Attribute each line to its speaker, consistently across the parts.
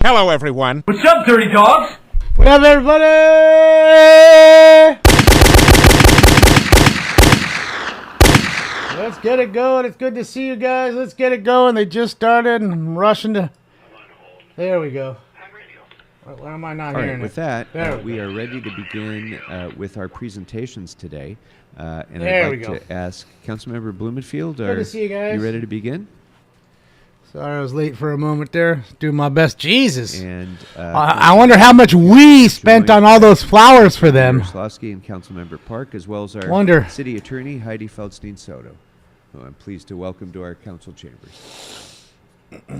Speaker 1: Hello, everyone.
Speaker 2: What's up, dirty dogs?
Speaker 3: What up, everybody? Let's get it going. It's good to see you guys. Let's get it going. They just started. I'm rushing to... There we go. Why am I not
Speaker 4: All
Speaker 3: hearing
Speaker 4: right,
Speaker 3: it?
Speaker 4: with that, we are ready to begin with our presentations today. And
Speaker 3: There
Speaker 4: I'd
Speaker 3: we
Speaker 4: like
Speaker 3: go.
Speaker 4: to ask Councilmember Blumenfield,
Speaker 3: Good to see you guys.
Speaker 4: you ready to begin?
Speaker 3: Sorry, I was late for a moment there. Doing my best. Jesus.
Speaker 4: And
Speaker 3: I wonder how much we spent on all those flowers for them.
Speaker 4: Slosky and Councilmember Park, as well as our
Speaker 3: Wonder.
Speaker 4: City Attorney, Heidi Feldstein-Soto, who I'm pleased to welcome to our council chambers.
Speaker 3: It's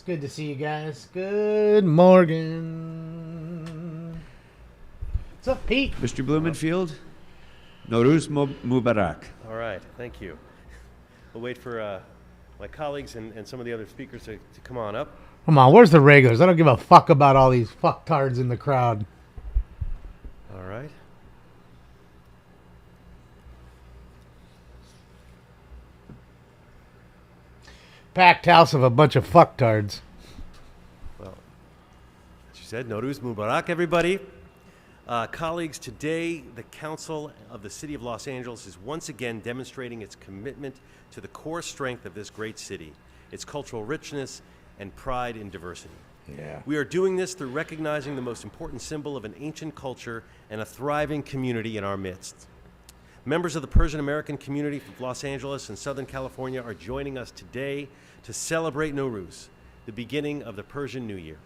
Speaker 3: good to see you guys. Good morning. What's up, Pete?
Speaker 4: Mr. Blumenfield, Nowruz Mubarak.
Speaker 5: All right, thank you. We'll wait for my colleagues and some of the other speakers to come on up.
Speaker 3: Come on, where's the regulars? I don't give a fuck about all these fucktards in the crowd.
Speaker 5: All right.
Speaker 3: Packed house of a bunch of fucktards.
Speaker 5: Well, as you said, Nowruz Mubarak, everybody. Colleagues, today the Council of the City of Los Angeles is once again demonstrating its commitment to the core strength of this great city, its cultural richness and pride in diversity.
Speaker 3: Yeah.
Speaker 5: We are doing this through recognizing the most important symbol of an ancient culture and a thriving community in our midst. Members of the Persian American community from Los Angeles and Southern California are joining us today to celebrate Nowruz, the beginning of the Persian New Year.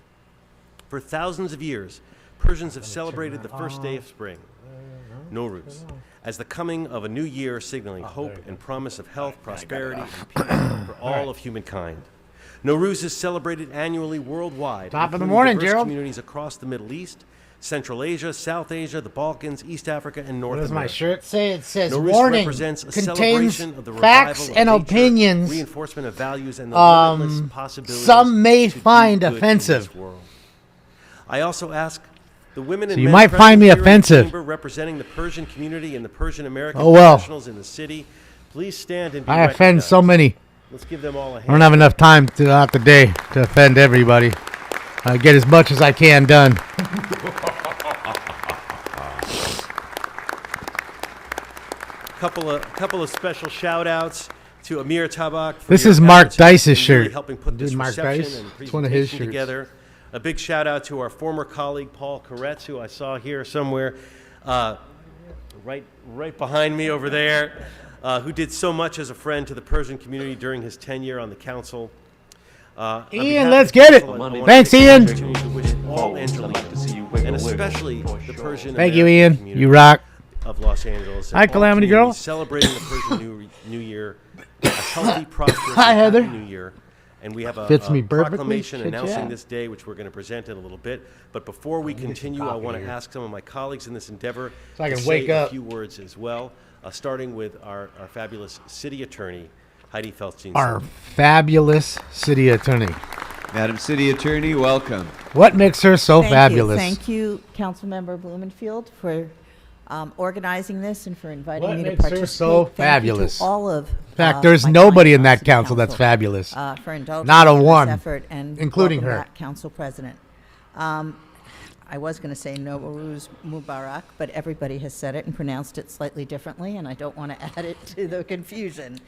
Speaker 5: For thousands of years, Persians have celebrated the first day of spring, Nowruz, as the coming of a new year, signaling hope and promise of health, prosperity, and peace for all of humankind. Nowruz is celebrated annually worldwide,
Speaker 3: Top of the
Speaker 5: including
Speaker 3: morning,
Speaker 5: diverse
Speaker 3: Gerald.
Speaker 5: communities across the Middle East, Central Asia, South Asia, the Balkans, East Africa, and North
Speaker 3: What does
Speaker 5: America.
Speaker 3: my shirt say? It says
Speaker 5: Nowruz
Speaker 3: warning,
Speaker 5: represents a
Speaker 3: contains
Speaker 5: celebration of the
Speaker 3: facts
Speaker 5: revival of
Speaker 3: and
Speaker 5: nature,
Speaker 3: opinions
Speaker 5: reinforcement of values, and the limitless possibilities
Speaker 3: some may
Speaker 5: to do
Speaker 3: find
Speaker 5: good in
Speaker 3: offensive.
Speaker 5: this world. I also ask the women and
Speaker 3: you
Speaker 5: men
Speaker 3: might
Speaker 5: present
Speaker 3: find me
Speaker 5: here in the
Speaker 3: offensive.
Speaker 5: chamber representing the Persian community and the Persian American
Speaker 3: Oh, well.
Speaker 5: professionals in the city. Please stand and be
Speaker 3: I offend so
Speaker 5: recognized.
Speaker 3: many.
Speaker 5: Let's give them all a hand.
Speaker 3: I don't have enough time throughout the day to offend everybody. I get as much as I can done.
Speaker 5: Couple of special shout outs to Amir Tabak. For
Speaker 3: This
Speaker 5: your
Speaker 3: is Mark
Speaker 5: efforts
Speaker 3: Dice's
Speaker 5: in really
Speaker 3: shirt.
Speaker 5: helping put
Speaker 3: Dude,
Speaker 5: this
Speaker 3: Mark
Speaker 5: reception
Speaker 3: Dice?
Speaker 5: and
Speaker 3: It's one of his
Speaker 5: presentation
Speaker 3: shirts.
Speaker 5: together. A big shout out to our former colleague Paul Koretz, who I saw here somewhere, right behind me over there, who did so much as a friend to the Persian community during his tenure on the council. On behalf
Speaker 3: Ian,
Speaker 5: of
Speaker 3: let's
Speaker 5: the
Speaker 3: get it.
Speaker 5: council, I wanna
Speaker 3: Thanks,
Speaker 5: take
Speaker 3: Ian.
Speaker 5: the opportunity to wish all Angelinos, and especially the Persian
Speaker 3: Thank you,
Speaker 5: American
Speaker 3: Ian.
Speaker 5: community
Speaker 3: You rock.
Speaker 5: of Los Angeles. and
Speaker 3: Hi,
Speaker 5: all
Speaker 3: Calamity Girl.
Speaker 5: communities celebrating the Persian New Year, a healthy, prosperous,
Speaker 3: Hi,
Speaker 5: and
Speaker 3: Heather.
Speaker 5: happy New Year. And we have a
Speaker 3: Fits me perfectly.
Speaker 5: proclamation
Speaker 3: Shit,
Speaker 5: announcing
Speaker 3: yeah.
Speaker 5: this day, which we're going to present in a little bit. But before we continue, I
Speaker 3: coffee
Speaker 5: want to
Speaker 3: here.
Speaker 5: ask some of my colleagues in this endeavor
Speaker 3: So I
Speaker 5: to
Speaker 3: can
Speaker 5: say
Speaker 3: wake
Speaker 5: a
Speaker 3: up.
Speaker 5: few words as well, starting with our fabulous city attorney, Heidi Feldstein.
Speaker 3: Our fabulous city attorney.
Speaker 4: Madam City Attorney, welcome.
Speaker 3: What makes her so
Speaker 6: Thank
Speaker 3: fabulous?
Speaker 6: Thank you, Councilmember Blumenfield, for organizing this and for inviting
Speaker 3: What
Speaker 6: me to
Speaker 3: makes her
Speaker 6: participate.
Speaker 3: so
Speaker 6: Thank
Speaker 3: fabulous?
Speaker 6: You to all of,
Speaker 3: In fact, there's
Speaker 6: my
Speaker 3: nobody
Speaker 6: clients
Speaker 3: in that
Speaker 6: on
Speaker 3: council that's fabulous.
Speaker 6: for indulging
Speaker 3: Not a
Speaker 6: in this
Speaker 3: one,
Speaker 6: effort and
Speaker 3: including
Speaker 6: welcome
Speaker 3: her.
Speaker 6: back, Council President. I was going to say Nowruz Mubarak, but everybody has said it and pronounced it slightly differently, and I don't want to add it to the confusion.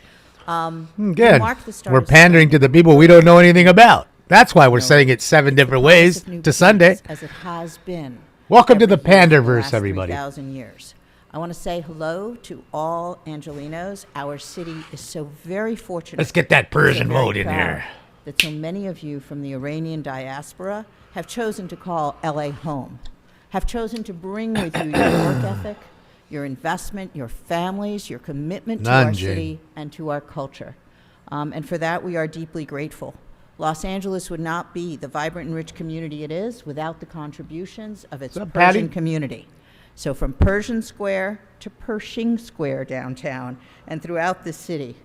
Speaker 3: Good.
Speaker 6: mark the start
Speaker 3: We're
Speaker 6: of
Speaker 3: pandering to the people we don't know anything about. That's why we're saying it 7 different ways
Speaker 6: Of new
Speaker 3: to Sunday.
Speaker 6: beginnings, as it has been.
Speaker 3: Welcome to the
Speaker 6: every year for the
Speaker 3: Panderverse,
Speaker 6: last
Speaker 3: everybody.
Speaker 6: 3,000 years. I want to say hello to all Angelinos. Our city is so very fortunate.
Speaker 3: Let's get that Persian
Speaker 6: so very
Speaker 3: vote in
Speaker 6: proud
Speaker 3: here.
Speaker 6: That so many of you from the Iranian diaspora have chosen to call LA home, have chosen to bring with you your work ethic, your investment, your families, your commitment to
Speaker 3: None,
Speaker 6: our
Speaker 3: Jane.
Speaker 6: city and to our culture. And for that, we are deeply grateful. Los Angeles would not be the vibrant and rich community it is without the contributions of its
Speaker 3: What's up,
Speaker 6: Persian
Speaker 3: Patty?
Speaker 6: community. So from Persian Square to Pershing Square downtown and throughout the city,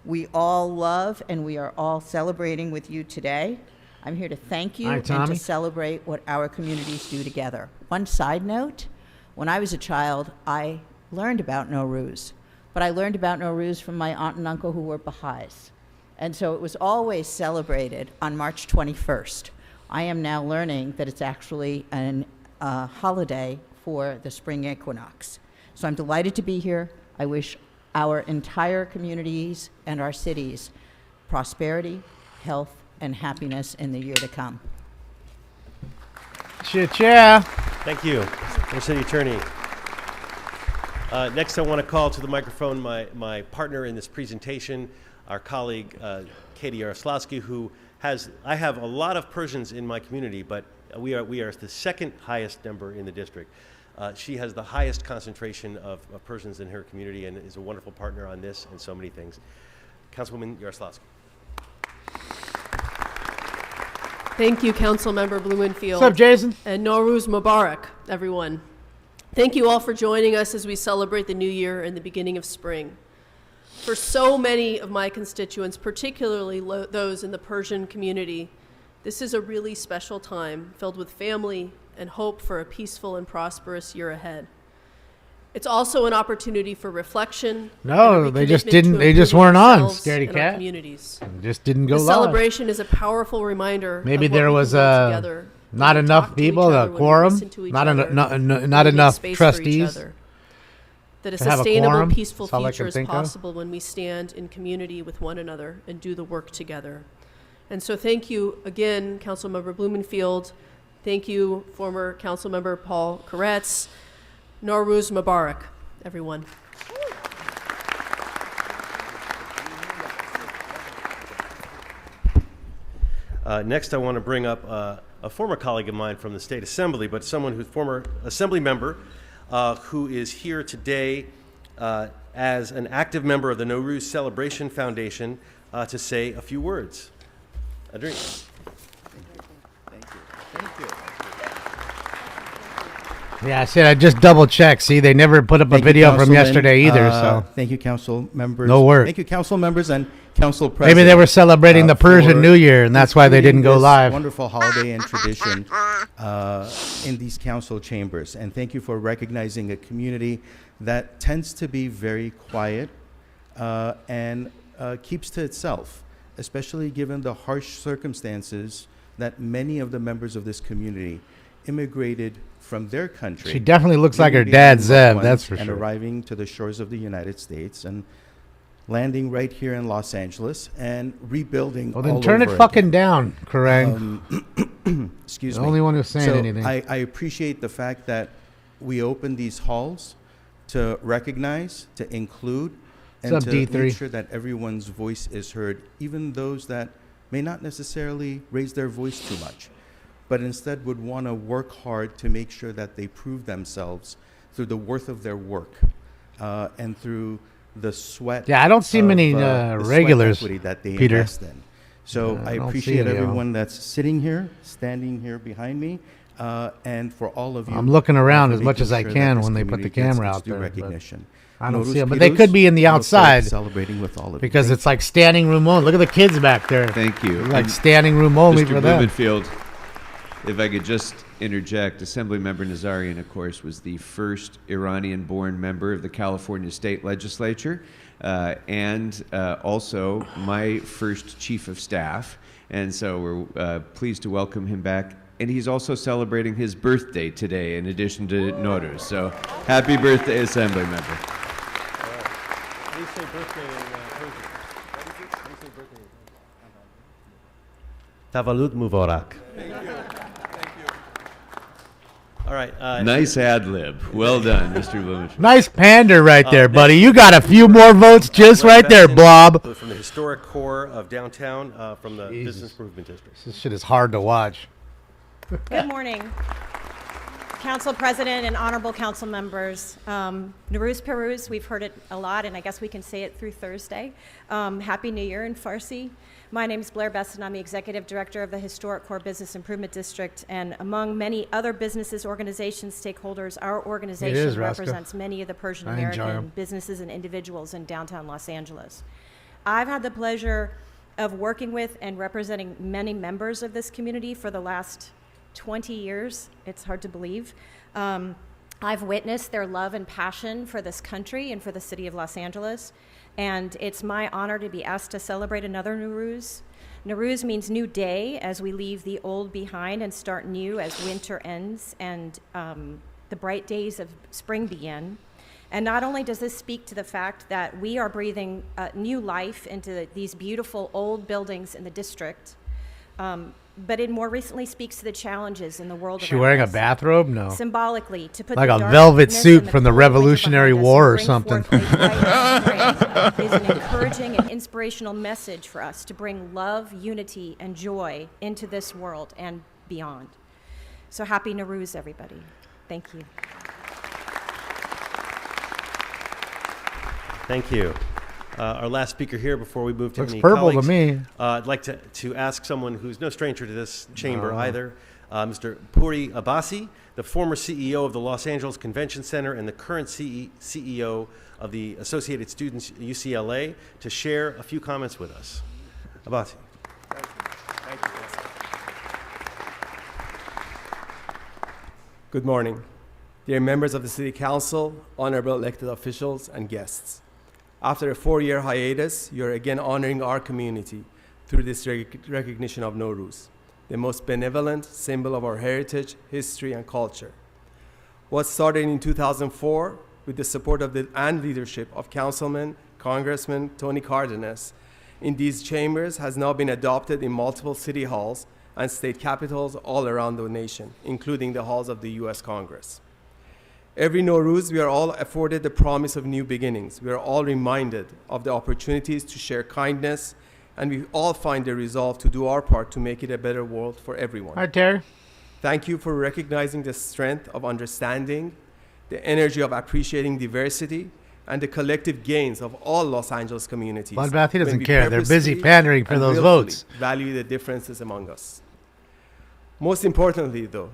Speaker 6: we all love and we are all celebrating with you today. I'm here to thank you
Speaker 3: Hi,
Speaker 6: and
Speaker 3: Tommy.
Speaker 6: to celebrate what our communities do together. One side note, when I was a child, I learned about Nowruz, but I learned about Nowruz from my aunt and uncle who were Baha'is. And so it was always celebrated on March 21st. I am now learning that it's actually a holiday for the spring equinox. So I'm delighted to be here. I wish our entire communities and our cities prosperity, health, and happiness in the year to come.
Speaker 3: Chair.
Speaker 5: Thank you, Mr. City Attorney. Next, I want to call to the microphone my partner in this presentation, our colleague, Katie Yaroslawski, who I have a lot of Persians in my community, but we are the second highest number in the district. She has the highest concentration of Persians in her community and is a wonderful partner on this and so many things. Councilwoman Yaroslawski.
Speaker 1: Thank you, Councilmember Blumenfield.
Speaker 3: What's up, Jason?
Speaker 1: And Nowruz Mubarak, everyone. Thank you all for joining us as we celebrate the new year and the beginning of spring. For so many of my constituents, particularly those in the Persian community, this is a really special time filled with family and hope for a peaceful and prosperous year ahead. It's also an opportunity for reflection.
Speaker 3: No,
Speaker 1: and a
Speaker 3: they just
Speaker 1: recommitment
Speaker 3: didn't.
Speaker 1: to
Speaker 3: They just
Speaker 1: improving
Speaker 3: weren't on.
Speaker 1: ourselves
Speaker 3: Scaredy
Speaker 1: and our
Speaker 3: cat.
Speaker 1: communities.
Speaker 3: Just didn't go
Speaker 1: The
Speaker 3: live.
Speaker 1: celebration is a powerful reminder.
Speaker 3: Maybe
Speaker 1: of what
Speaker 3: there
Speaker 1: we
Speaker 3: was
Speaker 1: can build together when
Speaker 3: not
Speaker 1: we
Speaker 3: enough
Speaker 1: talk to each
Speaker 3: people,
Speaker 1: other,
Speaker 3: a
Speaker 1: when we
Speaker 3: quorum,
Speaker 1: listen to each
Speaker 3: not
Speaker 1: other,
Speaker 3: not
Speaker 1: when we make
Speaker 3: enough
Speaker 1: space for each
Speaker 3: trustees.
Speaker 1: other. That a
Speaker 3: to have a
Speaker 1: sustainable,
Speaker 3: quorum.
Speaker 1: peaceful
Speaker 3: That's all I
Speaker 1: future
Speaker 3: can
Speaker 1: is
Speaker 3: think of.
Speaker 1: possible when we stand in community with one another and do the work together. And so thank you again, Councilmember Blumenfield. Thank you, former Councilmember Paul Koretz. Nowruz Mubarak, everyone.
Speaker 5: Next, I want to bring up a former colleague of mine from the State Assembly, but someone who's former Assembly member who is here today as an active member of the Nowruz Celebration Foundation to say a few words. Adjournment.
Speaker 3: Yeah, I said I just double checked. See, they never put up a
Speaker 2: Thank you,
Speaker 3: video from
Speaker 2: Councilman.
Speaker 3: yesterday either. So
Speaker 2: Thank you, council members.
Speaker 3: No word.
Speaker 2: Thank you, council members and council president.
Speaker 3: maybe they were celebrating the Persian
Speaker 2: for
Speaker 3: New Year, and that's why they didn't go
Speaker 2: including this
Speaker 3: live.
Speaker 2: Wonderful holiday and tradition in these council chambers. And thank you for recognizing a community that tends to be very quiet and keeps to itself, especially given the harsh circumstances that many of the members of this community immigrated from their country.
Speaker 3: She definitely looks like her
Speaker 2: leaving
Speaker 3: dad,
Speaker 2: behind
Speaker 3: Zev.
Speaker 2: loved
Speaker 3: That's
Speaker 2: ones
Speaker 3: for
Speaker 2: and
Speaker 3: sure.
Speaker 2: arriving to the shores of the United States and landing right here in Los Angeles and rebuilding.
Speaker 3: Well, then
Speaker 2: all
Speaker 3: turn it
Speaker 2: over
Speaker 3: fucking
Speaker 2: again.
Speaker 3: down, Kerrang.
Speaker 2: Excuse
Speaker 3: The
Speaker 2: me.
Speaker 3: only one who's saying
Speaker 2: so
Speaker 3: anything.
Speaker 2: I appreciate the fact that we open these halls to recognize, to include, and
Speaker 3: What's up,
Speaker 2: to
Speaker 3: D3?
Speaker 2: make sure that everyone's voice is heard, even those that may not necessarily raise their voice too much, but instead would want to work hard to make sure that they prove themselves through the worth of their work and through the sweat.
Speaker 3: Yeah, I don't see
Speaker 2: of,
Speaker 3: many
Speaker 2: the sweat
Speaker 3: regulars,
Speaker 2: equity that they
Speaker 3: Peter.
Speaker 2: invest in. So
Speaker 3: I
Speaker 2: I
Speaker 3: don't see
Speaker 2: appreciate
Speaker 3: any of 'em.
Speaker 2: everyone that's sitting here, standing here behind me, and for all of you.
Speaker 3: I'm looking around
Speaker 2: for
Speaker 3: as much
Speaker 2: making
Speaker 3: as I
Speaker 2: sure that
Speaker 3: can
Speaker 2: this
Speaker 3: when they put the
Speaker 2: community gets
Speaker 3: camera
Speaker 2: its
Speaker 3: out
Speaker 2: due
Speaker 3: there, but
Speaker 2: recognition.
Speaker 3: I don't
Speaker 2: Nowruz
Speaker 3: see them, but they
Speaker 2: Pirouz,
Speaker 3: could be in the
Speaker 2: I look forward to
Speaker 3: outside
Speaker 2: celebrating with all of you.
Speaker 3: because
Speaker 2: Thank
Speaker 3: it's like standing room only. Look at the kids back there.
Speaker 4: Thank you.
Speaker 3: Like
Speaker 4: And
Speaker 3: standing room only
Speaker 4: Mr.
Speaker 3: for them.
Speaker 4: Blumenfield, if I could just interject, Assemblymember Nazarian, of course, was the first Iranian-born member of the California State Legislature, and also my first chief of staff. And so we're pleased to welcome him back. And he's also celebrating his birthday today, in addition to Nowruz. So happy birthday, Assemblymember.
Speaker 5: How do you say birthday in Persian? How do you say birthday? Tavalut Mubarak. All right.
Speaker 4: Nice ad lib. Well done, Mr. Blumenfield.
Speaker 3: Nice pander right there, buddy. You got a few more votes just right there, Blob.
Speaker 5: From the historic core of downtown, from the
Speaker 3: Jesus.
Speaker 5: Business Improvement District.
Speaker 3: This shit is hard to watch.
Speaker 7: Good morning, Council President and honorable council members. Nowruz Pirouz, we've heard it a lot, and I guess we can say it through Thursday. Happy New Year in Farsi. My name is Blair Best, and I'm the Executive Director of the Historic Core Business Improvement District. And among many other businesses, organizations, stakeholders, our organization
Speaker 3: Raska.
Speaker 7: represents many of the Persian
Speaker 3: I enjoy 'em.
Speaker 7: American businesses and individuals in downtown Los Angeles. I've had the pleasure of working with and representing many members of this community for the last 20 years. It's hard to believe. I've witnessed their love and passion for this country and for the city of Los Angeles, and it's my honor to be asked to celebrate another Nowruz. Nowruz means new day, as we leave the old behind and start new as winter ends and the bright days of spring begin. And not only does this speak to the fact that we are breathing new life into these beautiful old buildings in the district, but it more recently speaks to the challenges in the world
Speaker 3: She
Speaker 7: around
Speaker 3: wearing a
Speaker 7: us.
Speaker 3: bathrobe? No.
Speaker 7: Symbolically, to put
Speaker 3: Like
Speaker 7: the
Speaker 3: a velvet
Speaker 7: darkness
Speaker 3: suit
Speaker 7: and
Speaker 3: from the
Speaker 7: cold winter
Speaker 3: Revolutionary
Speaker 7: behind us
Speaker 3: War or
Speaker 7: and bring
Speaker 3: something.
Speaker 7: forth a bright spring is an encouraging and inspirational message for us to bring love, unity, and joy into this world and beyond. So happy Nowruz, everybody. Thank you.
Speaker 5: Thank you. Our last speaker here before we move to
Speaker 3: Looks
Speaker 5: any
Speaker 3: purple to
Speaker 5: colleagues,
Speaker 3: me.
Speaker 5: I'd like to ask someone who's no stranger to this chamber either, Mr. Puri Abbasi, the former CEO of the Los Angeles Convention Center and the current CEO of the Associated Students UCLA, to share a few comments with us. Abbasi.
Speaker 8: Thank you. Good morning. Dear members of the City Council, honorable elected officials, and guests. After a 4-year hiatus, you're again honoring our community through this recognition of Nowruz, the most benevolent symbol of our heritage, history, and culture. What started in 2004 with the support of and leadership of Councilman, Congressman Tony Cardenas in these chambers has now been adopted in multiple city halls and state capitals all around the nation, including the halls of the U.S. Congress. Every Nowruz, we are all afforded the promise of new beginnings. We are all reminded of the opportunities to share kindness, and we all find the resolve to do our part to make it a better world for everyone.
Speaker 3: All right, Terry.
Speaker 8: Thank you for recognizing the strength of understanding, the energy of appreciating diversity, and the collective gains of all Los Angeles communities.
Speaker 3: Bloodbath, he
Speaker 8: when
Speaker 3: doesn't
Speaker 8: we
Speaker 3: care. They're busy
Speaker 8: purposefully
Speaker 3: pandering for
Speaker 8: and
Speaker 3: those
Speaker 8: willfully
Speaker 3: votes.
Speaker 8: Value the differences among us. Most importantly, though,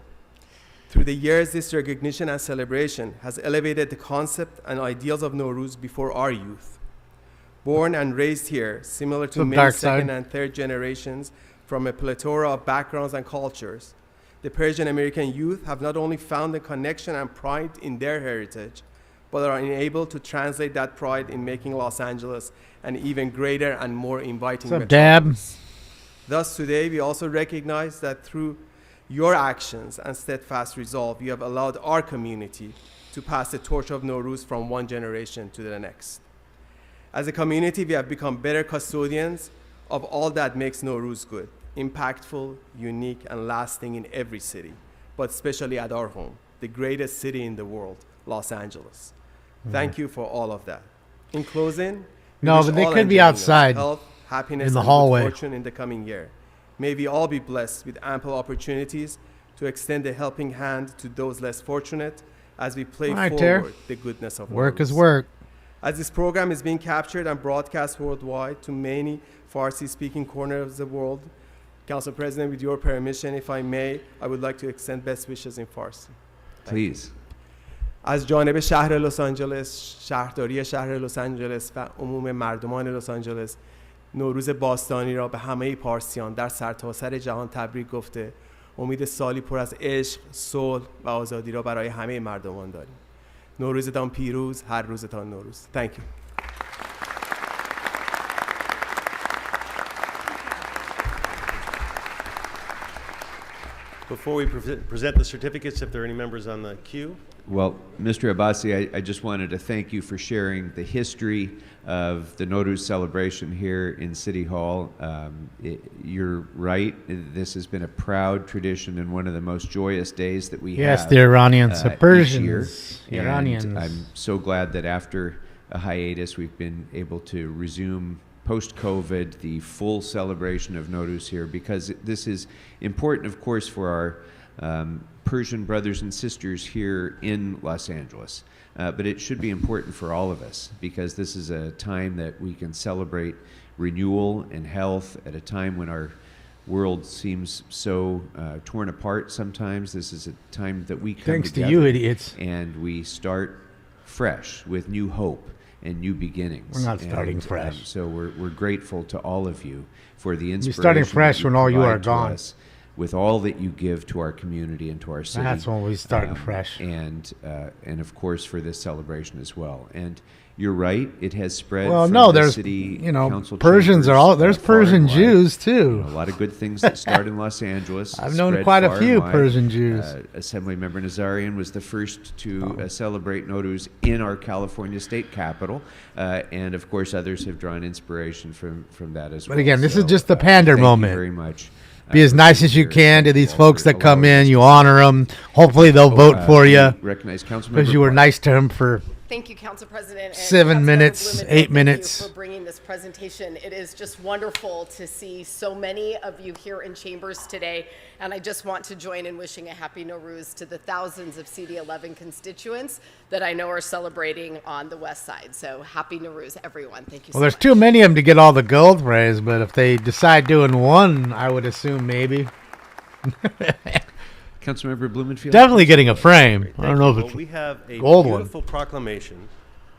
Speaker 8: through the years, this recognition and celebration has elevated the concept and ideals of Nowruz before our youth. Born and raised here, similar to
Speaker 3: Some
Speaker 8: many
Speaker 3: dark
Speaker 8: second
Speaker 3: side.
Speaker 8: and third generations from a plethora of backgrounds and cultures, the Persian American youth have not only found a connection and pride in their heritage, but are enabled to translate that pride in making Los Angeles an even greater and more inviting
Speaker 3: What's up, Dab?
Speaker 8: metropolis. Thus, today, we also recognize that through your actions and steadfast resolve, you have allowed our community to pass the torch of Nowruz from one generation to the next. As a community, we have become better custodians of all that makes Nowruz good, impactful, unique, and lasting in every city, but especially at our home, the greatest city in the world, Los Angeles. Thank you for all of that. In closing, we
Speaker 3: No,
Speaker 8: wish
Speaker 3: but they
Speaker 8: all
Speaker 3: could be
Speaker 8: Angelinos
Speaker 3: outside
Speaker 8: health, happiness,
Speaker 3: in the
Speaker 8: and
Speaker 3: hallway.
Speaker 8: good fortune in the coming year. May we all be blessed with ample opportunities to extend a helping hand to those less fortunate as we play
Speaker 3: All right, Ter.
Speaker 8: forward the goodness of
Speaker 3: Work is
Speaker 8: Nowruz.
Speaker 3: work.
Speaker 8: As this program is being captured and broadcast worldwide to many Farsi-speaking corners of the world, Council President, with your permission, if I may, I would like to extend best wishes in Farsi.
Speaker 4: Please.
Speaker 8: از جانب شهر لس آنجلس، شهرداری شهر لس آنجلس و عموم مردمان لس آنجلس نوروز باستانی را به همه پارسیان در سرتاسر جهان تبریک گفته امید سالی پر از عشق، صلح و آزادی را برای همه مردمان داریم. نوروزتان پیروز، هر روزتان نوروز. Thank you.
Speaker 5: Before we present the certificates, if there are any members on the queue.
Speaker 4: Well, Mr. Abbasi, I just wanted to thank you for sharing the history of the Nowruz celebration here in City Hall. You're right. This has been a proud tradition and one of the most joyous days that we have.
Speaker 3: Yes, the Iranians, the
Speaker 4: each
Speaker 3: Persians,
Speaker 4: year.
Speaker 3: Iranians.
Speaker 4: And I'm so glad that after a hiatus, we've been able to resume post-COVID the full celebration of Nowruz here, because this is important, of course, for our Persian brothers and sisters here in Los Angeles. But it should be important for all of us, because this is a time that we can celebrate renewal and health at a time when our world seems so torn apart sometimes. This is a time that we come
Speaker 3: Thanks
Speaker 4: together
Speaker 3: to you, idiots.
Speaker 4: and we start fresh with new hope and new beginnings.
Speaker 3: We're not starting
Speaker 4: And,
Speaker 3: fresh.
Speaker 4: So we're grateful to all of you for the inspiration.
Speaker 3: You're starting fresh
Speaker 4: that
Speaker 3: when all you
Speaker 4: provide
Speaker 3: are
Speaker 4: to
Speaker 3: gone.
Speaker 4: us, with all that you give to our community and to our city.
Speaker 3: That's when we start fresh.
Speaker 4: And of course for this celebration as well. And you're right, it has spread.
Speaker 3: Well,
Speaker 4: from
Speaker 3: no,
Speaker 4: the
Speaker 3: there's,
Speaker 4: city
Speaker 3: you know,
Speaker 4: council
Speaker 3: Persians are all,
Speaker 4: chambers,
Speaker 3: there's
Speaker 4: far and
Speaker 3: Persian
Speaker 4: wide.
Speaker 3: Jews too.
Speaker 4: A lot of good things that start in Los Angeles.
Speaker 3: I've known
Speaker 4: spread
Speaker 3: quite a
Speaker 4: far and
Speaker 3: few
Speaker 4: wide.
Speaker 3: Persian Jews.
Speaker 4: Assemblymember Nazarian was the first to celebrate Nowruz in our California state capital, and of course others have drawn inspiration from that as well.
Speaker 3: But again, this is
Speaker 4: So,
Speaker 3: just the pander
Speaker 4: thank
Speaker 3: moment.
Speaker 4: You very much.
Speaker 3: Be as
Speaker 4: for
Speaker 3: nice
Speaker 4: being
Speaker 3: as you
Speaker 4: here.
Speaker 3: can to
Speaker 4: Thank you
Speaker 3: these
Speaker 4: all
Speaker 3: folks
Speaker 4: for
Speaker 3: that come
Speaker 4: allowing
Speaker 3: in.
Speaker 4: us
Speaker 3: You
Speaker 4: to
Speaker 3: honor them. Hopefully they'll vote for
Speaker 4: we
Speaker 3: you
Speaker 4: recognize Councilmember
Speaker 3: because you were
Speaker 4: Clark.
Speaker 3: nice to him for
Speaker 9: Thank you, Council President. And
Speaker 3: 7
Speaker 9: Councilmember
Speaker 3: minutes,
Speaker 9: Blumenthal,
Speaker 3: 8 minutes.
Speaker 9: Thank you for bringing this presentation. It is just wonderful to see so many of you here in chambers today. And I just want to join in wishing a happy Nowruz to the thousands of CD11 constituents that I know are celebrating on the west side. So happy Nowruz, everyone. Thank you so
Speaker 3: Well, there's
Speaker 9: much.
Speaker 3: too many of them to get all the gold praise, but if they decide doing one, I would assume maybe.
Speaker 4: Councilmember Blumenfield.
Speaker 3: Definitely getting a frame. I
Speaker 5: Thank
Speaker 3: don't know
Speaker 5: you.
Speaker 3: if
Speaker 5: Well,
Speaker 3: it's
Speaker 5: we have a
Speaker 3: gold one.
Speaker 5: beautiful proclamation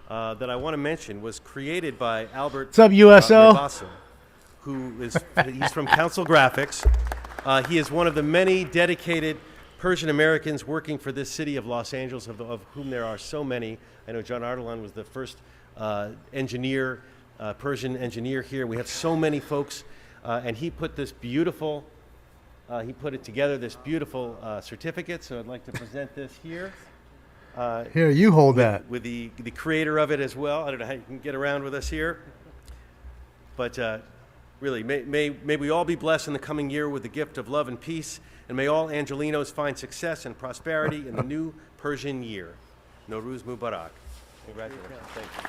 Speaker 5: that I want to mention was created by Albert.
Speaker 3: What's up, USO?
Speaker 5: Rivasa, he's from Council Graphics. He is one of the many dedicated Persian Americans working for this city of Los Angeles, of whom there are so many. I know John Ardalan was the first engineer, Persian engineer here. We have so many folks, and he put this beautiful. He put it together, this beautiful certificate. So I'd like to present this here.
Speaker 3: Here, you hold that.
Speaker 5: With the creator of it as well. I don't know how you can get around with us here. But really, may we all be blessed in the coming year with the gift of love and peace, and may all Angelinos find success and prosperity in the new Persian year. Nowruz Mubarak. Congratulations. Thank you.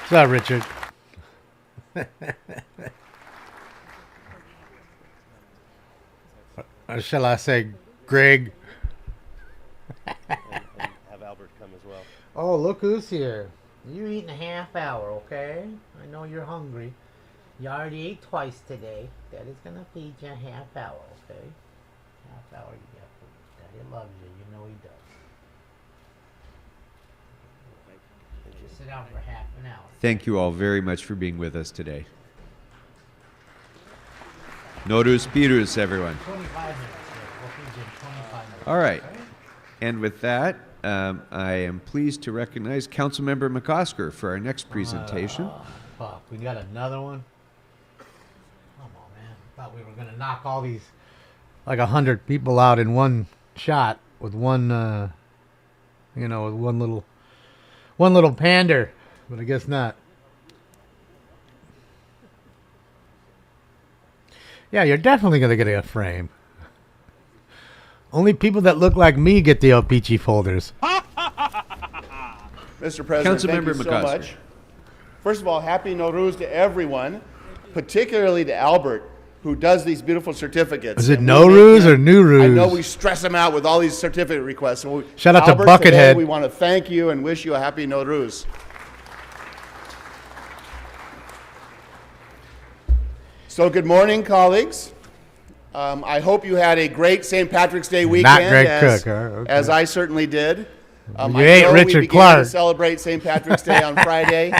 Speaker 3: What's up, Richard? Or shall I say, Greg?
Speaker 5: And have Albert come as well.
Speaker 3: Oh, look who's here. You eating a half hour, okay? I know you're hungry. You already ate twice today. Daddy's gonna feed you a half hour, okay? Half hour you get food. Daddy loves you. You know he does. Just sit down for half an hour.
Speaker 4: Thank you all very much for being with us today. Nowruz Piruz, everyone.
Speaker 3: 25 minutes. We'll feed you in 25 minutes.
Speaker 4: All right.
Speaker 3: okay?
Speaker 4: And with that, I am pleased to recognize Councilmember McOsker for our next presentation.
Speaker 3: Fuck, we got another one? Come on, man. Thought we were gonna knock all these, like 100 people out in one shot with one, with one little pander, but I guess not. Yeah, you're definitely gonna get a frame. Only people that look like me get the LPG folders.
Speaker 10: Mr. President, thank you
Speaker 4: Councilmember
Speaker 10: so
Speaker 4: McOsker.
Speaker 10: much. First of all, happy Nowruz to everyone, particularly to Albert, who does these beautiful certificates.
Speaker 3: Is it
Speaker 10: And we
Speaker 3: Nowruz
Speaker 10: make
Speaker 3: or Nowruz?
Speaker 10: I know we stress him out with all these certificate requests. So
Speaker 3: Shout out to
Speaker 10: Albert, today
Speaker 3: Buckethead.
Speaker 10: we want to thank you and wish you a happy Nowruz. So good morning, colleagues. I hope you had a great St. Patrick's Day weekend,
Speaker 3: Greg
Speaker 10: as,
Speaker 3: Cook, huh? Okay.
Speaker 10: as I certainly did.
Speaker 3: You
Speaker 10: I
Speaker 3: ate
Speaker 10: know
Speaker 3: Richard
Speaker 10: we began
Speaker 3: Clark.
Speaker 10: to celebrate St. Patrick's Day on Friday.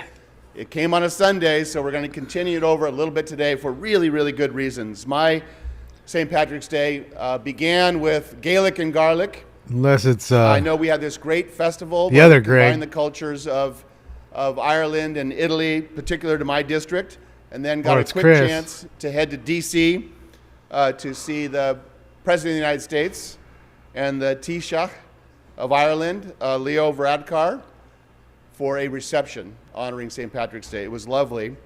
Speaker 10: It came on a Sunday, so we're going to continue it over a little bit today for really, really good reasons. My St. Patrick's Day began with Gaelic and garlic.
Speaker 3: Unless it's
Speaker 10: I know we had this great festival.
Speaker 3: the
Speaker 10: where
Speaker 3: other
Speaker 10: we combined
Speaker 3: Greg.
Speaker 10: the cultures of Ireland and Italy, particular to my district, and then got
Speaker 3: Or
Speaker 10: a
Speaker 3: it's
Speaker 10: quick
Speaker 3: Chris.
Speaker 10: chance to head to D.C. To see the President of the United States and the Taoiseach of Ireland, Leo Varadkar, for a reception honoring St. Patrick's Day. It was lovely.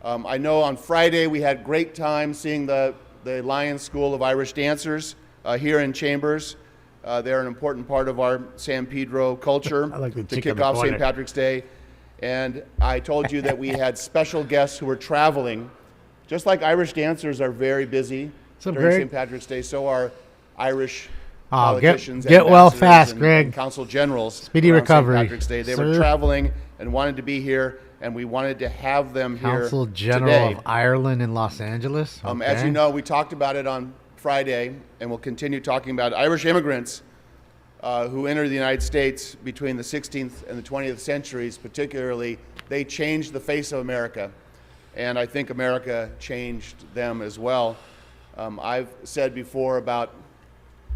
Speaker 10: I know on Friday we had great time seeing the Lions School of Irish Dancers here in Chambers. They're an important part of our San Pedro culture
Speaker 3: I like the
Speaker 10: to
Speaker 3: chick
Speaker 10: kick
Speaker 3: on the
Speaker 10: off
Speaker 3: corner.
Speaker 10: St. Patrick's Day. And I told you that we had special guests who were traveling. Just like Irish dancers are very busy
Speaker 3: What's up,
Speaker 10: during
Speaker 3: Greg?
Speaker 10: St. Patrick's Day, so are Irish
Speaker 3: Oh,
Speaker 10: politicians,
Speaker 3: get well
Speaker 10: ambassadors,
Speaker 3: fast,
Speaker 10: and,
Speaker 3: Greg.
Speaker 10: and council generals.
Speaker 3: Speedy
Speaker 10: around
Speaker 3: recovery,
Speaker 10: St. Patrick's Day. They were
Speaker 3: sir.
Speaker 10: traveling and wanted to be here, and we wanted to have them
Speaker 3: Consul
Speaker 10: here
Speaker 3: General
Speaker 10: today.
Speaker 3: of Ireland in Los Angeles.
Speaker 10: As
Speaker 3: Okay.
Speaker 10: you know, we talked about it on Friday, and we'll continue talking about Irish immigrants who entered the United States between the 16th and the 20th centuries, particularly. They changed the face of America, and I think America changed them as well. I've said before about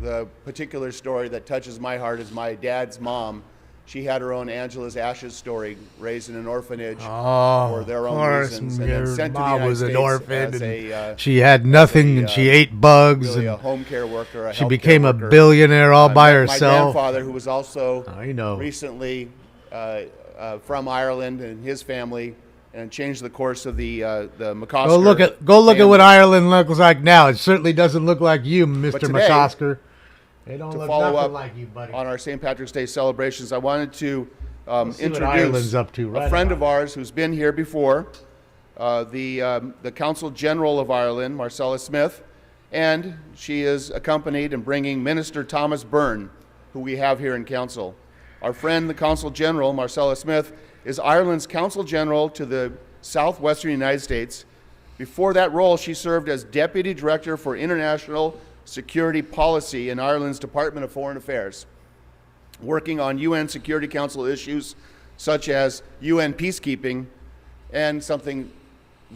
Speaker 10: the particular story that touches my heart is my dad's mom. She had her own Angela's Ashes story, raised in an orphanage for their own reasons, and then sent to the United
Speaker 3: was an
Speaker 10: States
Speaker 3: orphan,
Speaker 10: as
Speaker 3: and she had nothing, and she ate bugs,
Speaker 10: really a
Speaker 3: and
Speaker 10: home care worker. A
Speaker 3: she
Speaker 10: healthcare
Speaker 3: became a
Speaker 10: worker.
Speaker 3: billionaire all by
Speaker 10: My
Speaker 3: herself.
Speaker 10: grandfather, who was also
Speaker 3: I know.
Speaker 10: recently from Ireland, and his family, and changed the course of the McCosker.
Speaker 3: Go look at what
Speaker 10: family.
Speaker 3: Ireland looks like now. It certainly doesn't look like you, Mr.
Speaker 10: today,
Speaker 3: McCosker. They don't
Speaker 10: To
Speaker 3: look
Speaker 10: follow
Speaker 3: nothing
Speaker 10: up
Speaker 3: like you, buddy.
Speaker 10: on our St. Patrick's Day celebrations, I wanted to
Speaker 3: see what
Speaker 10: introduce
Speaker 3: Ireland's up to right
Speaker 10: a friend
Speaker 3: about.
Speaker 10: of ours who's been here before, the Consul General of Ireland, Marcella Smith, and she is accompanied and bringing Minister Thomas Byrne, who we have here in Council. Our friend, the Consul General, Marcella Smith, is Ireland's Consul General to the southwestern United States. Before that role, she served as Deputy Director for International Security Policy in Ireland's Department of Foreign Affairs, working on UN Security Council issues such as UN peacekeeping and something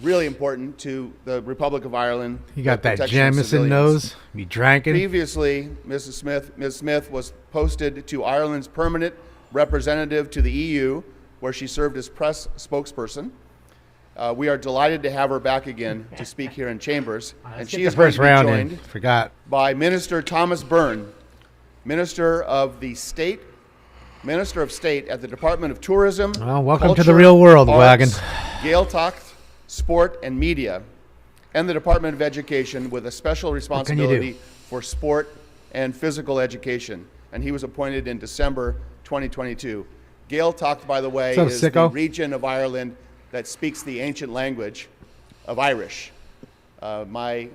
Speaker 10: really important to the Republic of Ireland.
Speaker 3: You got
Speaker 10: the
Speaker 3: that
Speaker 10: protection of
Speaker 3: Jameson
Speaker 10: civilians.
Speaker 3: nose? You drank it?
Speaker 10: Previously, Ms. Smith was posted to Ireland's permanent representative to the EU, where she served as press spokesperson. We are delighted to have her back again to speak here in Chambers, and she is going
Speaker 3: first
Speaker 10: to be
Speaker 3: round
Speaker 10: joined
Speaker 3: in. Forgot.
Speaker 10: by Minister Thomas Byrne, Minister of State at the Department of Tourism.
Speaker 3: Well, welcome to
Speaker 10: Culture,
Speaker 3: the real world,
Speaker 10: Arts,
Speaker 3: wagon.
Speaker 10: Gaeltacht, Sport and Media, and the Department of Education, with a special responsibility for sport and physical education. And he was appointed in December 2022. Gaeltacht, by the way,
Speaker 3: What's up,
Speaker 10: is the
Speaker 3: sicko?
Speaker 10: region of Ireland that speaks the ancient language of Irish. My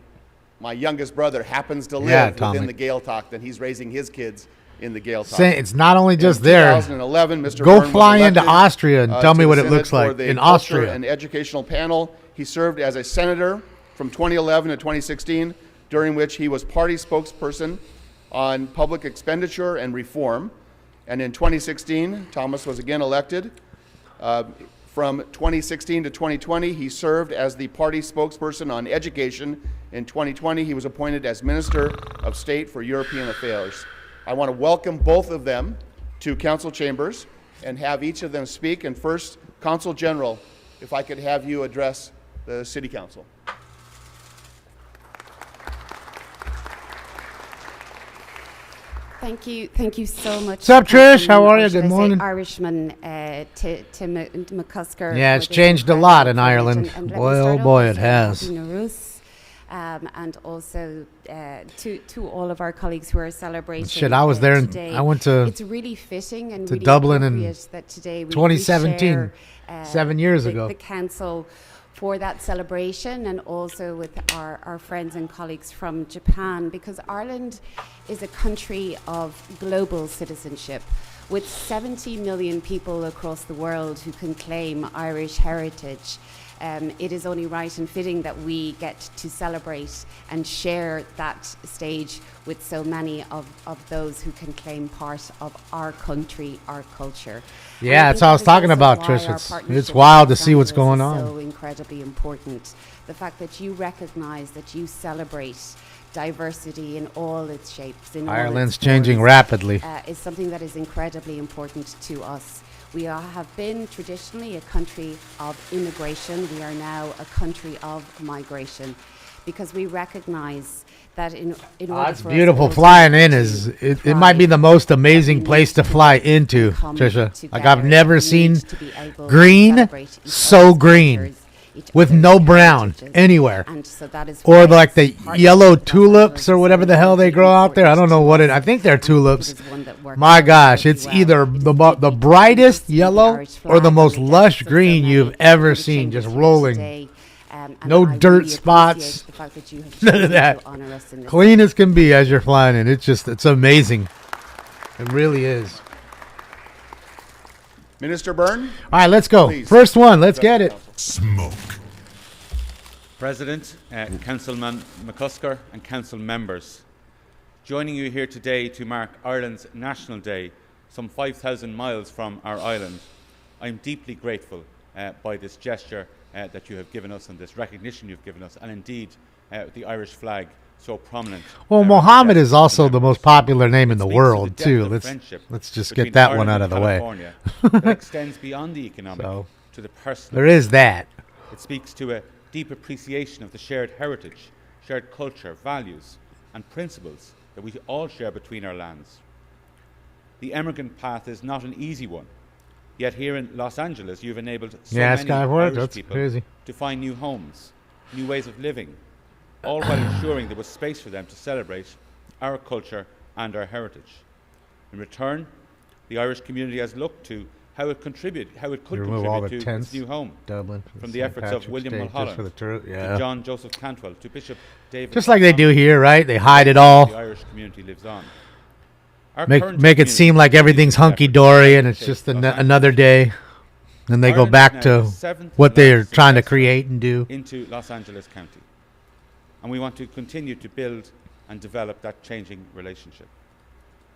Speaker 10: youngest brother happens to live
Speaker 3: Tommy.
Speaker 10: within the Gaeltacht, and he's raising his kids in the Gaeltacht.
Speaker 3: Say, it's not only just
Speaker 10: In
Speaker 3: there.
Speaker 10: 2011, Mr.
Speaker 3: Go
Speaker 10: Byrne was
Speaker 3: fly into
Speaker 10: elected,
Speaker 3: Austria and tell
Speaker 10: to
Speaker 3: me
Speaker 10: the
Speaker 3: what it
Speaker 10: Senate
Speaker 3: looks
Speaker 10: for
Speaker 3: like
Speaker 10: the
Speaker 3: in
Speaker 10: Culture
Speaker 3: Austria.
Speaker 10: and Educational Panel. He served as a senator from 2011 to 2016, during which he was party spokesperson on public expenditure and reform. And in 2016, Thomas was again elected. From 2016 to 2020, he served as the party spokesperson on education. In 2020, he was appointed as Minister of State for European Affairs. I want to welcome both of them to Council Chambers and have each of them speak. And first, Consul General, if I could have you address the City Council.
Speaker 11: Thank you so much.
Speaker 3: What's up, Trish? How are you?
Speaker 11: Or should
Speaker 3: Good
Speaker 11: I say
Speaker 3: morning.
Speaker 11: Irishman to McCusker.
Speaker 3: Yeah, it's
Speaker 11: for this
Speaker 3: changed a
Speaker 11: incredible
Speaker 3: lot in
Speaker 11: privilege.
Speaker 3: Ireland.
Speaker 11: And let me
Speaker 3: Boy, oh
Speaker 11: start off
Speaker 3: boy,
Speaker 11: by
Speaker 3: it
Speaker 11: saying
Speaker 3: has.
Speaker 11: Happy Nowruz, and also to all of our colleagues who are celebrating.
Speaker 3: Shit, I was there and
Speaker 11: today.
Speaker 3: I went to
Speaker 11: It's really fitting and
Speaker 3: to
Speaker 11: really
Speaker 3: Dublin in
Speaker 11: appropriate that today we
Speaker 3: 2017,
Speaker 11: share,
Speaker 3: 7 years ago.
Speaker 11: the council for that celebration, and also with our friends and colleagues from Japan, because Ireland is a country of global citizenship with 70 million people across the world who can claim Irish heritage. It is only right and fitting that we get to celebrate and share that stage with so many of those who can claim part of our country, our culture. And
Speaker 3: Yeah,
Speaker 11: I
Speaker 3: that's
Speaker 11: think
Speaker 3: what I was
Speaker 11: that is
Speaker 3: talking
Speaker 11: also
Speaker 3: about,
Speaker 11: why
Speaker 3: Trish.
Speaker 11: our
Speaker 3: It's
Speaker 11: partnership
Speaker 3: wild
Speaker 11: with
Speaker 3: to see what's
Speaker 11: Los Angeles
Speaker 3: going
Speaker 11: is
Speaker 3: on.
Speaker 11: so incredibly important. The fact that you recognise that you celebrate diversity in all its shapes, in all
Speaker 3: Ireland's
Speaker 11: its
Speaker 3: changing
Speaker 11: forms,
Speaker 3: rapidly.
Speaker 11: is something that is incredibly important to us. We have been traditionally a country of immigration. We are now a country of migration, because we recognise that in order
Speaker 3: It's
Speaker 11: for us
Speaker 3: beautiful.
Speaker 11: all to
Speaker 3: Flying in is it might be the most amazing
Speaker 11: we
Speaker 3: place
Speaker 11: need
Speaker 3: to fly
Speaker 11: to
Speaker 3: into,
Speaker 11: come
Speaker 3: Trisha. Like
Speaker 11: together,
Speaker 3: I've never
Speaker 11: we
Speaker 3: seen
Speaker 11: need to be able to
Speaker 3: green
Speaker 11: celebrate each
Speaker 3: so
Speaker 11: other's
Speaker 3: green
Speaker 11: cultures, each
Speaker 3: with
Speaker 11: other's
Speaker 3: no brown
Speaker 11: heritages.
Speaker 3: anywhere.
Speaker 11: And so that is
Speaker 3: Or
Speaker 11: why
Speaker 3: like the
Speaker 11: this partnership
Speaker 3: yellow
Speaker 11: with Los
Speaker 3: tulips
Speaker 11: Angeles
Speaker 3: or
Speaker 11: is
Speaker 3: whatever the hell they
Speaker 11: really
Speaker 3: grow out there. I don't
Speaker 11: important
Speaker 3: know
Speaker 11: to
Speaker 3: what
Speaker 11: us.
Speaker 3: I think they're
Speaker 11: And
Speaker 3: tulips.
Speaker 11: it is one that works
Speaker 3: My gosh,
Speaker 11: really
Speaker 3: it's
Speaker 11: well.
Speaker 3: either
Speaker 11: It is
Speaker 3: the
Speaker 11: deeply
Speaker 3: brightest
Speaker 11: the
Speaker 3: yellow
Speaker 11: Irish
Speaker 3: or the
Speaker 11: flag
Speaker 3: most
Speaker 11: and the
Speaker 3: lush
Speaker 11: depths of so
Speaker 3: green
Speaker 11: many
Speaker 3: you've ever
Speaker 11: of the
Speaker 3: seen, just
Speaker 11: chambers here
Speaker 3: rolling.
Speaker 11: today. And
Speaker 3: No
Speaker 11: I
Speaker 3: dirt
Speaker 11: really
Speaker 3: spots.
Speaker 11: appreciate the fact that you have
Speaker 3: None of
Speaker 11: chosen
Speaker 3: that.
Speaker 11: to honor us in this
Speaker 3: Clean as can be as you're flying in. It's amazing. It really is.
Speaker 10: Minister Byrne?
Speaker 3: All right, let's go.
Speaker 10: Please.
Speaker 3: First one. Let's get it.
Speaker 12: Smoke. President, Councilman McCusker and Council members, joining you here today to mark Ireland's National Day, some 5,000 miles from our island. I'm deeply grateful by this gesture that you have given us and this recognition you've given us, and indeed the Irish flag so prominent.
Speaker 3: Well, Mohammed is also the most popular name in the
Speaker 12: It speaks to
Speaker 3: world,
Speaker 12: depth
Speaker 3: too.
Speaker 12: of friendship
Speaker 3: Let's just
Speaker 12: between
Speaker 3: get that
Speaker 12: Ireland
Speaker 3: one out
Speaker 12: and
Speaker 3: of the way.
Speaker 12: California that extends beyond the economic
Speaker 3: So,
Speaker 12: to the personal.
Speaker 3: there is that.
Speaker 12: It speaks to a deep appreciation of the shared heritage, shared culture, values, and principles that we all share between our lands. The emigrant path is not an easy one. Yet here in Los Angeles, you've enabled so many Irish
Speaker 3: That's
Speaker 12: people
Speaker 3: crazy.
Speaker 12: to find new homes, new ways of living, all while ensuring there was space for them to celebrate our culture and our heritage. In return, the Irish community has looked to how it could
Speaker 3: You remove all
Speaker 12: contribute
Speaker 3: the
Speaker 12: to
Speaker 3: tents,
Speaker 12: its new home,
Speaker 3: Dublin,
Speaker 12: from the
Speaker 3: St.
Speaker 12: efforts of
Speaker 3: Patrick's
Speaker 12: William
Speaker 3: Day, just
Speaker 12: Mulholland
Speaker 3: for the
Speaker 12: to John Joseph Cantwell to Bishop David.
Speaker 3: Just like they do
Speaker 12: Thomas.
Speaker 3: here, right? They hide it
Speaker 12: The
Speaker 3: all.
Speaker 12: Irish community lives on. Our
Speaker 3: Make
Speaker 12: current
Speaker 3: it
Speaker 12: community
Speaker 3: seem like everything's
Speaker 12: continues its
Speaker 3: hunky-dory
Speaker 12: efforts
Speaker 3: and
Speaker 12: to
Speaker 3: it's
Speaker 12: shape
Speaker 3: just
Speaker 12: Los Angeles
Speaker 3: another day. And they go
Speaker 12: Ireland
Speaker 3: back
Speaker 12: is now
Speaker 3: to
Speaker 12: the seventh
Speaker 3: what they're
Speaker 12: largest
Speaker 3: trying to
Speaker 12: investor
Speaker 3: create and do.
Speaker 12: into Los Angeles County. And we want to continue to build and develop that changing relationship.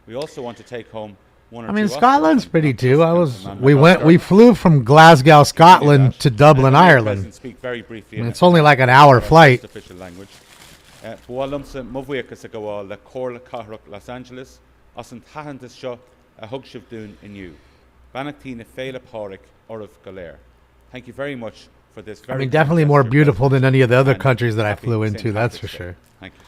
Speaker 12: We also want to take home one or
Speaker 3: I mean,
Speaker 12: two Oscars
Speaker 3: Scotland's
Speaker 12: and
Speaker 3: pretty
Speaker 12: not
Speaker 3: too.
Speaker 12: just Councilman
Speaker 3: We
Speaker 12: McCusker.
Speaker 3: flew from Glasgow, Scotland to Dublin,
Speaker 12: Let me,
Speaker 3: Ireland.
Speaker 12: President, speak very briefly
Speaker 3: And
Speaker 12: in
Speaker 3: it's only like an hour
Speaker 12: our
Speaker 3: flight.
Speaker 12: first official language. Bhualamsa mubhuiachas agawal the Corla Cahrach Los Angeles, as an tahantas sho a hugshiv dún in you. Banachtina Fela Páric Orav Galer. Thank you very much for this very
Speaker 3: I mean, definitely more
Speaker 12: gesture,
Speaker 3: beautiful than any of the other
Speaker 12: and
Speaker 3: countries that I
Speaker 12: happy
Speaker 3: flew
Speaker 12: St.
Speaker 3: into, that's for
Speaker 12: Patrick's Day.
Speaker 3: sure.
Speaker 12: Thank you.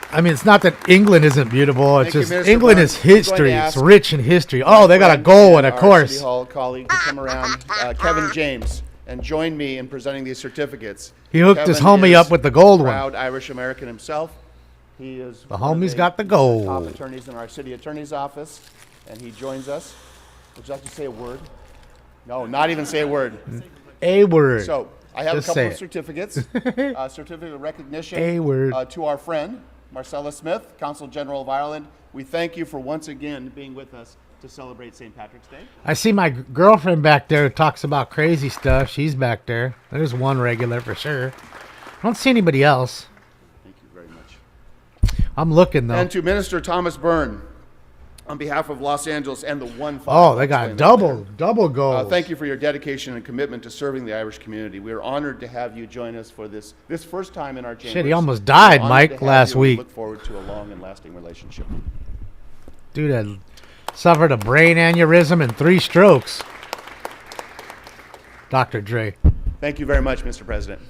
Speaker 3: I mean, it's not that England isn't beautiful. It's
Speaker 10: Thank you,
Speaker 3: just
Speaker 10: Minister
Speaker 3: England
Speaker 10: Byrne.
Speaker 3: is
Speaker 10: I'm going to
Speaker 3: history. It's
Speaker 10: ask
Speaker 3: rich in history.
Speaker 10: my
Speaker 3: Oh, they got a
Speaker 10: friend
Speaker 3: goal and a
Speaker 10: our
Speaker 3: course.
Speaker 10: City Hall colleague to come around, Kevin James, and join me in presenting these certificates.
Speaker 3: He hooked his
Speaker 10: Kevin
Speaker 3: homie
Speaker 10: is
Speaker 3: up with the gold one.
Speaker 10: proud Irish American himself. He is
Speaker 3: The
Speaker 10: one of
Speaker 3: homie's got the gold.
Speaker 10: top attorneys in our city attorney's office, and he joins us. Would you like to say a word? No, not even say a word.
Speaker 3: A word.
Speaker 10: So I have
Speaker 3: Just
Speaker 10: a couple
Speaker 3: say
Speaker 10: of
Speaker 3: it.
Speaker 10: certificates. Certificate of recognition
Speaker 3: A word.
Speaker 10: To our friend, Marcella Smith, Consul General of Ireland. We thank you for once again being with us to celebrate St. Patrick's Day.
Speaker 3: I see my girlfriend back there who talks about crazy stuff. She's back there. There's one regular for sure. I don't see anybody else.
Speaker 10: Thank you very much.
Speaker 3: I'm looking though.
Speaker 10: And to Minister Thomas Byrne, on behalf of Los Angeles and the One File.
Speaker 3: Oh, they got double goals.
Speaker 10: Thank you for your dedication and commitment to serving the Irish community. We are honored to have you join us for this first time in our chambers.
Speaker 3: Shit, he almost died,
Speaker 10: We're honored
Speaker 3: Mike,
Speaker 10: to have
Speaker 3: last
Speaker 10: you. We
Speaker 3: week.
Speaker 10: look forward to a long and lasting relationship.
Speaker 3: Dude had suffered a brain aneurysm and 3 strokes. Dr. Dre.
Speaker 10: Thank you very much, Mr. President.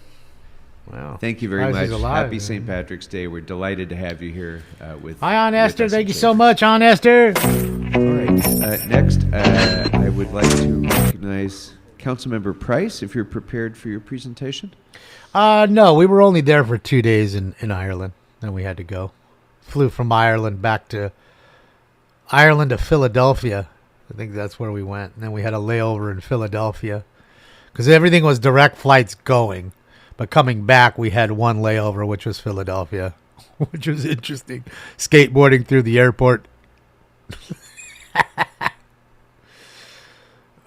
Speaker 3: Wow.
Speaker 4: Thank you very
Speaker 3: Surprised
Speaker 4: much.
Speaker 3: he's alive,
Speaker 4: Happy
Speaker 3: man.
Speaker 4: St. Patrick's Day. We're delighted to have you here with.
Speaker 3: Hi, Aunt
Speaker 4: with
Speaker 3: Esther.
Speaker 4: us
Speaker 3: Thank
Speaker 4: in
Speaker 3: you so
Speaker 4: Chambers.
Speaker 3: much, Aunt Esther.
Speaker 4: All right. Next, I would like to recognize Councilmember Price, if you're prepared for your presentation.
Speaker 3: No, we were only there for 2 days in Ireland. Then we had to go. Flew from Ireland back to Philadelphia. I think that's where we went. And then we had a layover in Philadelphia because everything was direct flights going. But coming back, we had one layover, which was Philadelphia, which was interesting. Skateboarding through the airport.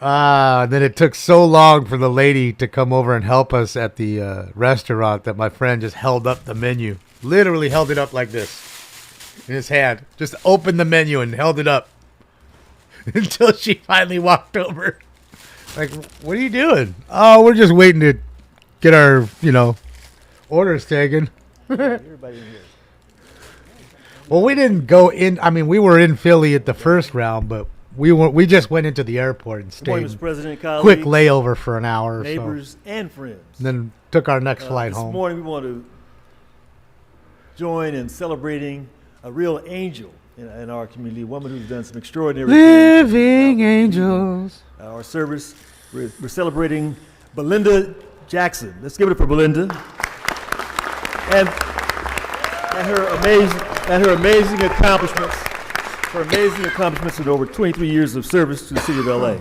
Speaker 3: Then it took so long for the lady to come over and help us at the restaurant that my friend just held up the menu. Literally held it up like this in his hand. Just opened the menu and held it up until she finally walked over. Like, what are you doing? Oh, we're just waiting to get our, orders taken.
Speaker 13: Everybody in here.
Speaker 3: Well, we didn't go in. I mean, we were in Philly at the first round, but we just went into the airport and
Speaker 13: Good morning,
Speaker 3: stayed.
Speaker 13: Mr. President, colleagues,
Speaker 3: Quick layover for an hour or
Speaker 13: neighbors,
Speaker 3: so.
Speaker 13: and friends.
Speaker 3: And then took our next flight
Speaker 13: This
Speaker 3: home.
Speaker 13: morning, we want to join in celebrating a real angel in our community, a woman who's done some extraordinary things.
Speaker 3: Living angels.
Speaker 13: Our service, we're celebrating Belinda Jackson. Let's give it up for Belinda. And her amazing accomplishments in over 23 years of service to the city of LA.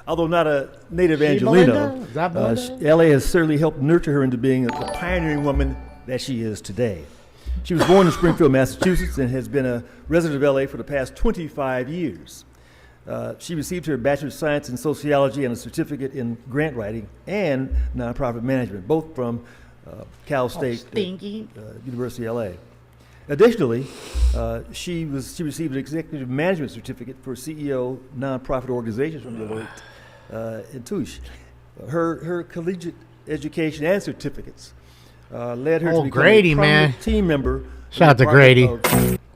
Speaker 13: Although not a native Angelino,
Speaker 3: Belinda? Is that Belinda?
Speaker 13: LA has certainly helped nurture her into being the pioneering woman that she is today. She was born in Springfield, Massachusetts, and has been a resident of LA for the past 25 years. She received her Bachelor of Science in Sociology and a certificate in grant writing and nonprofit management, both from Cal State University of LA. Additionally, she received an executive management certificate for CEO nonprofit organizations from Deloitte and Touche. Her collegiate education and certificates led her to
Speaker 3: Oh,
Speaker 13: become
Speaker 3: Grady,
Speaker 13: a
Speaker 3: man.
Speaker 13: prominent team member.
Speaker 3: Shout out to Grady.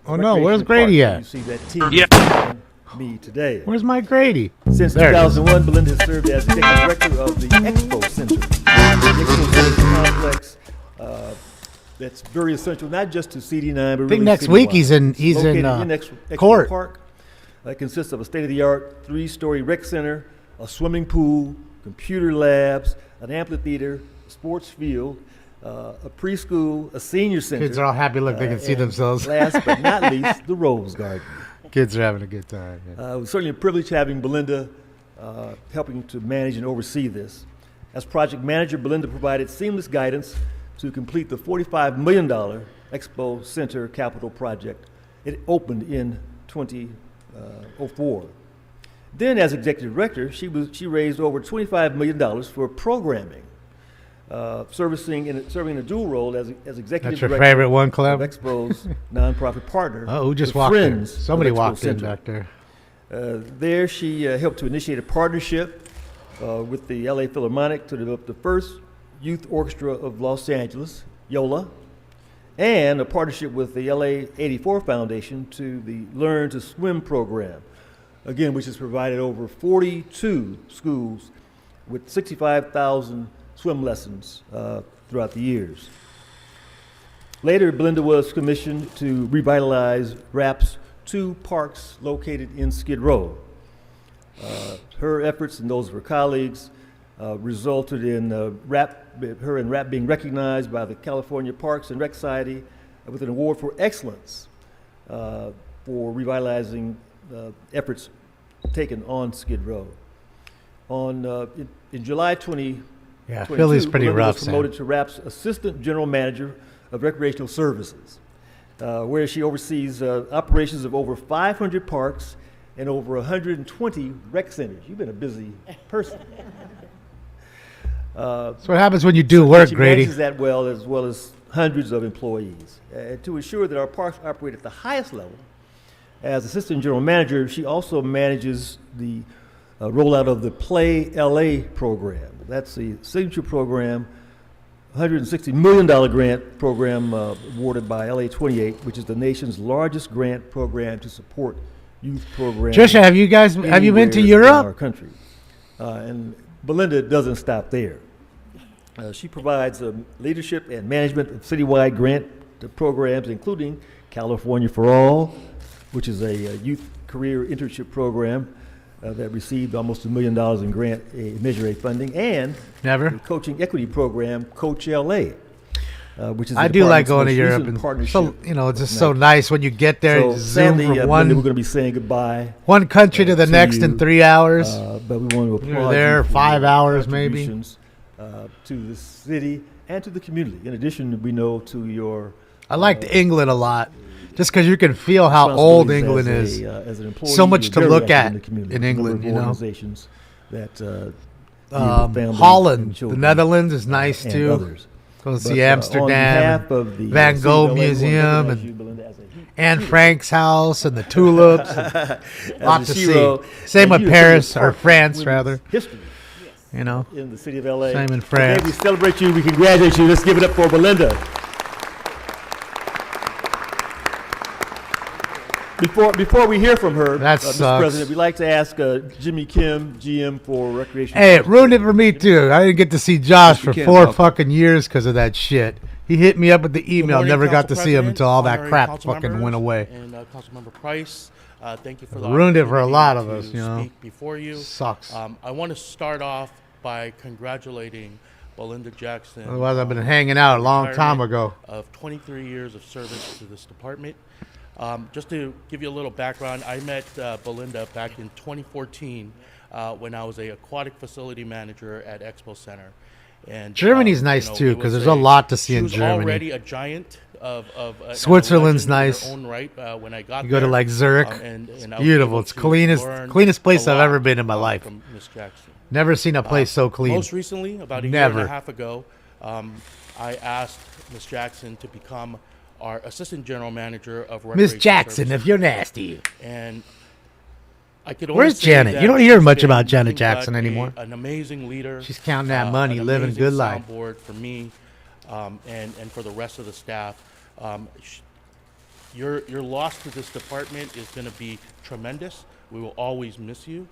Speaker 3: Oh, no, where's Grady at?
Speaker 13: You see that team behind me today.
Speaker 3: Where's my Grady?
Speaker 13: Since
Speaker 3: There it is.
Speaker 13: 2001, Belinda has served as executive director of the Expo Center. The Expo Center is a complex that's very essential, not just to CD9, but
Speaker 3: I think
Speaker 13: really
Speaker 3: next week he's in
Speaker 13: Located Expo
Speaker 3: court.
Speaker 13: Park. It consists of a state-of-the-art 3-story rec center, a swimming pool, computer labs, an amphitheater, a sports field, a preschool, a senior center.
Speaker 3: Kids are all happy. Look, they can see
Speaker 13: and
Speaker 3: themselves.
Speaker 13: Last but not least, the Rose Garden.
Speaker 3: Kids are having a good time. Yeah.
Speaker 13: It was certainly a privilege having Belinda helping to manage and oversee this. As project manager, Belinda provided seamless guidance to complete the $45 million Expo Center capital project. It opened in 2004. Then, as executive director, she raised over $25 million for programming, serving in a dual role as executive
Speaker 3: That's your
Speaker 13: director
Speaker 3: favorite one,
Speaker 13: of
Speaker 3: Clem?
Speaker 13: Expo's nonprofit partner.
Speaker 3: Oh, who just
Speaker 13: the
Speaker 3: walked in?
Speaker 13: Friends of
Speaker 3: Somebody
Speaker 13: Expo
Speaker 3: walked in
Speaker 13: Center.
Speaker 3: back there.
Speaker 13: There, she helped to initiate a partnership with the LA Philharmonic to develop the first youth orchestra of Los Angeles, YOLA, and a partnership with the LA 84 Foundation to the Learn to Swim program, again, which has provided over 42 schools with 65,000 swim lessons throughout the years. Later, Belinda was commissioned to revitalize RAP's 2 parks located in Skid Row. Her efforts and those of her colleagues resulted in her and RAP being recognized by the California Parks and Rec Society with an award for excellence for revitalizing efforts taken on Skid Row. In July 2022,
Speaker 3: Philly's pretty
Speaker 13: Belinda
Speaker 3: rough,
Speaker 13: was promoted to RAP's Assistant General Manager of Recreational Services, where she oversees operations of over 500 parks and over 120 rec centers. You've been a busy person.
Speaker 3: That's what happens when you do work,
Speaker 13: She
Speaker 3: Grady.
Speaker 13: manages that well as hundreds of employees. To ensure that our parks operate at the highest level, as Assistant General Manager, she also manages the rollout of the Play LA program. That's the signature program, $160 million grant program awarded by LA 28, which is the nation's largest grant program to support youth programs.
Speaker 3: Trisha, have you been to
Speaker 13: anywhere
Speaker 3: Europe?
Speaker 13: in our country. And Belinda doesn't stop there. She provides leadership and management of citywide grant programs, including California for All, which is a youth career internship program that received almost $1 million in Measure A funding, and the coaching equity program, Coach LA, which is
Speaker 3: I do like going to Europe, and so it's just so nice when you get there.
Speaker 13: So
Speaker 3: and zoom
Speaker 13: sadly,
Speaker 3: from
Speaker 13: we're going to be saying goodbye.
Speaker 3: One country to the next in 3 hours.
Speaker 13: But we want to
Speaker 3: You're
Speaker 13: applaud
Speaker 3: there
Speaker 13: you for
Speaker 3: 5
Speaker 13: your
Speaker 3: hours, maybe.
Speaker 13: contributions, to the city and to the community. In addition, we know to your.
Speaker 3: I liked England a lot, just because you can feel how old England is.
Speaker 13: As an employee,
Speaker 3: So much
Speaker 13: you're
Speaker 3: to
Speaker 13: very
Speaker 3: look
Speaker 13: active
Speaker 3: at
Speaker 13: in the community.
Speaker 3: in
Speaker 13: A number
Speaker 3: England,
Speaker 13: of
Speaker 3: you know.
Speaker 13: organizations that deal with families and
Speaker 3: Holland, the
Speaker 13: children,
Speaker 3: Netherlands is nice
Speaker 13: and
Speaker 3: too.
Speaker 13: others.
Speaker 3: Go
Speaker 13: But,
Speaker 3: see
Speaker 13: on
Speaker 3: Amsterdam,
Speaker 13: behalf of the,
Speaker 3: Van Gogh
Speaker 13: CWA, we want to
Speaker 3: Museum,
Speaker 13: recognize you,
Speaker 3: and
Speaker 13: Belinda, as a
Speaker 3: Anne Frank's house, and the tulips. And
Speaker 13: As
Speaker 3: lot
Speaker 13: a
Speaker 3: to
Speaker 13: hero,
Speaker 3: see. Same
Speaker 13: and
Speaker 3: with
Speaker 13: you
Speaker 3: Paris,
Speaker 13: have
Speaker 3: or France,
Speaker 13: women's
Speaker 3: rather.
Speaker 13: History.
Speaker 3: You know,
Speaker 13: In the city of LA.
Speaker 3: Same in
Speaker 13: Today
Speaker 3: France.
Speaker 13: we celebrate you. We congratulate you. Let's give it up for Belinda. Before we hear from her,
Speaker 3: That
Speaker 13: Mr.
Speaker 3: sucks.
Speaker 13: President, we'd like to ask Jimmy Kim, GM for Recreation.
Speaker 3: Hey, it ruined it for me too. I didn't get to see Josh for
Speaker 4: Kim,
Speaker 3: 4
Speaker 4: welcome.
Speaker 3: fucking years because of that shit. He hit me up with the email.
Speaker 14: Morning,
Speaker 3: Never got to
Speaker 14: Council
Speaker 3: see him
Speaker 14: President,
Speaker 3: until all that
Speaker 14: honorary
Speaker 3: crap
Speaker 14: council
Speaker 3: fucking
Speaker 14: members,
Speaker 3: went away.
Speaker 14: And Councilmember Price, thank you for the
Speaker 3: Ruined it for a
Speaker 14: opportunity
Speaker 3: lot of
Speaker 14: to
Speaker 3: us, you know.
Speaker 14: speak before you.
Speaker 3: Sucks.
Speaker 14: I want to start off by congratulating Belinda Jackson.
Speaker 3: Otherwise, I've been hanging out a long time
Speaker 14: retirement
Speaker 3: ago.
Speaker 14: Of 23 years of service to this department. Just to give you a little background, I met Belinda back in 2014 when I was a aquatic facility manager at Expo Center. And
Speaker 3: Germany's nice too,
Speaker 14: it
Speaker 3: 'cause
Speaker 14: was
Speaker 3: there's a lot to see
Speaker 14: she
Speaker 3: in
Speaker 14: was
Speaker 3: Germany.
Speaker 14: already a giant of
Speaker 3: Switzerland's
Speaker 14: and a legend
Speaker 3: nice.
Speaker 14: in her own right, when I got
Speaker 3: You go to
Speaker 14: there.
Speaker 3: like Zurich.
Speaker 14: And
Speaker 3: It's
Speaker 14: I was
Speaker 3: beautiful.
Speaker 14: able
Speaker 3: It's
Speaker 14: to
Speaker 3: cleanest
Speaker 14: learn
Speaker 3: place
Speaker 14: a
Speaker 3: I've
Speaker 14: lot,
Speaker 3: ever been in my life.
Speaker 14: from Ms. Jackson.
Speaker 3: Never seen a place so clean.
Speaker 14: Most recently, about a year
Speaker 3: Never.
Speaker 14: and a half ago, I asked Ms. Jackson to become our assistant general manager of
Speaker 3: Miss
Speaker 14: Recreation
Speaker 3: Jackson,
Speaker 14: Services.
Speaker 3: if you're nasty.
Speaker 14: And I could only
Speaker 3: Where's
Speaker 14: say
Speaker 3: Janet?
Speaker 14: that
Speaker 3: You don't hear
Speaker 14: she's
Speaker 3: much
Speaker 14: been
Speaker 3: about Janet
Speaker 14: nothing
Speaker 3: Jackson
Speaker 14: but
Speaker 3: anymore.
Speaker 14: An amazing leader.
Speaker 3: She's counting that money,
Speaker 14: an
Speaker 3: living a
Speaker 14: amazing
Speaker 3: good life.
Speaker 14: soundboard for me. and for the rest of the staff. Your loss to this department is going to be tremendous. We will always miss you.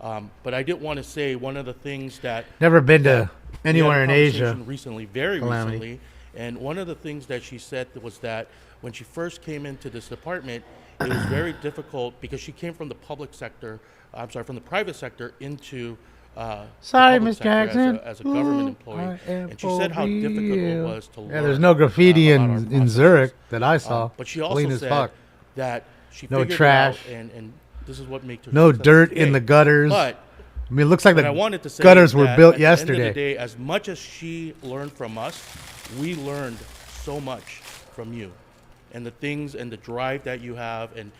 Speaker 14: But I did want to say one of the things that
Speaker 3: Never been to
Speaker 14: we had a
Speaker 3: anywhere in Asia.
Speaker 14: conversation recently, very
Speaker 3: Calamity.
Speaker 14: recently, and one of the things that she said was that when she first came into this department, it was very difficult because she came from the public sector. I'm sorry, from the private sector into
Speaker 3: Sorry,
Speaker 14: public
Speaker 3: Miss
Speaker 14: sector
Speaker 3: Jackson.
Speaker 14: as a government employee, and she said how difficult it was to learn.
Speaker 3: Yeah, there's no graffiti
Speaker 14: about our
Speaker 3: in
Speaker 14: processes.
Speaker 3: Zurich that I saw.
Speaker 14: But she also
Speaker 3: Clean as
Speaker 14: said
Speaker 3: fuck.
Speaker 14: that she
Speaker 3: No
Speaker 14: figured
Speaker 3: trash.
Speaker 14: it out, and this is what makes her
Speaker 3: No
Speaker 14: successful
Speaker 3: dirt
Speaker 14: today.
Speaker 3: in the gutters.
Speaker 14: But
Speaker 3: I mean, it looks like
Speaker 14: what
Speaker 3: the
Speaker 14: I wanted to say
Speaker 3: gutters
Speaker 14: is
Speaker 3: were
Speaker 14: that
Speaker 3: built
Speaker 14: at the end
Speaker 3: yesterday.
Speaker 14: of the day, as much as she learned from us, we learned so much from you, and the things and the drive that you have, and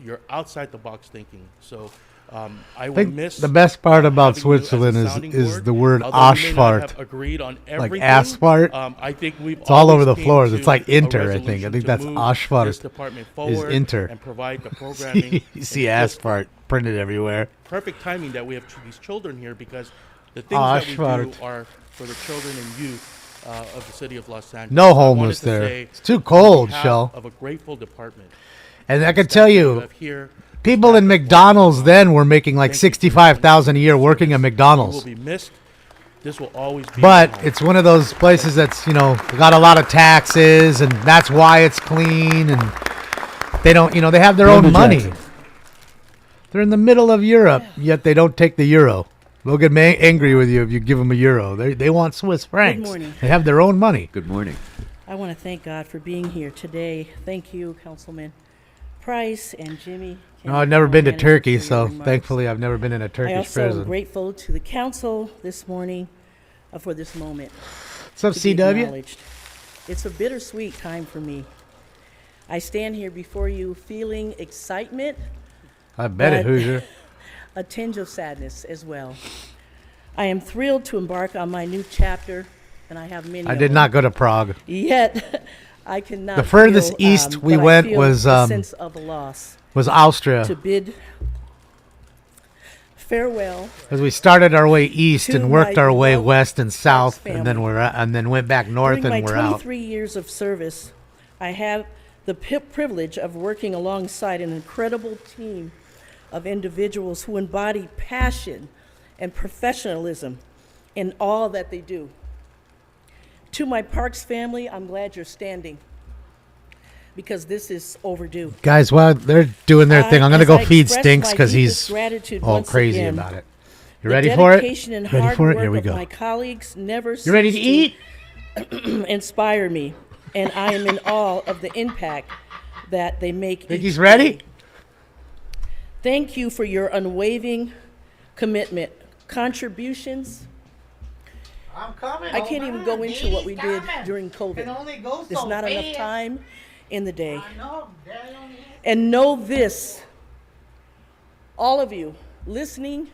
Speaker 14: your outside the box thinking. So I
Speaker 3: I
Speaker 14: will
Speaker 3: think
Speaker 14: miss
Speaker 3: the best part about
Speaker 14: having you as a
Speaker 3: Switzerland
Speaker 14: sounding
Speaker 3: is
Speaker 14: board.
Speaker 3: the word
Speaker 14: Although we may not
Speaker 3: Asphalt.
Speaker 14: have agreed on
Speaker 3: Like
Speaker 14: everything,
Speaker 3: asphalt.
Speaker 14: I think we've
Speaker 3: It's all over
Speaker 14: always
Speaker 3: the
Speaker 14: came
Speaker 3: floors.
Speaker 14: to
Speaker 3: It's like
Speaker 14: a
Speaker 3: Inter, I think. I
Speaker 14: resolution
Speaker 3: think
Speaker 14: to
Speaker 3: that's
Speaker 14: move
Speaker 3: Asphalt
Speaker 14: this department
Speaker 3: is
Speaker 14: forward
Speaker 3: Inter.
Speaker 14: and provide the programming.
Speaker 3: You see
Speaker 14: and just
Speaker 3: Asphalt printed everywhere.
Speaker 14: perfect timing that we have these children here, because the things that we
Speaker 3: Asphalt.
Speaker 14: do are for the children and youth of the city of Los Angeles.
Speaker 3: No
Speaker 14: I wanted
Speaker 3: homeless
Speaker 14: to
Speaker 3: there.
Speaker 14: say,
Speaker 3: It's too
Speaker 14: on
Speaker 3: cold,
Speaker 14: behalf
Speaker 3: Shell.
Speaker 14: Of a grateful department.
Speaker 3: And I can
Speaker 14: staff
Speaker 3: tell
Speaker 14: that
Speaker 3: you,
Speaker 14: have here,
Speaker 3: people
Speaker 14: staff
Speaker 3: in
Speaker 14: that work
Speaker 3: McDonald's
Speaker 14: hard.
Speaker 3: then were making like
Speaker 14: Thank you for your
Speaker 3: $65,000 a year working at
Speaker 14: service.
Speaker 3: McDonald's.
Speaker 14: You will be missed. This will always be
Speaker 3: But
Speaker 14: your home.
Speaker 3: it's one of those places that's, got a lot of taxes, and that's why it's clean, and they don't, they have their
Speaker 13: Belinda
Speaker 3: own money.
Speaker 13: Jackson.
Speaker 3: They're in the middle of Europe, yet they don't take the euro. They'll get angry with you if you give them a euro. They want Swiss francs.
Speaker 15: morning.
Speaker 3: They have their own money.
Speaker 4: Good morning.
Speaker 15: I want to thank God for being here today. Thank you, Councilman Price and Jimmy.
Speaker 3: No, I've never been to
Speaker 15: Manager,
Speaker 3: Turkey,
Speaker 15: for your
Speaker 3: so
Speaker 15: remarks.
Speaker 3: thankfully I've never been in a
Speaker 15: I
Speaker 3: Turkish
Speaker 15: also am
Speaker 3: prison.
Speaker 15: grateful to the council this morning for this moment.
Speaker 3: What's up,
Speaker 15: to be
Speaker 3: CW?
Speaker 15: acknowledged. It's a bittersweet time for me. I stand here before you feeling excitement,
Speaker 3: I bet it,
Speaker 15: but
Speaker 3: Hoosier.
Speaker 15: a tinge of sadness as well. I am thrilled to embark on my new chapter, and I have many.
Speaker 3: I
Speaker 15: of
Speaker 3: did
Speaker 15: them.
Speaker 3: not go to Prague.
Speaker 15: Yet, I cannot.
Speaker 3: The furthest
Speaker 15: feel,
Speaker 3: east we
Speaker 15: but I
Speaker 3: went
Speaker 15: feel
Speaker 3: was,
Speaker 15: a sense of loss.
Speaker 3: Was Austria.
Speaker 15: To bid farewell.
Speaker 3: As we started our way east
Speaker 15: to
Speaker 3: and worked
Speaker 15: my
Speaker 3: our way
Speaker 15: beloved
Speaker 3: west and south,
Speaker 15: family.
Speaker 3: and then went back north
Speaker 15: During
Speaker 3: and
Speaker 15: my
Speaker 3: we're out.
Speaker 15: 23 years of service, I have the privilege of working alongside an incredible team of individuals who embody passion and professionalism in all that they do. To my Parks family, I'm glad you're standing, because this is overdue.
Speaker 3: Guys, while they're doing their thing, I'm going to
Speaker 15: As
Speaker 3: go
Speaker 15: I
Speaker 3: feed
Speaker 15: express
Speaker 3: Stinks
Speaker 15: my
Speaker 3: because
Speaker 15: deepest
Speaker 3: he's
Speaker 15: gratitude
Speaker 3: all
Speaker 15: once
Speaker 3: crazy
Speaker 15: again,
Speaker 3: about it. You
Speaker 15: the
Speaker 3: ready for it?
Speaker 15: dedication and
Speaker 3: Ready
Speaker 15: hard
Speaker 3: for it?
Speaker 15: work
Speaker 3: Here we
Speaker 15: of
Speaker 3: go.
Speaker 15: my colleagues never
Speaker 3: You ready to
Speaker 15: cease
Speaker 3: eat?
Speaker 15: inspire me, and I am in awe of the impact that they make.
Speaker 3: Think
Speaker 15: each
Speaker 3: he's ready?
Speaker 15: day. Thank you for your unwavering commitment, contributions.
Speaker 3: I'm coming.
Speaker 15: I can't even go into what we did during COVID. There's not enough time in the day. And know this, all of you listening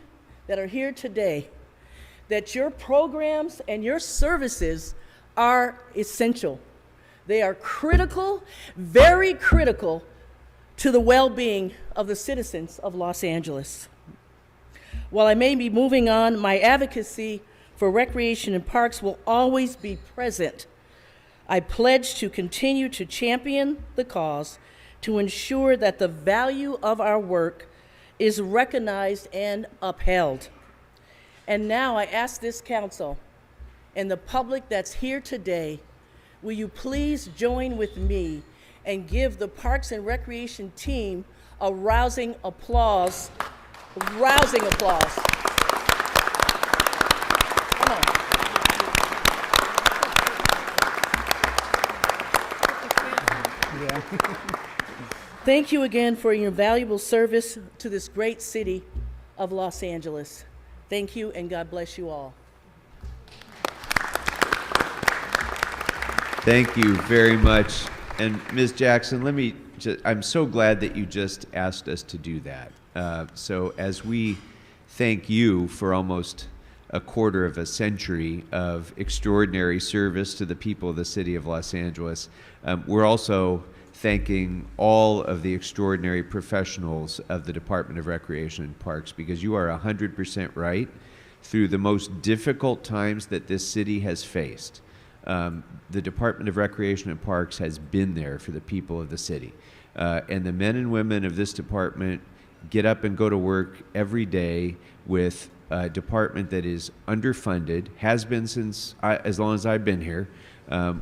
Speaker 15: that are here today, that your programs and your services are essential. They are critical, very critical to the well-being of the citizens of Los Angeles. While I may be moving on, my advocacy for recreation and parks will always be present. I pledge to continue to champion the cause to ensure that the value of our work is recognized and upheld. And now I ask this council and the public that's here today, will you please join with me and give the Parks and Recreation team a rousing applause. Rousing applause. Come on. Thank you again for your valuable service to this great city of Los Angeles. Thank you, and God bless you all.
Speaker 4: Thank you very much. And Ms. Jackson, I'm so glad that you just asked us to do that. So as we thank you for almost a quarter of a century of extraordinary service to the people of the city of Los Angeles, we're also thanking all of the extraordinary professionals of the Department of Recreation and Parks, because you are 100% right. Through the most difficult times that this city has faced, the Department of Recreation and Parks has been there for the people of the city. And the men and women of this department get up and go to work every day with a department that is underfunded, has been since as long as I've been here.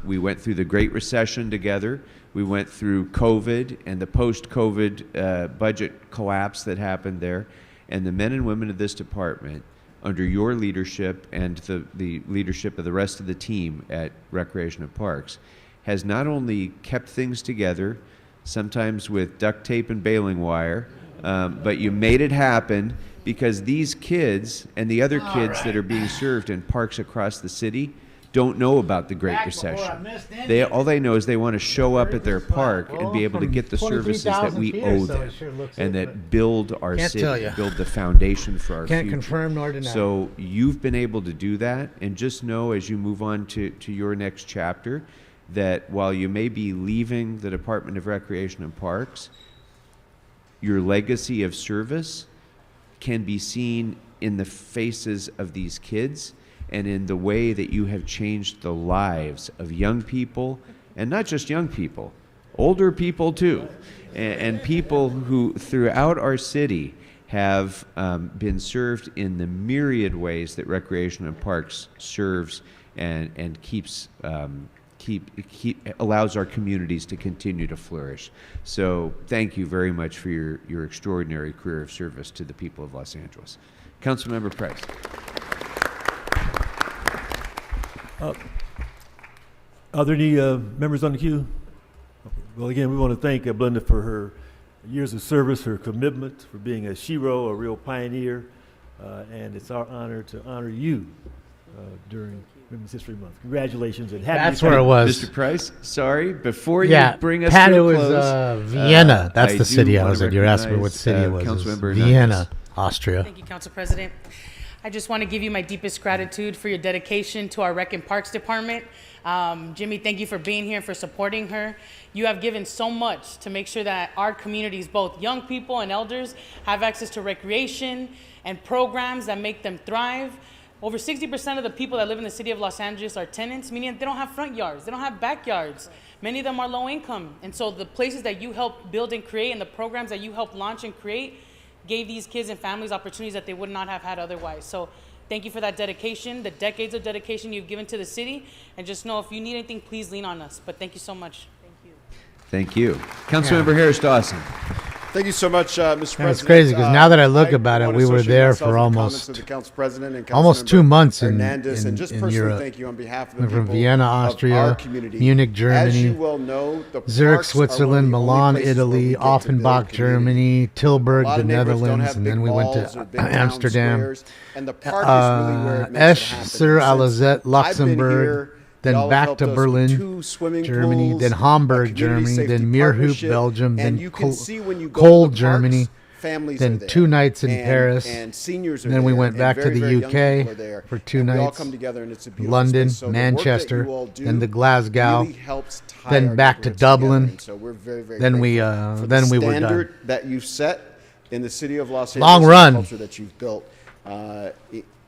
Speaker 4: We went through the Great Recession together. We went through COVID and the post-COVID budget collapse that happened there. And the men and women of this department, under your leadership and the leadership of the rest of the team at Recreation and Parks, has not only kept things together, sometimes with duct tape and baling wire, but you made it happen because these kids and the other kids that are being served in parks across the city don't know about the Great Recession. All they know is they want to show up at their park and be able to get the services that we owe them and that build our city, build the foundation for our future.
Speaker 3: Can't confirm nor deny.
Speaker 4: So you've been able to do that, and just know as you move on to your next chapter that while you may be leaving the Department of Recreation and Parks, your legacy of service can be seen in the faces of these kids and in the way that you have changed the lives of young people, and not just young people, older people too, and people who throughout our city have been served in the myriad ways that Recreation and Parks serves and allows our communities to continue to flourish. So thank you very much for your extraordinary career of service to the people of Los Angeles. Councilmember Price.
Speaker 13: Are there any members on the queue? Okay. Well, again, we want to thank Belinda for her years of service, her commitment, for being a shero, a real pioneer, and it's our honor to honor you during Women's History Month. Congratulations and happy.
Speaker 3: That's where it was.
Speaker 4: Mr. Price, sorry, before you bring us
Speaker 3: Pat,
Speaker 4: to
Speaker 3: it
Speaker 4: a
Speaker 3: was
Speaker 4: close,
Speaker 3: Vienna. That's
Speaker 4: I
Speaker 3: the city
Speaker 4: do
Speaker 3: I
Speaker 4: wanna
Speaker 3: was at. You're asking me what
Speaker 4: recognize,
Speaker 3: city it was. It was
Speaker 4: Councilmember
Speaker 3: Vienna, Austria.
Speaker 16: Thank you, Council President. I just want to give you my deepest gratitude for your dedication to our Rec and Parks Department. Jimmy, thank you for being here and for supporting her. You have given so much to make sure that our communities, both young people and elders, have access to recreation and programs that make them thrive. Over 60% of the people that live in the city of Los Angeles are tenants, meaning they don't have front yards, they don't have backyards. Many of them are low income. And so the places that you help build and create and the programs that you help launch and create gave these kids and families opportunities that they would not have had otherwise. So thank you for that dedication, the decades of dedication you've given to the city. And just know if you need anything, please lean on us. But thank you so much.
Speaker 4: Thank you. Councilmember Harris Dawson.
Speaker 17: Thank you so much, Mr. President.
Speaker 3: It's crazy because now that I look about it, we were there for almost 2 months in Europe.
Speaker 17: Thank you on behalf of
Speaker 3: we were from Vienna, Austria, Munich, Germany, Zurich, Switzerland, Milan, Italy, Offenbach, Germany, Tilburg, the Netherlands, and then we went to Amsterdam, Esch-sur-Alzette, Luxembourg, then back to Berlin, Germany, then Hamburg, Germany, then Meerhoop, Belgium, then Cole, Germany, then 2 nights in Paris, and then we went back to the UK for 2 nights, London, Manchester, then to Glasgow, then back to Dublin, then we were done.
Speaker 17: That you've set in the city of Los Angeles,
Speaker 3: long run.
Speaker 17: culture that you've built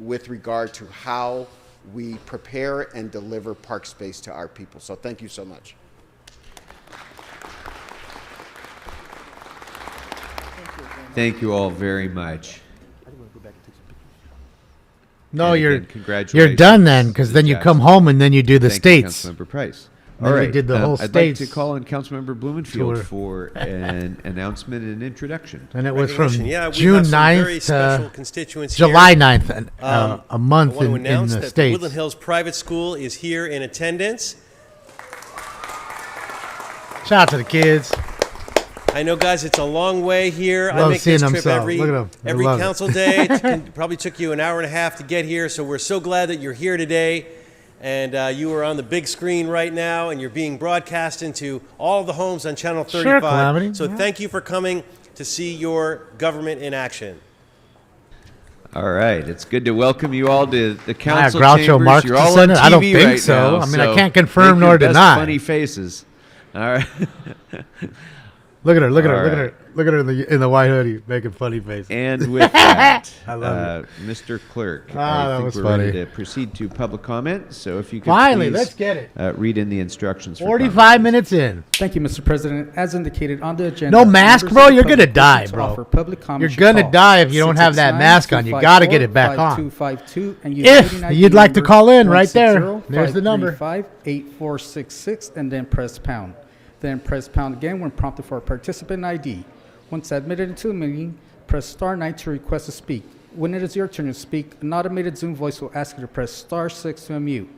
Speaker 17: with regard to how we prepare and deliver park space to our people. So thank you so much.
Speaker 4: Thank you all very much.
Speaker 3: No,
Speaker 4: And
Speaker 3: you're
Speaker 4: again, congratulations
Speaker 3: you're done then, because
Speaker 4: to
Speaker 3: then you come
Speaker 4: Jackson.
Speaker 3: home and then you do the
Speaker 4: Thank you,
Speaker 3: states.
Speaker 4: Councilmember Price.
Speaker 3: Then
Speaker 4: All
Speaker 3: we
Speaker 4: right,
Speaker 3: did the whole
Speaker 4: I'd like
Speaker 3: states
Speaker 4: to call on Councilmember Blumenfield
Speaker 3: tour.
Speaker 4: for an announcement and introduction.
Speaker 3: And it was from
Speaker 5: Recognition. Yeah, we
Speaker 3: June
Speaker 5: have some very
Speaker 3: 9th
Speaker 5: special
Speaker 3: to
Speaker 5: constituents
Speaker 3: July
Speaker 5: here.
Speaker 3: 9th, a month
Speaker 5: I want to
Speaker 3: in
Speaker 5: announce
Speaker 3: the
Speaker 5: that
Speaker 3: States.
Speaker 5: Woodland Hills Private School is here in attendance.
Speaker 3: Shout out to the kids.
Speaker 5: I know, guys, it's a long way here. I
Speaker 3: Love
Speaker 5: make
Speaker 3: seeing
Speaker 5: this
Speaker 3: them
Speaker 5: trip
Speaker 3: so.
Speaker 5: every
Speaker 3: Look at 'em. They love it.
Speaker 5: council day. It probably took you an hour and a half to get here, so we're so glad that you're here today. And you are on the big screen right now, and you're being broadcast into all of the homes on Channel 35.
Speaker 3: Calamity.
Speaker 5: So thank you for coming to see your government in action.
Speaker 4: All right, it's good to welcome you all to the council
Speaker 3: Groucho
Speaker 4: chambers.
Speaker 3: Marx
Speaker 4: You're all on
Speaker 3: descendant?
Speaker 4: TV
Speaker 3: I don't think
Speaker 4: right
Speaker 3: so.
Speaker 4: now,
Speaker 3: I mean, I can't confirm
Speaker 4: make your
Speaker 3: nor
Speaker 4: best
Speaker 3: deny.
Speaker 4: Funny faces. All right.
Speaker 3: Look at her. Look at her.
Speaker 4: All
Speaker 3: Look at
Speaker 4: right.
Speaker 3: her. Look at her in the white hoodie making funny faces.
Speaker 4: And with that,
Speaker 3: I love
Speaker 4: Mr. Clerk,
Speaker 3: Ah,
Speaker 4: I
Speaker 3: that
Speaker 4: think
Speaker 3: was
Speaker 4: we're
Speaker 3: funny.
Speaker 4: ready to proceed to public comment. So if you could
Speaker 3: Finally,
Speaker 4: please,
Speaker 3: let's get it.
Speaker 4: Read in the instructions. For
Speaker 3: 45
Speaker 4: comment.
Speaker 3: minutes in.
Speaker 18: Thank you, Mr. President. As indicated on the agenda,
Speaker 3: No mask,
Speaker 18: members
Speaker 3: bro?
Speaker 18: of the
Speaker 3: You're gonna
Speaker 18: public
Speaker 3: die,
Speaker 18: wishing to
Speaker 3: bro.
Speaker 18: offer public comment
Speaker 3: You're
Speaker 18: should
Speaker 3: gonna
Speaker 18: call
Speaker 3: die if you don't have that mask on. You gotta get it back on.
Speaker 18: 669-254-5252 and use
Speaker 3: If
Speaker 18: meeting ID
Speaker 3: you'd like to
Speaker 18: number
Speaker 3: call in, right there. There's the number.
Speaker 18: 160-535-8466 and then press pound. Then press pound again when prompted for a participant ID. Once admitted into the meeting, press star 9 to request to speak. When it is your turn to speak, an automated Zoom voice will ask you to press star 6 to unmute.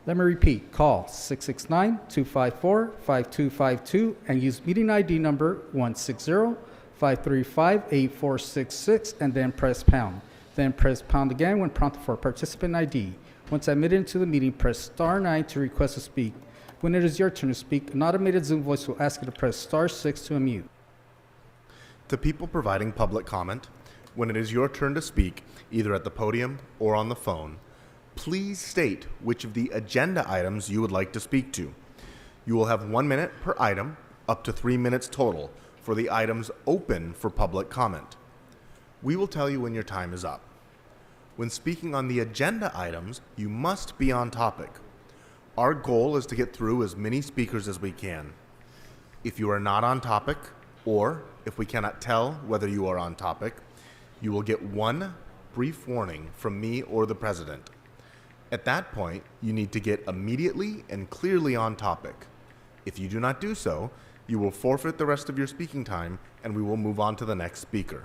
Speaker 18: Let me repeat, call 669-254-5252 and use meeting ID number 160-535-8466 and then press pound. Then press pound again when prompted for a participant ID. Once admitted into the meeting, press star 9 to request to speak. When it is your turn to speak, an automated Zoom voice will ask you to press star 6 to unmute.
Speaker 19: To people providing public comment, when it is your turn to speak, either at the podium or on the phone, please state which of the agenda items you would like to speak to. You will have 1 minute per item, up to 3 minutes total, for the items open for public comment. We will tell you when your time is up. When speaking on the agenda items, you must be on topic. Our goal is to get through as many speakers as we can. If you are not on topic, or if we cannot tell whether you are on topic, you will get one brief warning from me or the president. At that point, you need to get immediately and clearly on topic. If you do not do so, you will forfeit the rest of your speaking time and we will move on to the next speaker.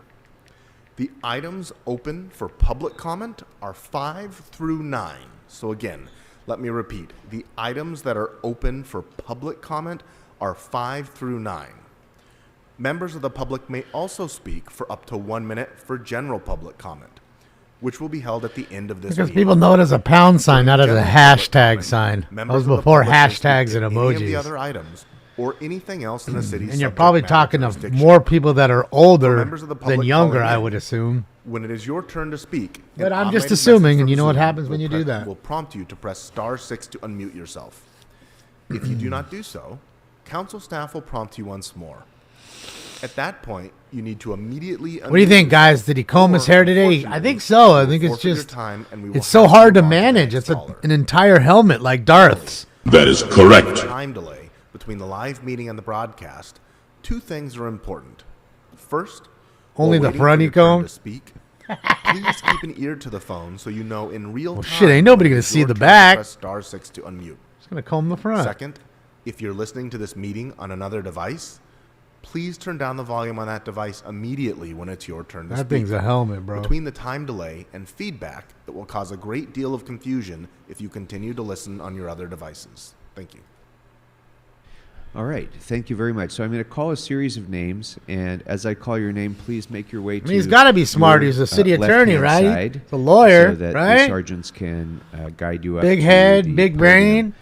Speaker 19: The items open for public comment are 5 through 9. So again, let me repeat. The items that are open for public comment are 5 through 9. Members of the public may also speak for up to 1 minute for general public comment, which will be held at the end of this
Speaker 3: Because
Speaker 19: meeting.
Speaker 3: people know it as a pound sign, not as a
Speaker 19: General
Speaker 3: hashtag sign. That
Speaker 19: Members
Speaker 3: was
Speaker 19: of the
Speaker 3: before
Speaker 19: public may speak
Speaker 3: hashtags
Speaker 19: to
Speaker 3: and
Speaker 19: any of the
Speaker 3: emojis.
Speaker 19: other items or anything else in the city's
Speaker 3: And you're
Speaker 19: subject
Speaker 3: probably
Speaker 19: matter
Speaker 3: talking to
Speaker 19: jurisdiction.
Speaker 3: more people that are
Speaker 19: For
Speaker 3: older
Speaker 19: members of the
Speaker 3: than
Speaker 19: public
Speaker 3: younger,
Speaker 19: calling
Speaker 3: I
Speaker 19: in,
Speaker 3: would assume.
Speaker 19: When it is your turn to speak,
Speaker 3: But
Speaker 19: an
Speaker 3: I'm just
Speaker 19: automated
Speaker 3: assuming,
Speaker 19: message
Speaker 3: and you
Speaker 19: from
Speaker 3: know what
Speaker 19: Zoom
Speaker 3: happens when
Speaker 19: will
Speaker 3: you do that.
Speaker 19: will prompt you to press star 6 to unmute yourself. If you do not do so, council staff will prompt you once more. At that point, you need to immediately.
Speaker 3: What do you think, guys? Did he comb his hair today? I think so. I think it's just, it's so hard to manage. It's an entire helmet like Darth's.
Speaker 19: That is correct. Time delay between the live meeting and the broadcast. Two things are important. First,
Speaker 3: Only
Speaker 19: while
Speaker 3: the
Speaker 19: waiting for
Speaker 3: front he
Speaker 19: your turn
Speaker 3: combed?
Speaker 19: to speak, please keep an ear to the phone so you know in real time.
Speaker 3: Well, shit, ain't nobody
Speaker 19: when
Speaker 3: gonna
Speaker 19: it's
Speaker 3: see
Speaker 19: your
Speaker 3: the
Speaker 19: turn to
Speaker 3: back.
Speaker 19: Press star 6 to unmute.
Speaker 3: Just gonna comb the front.
Speaker 19: Second, if you're listening to this meeting on another device, please turn down the volume on that device immediately when it's your turn to
Speaker 3: That
Speaker 19: speak.
Speaker 3: thing's a helmet, bro.
Speaker 19: Between the time delay and feedback, that will cause a great deal of confusion if you continue to listen on your other devices. Thank you.
Speaker 4: All right. Thank you very much. So I'm going to call a series of names, and as I call your name, please make your way to.
Speaker 3: I mean, he's gotta be smart.
Speaker 4: your,
Speaker 3: He's a city attorney,
Speaker 4: left-hand
Speaker 3: right?
Speaker 4: side,
Speaker 3: He's a lawyer,
Speaker 4: so that
Speaker 3: right?
Speaker 4: the sergeants can guide you up.
Speaker 3: Big
Speaker 4: to
Speaker 3: head,
Speaker 4: the
Speaker 3: big
Speaker 4: podium.
Speaker 3: brain.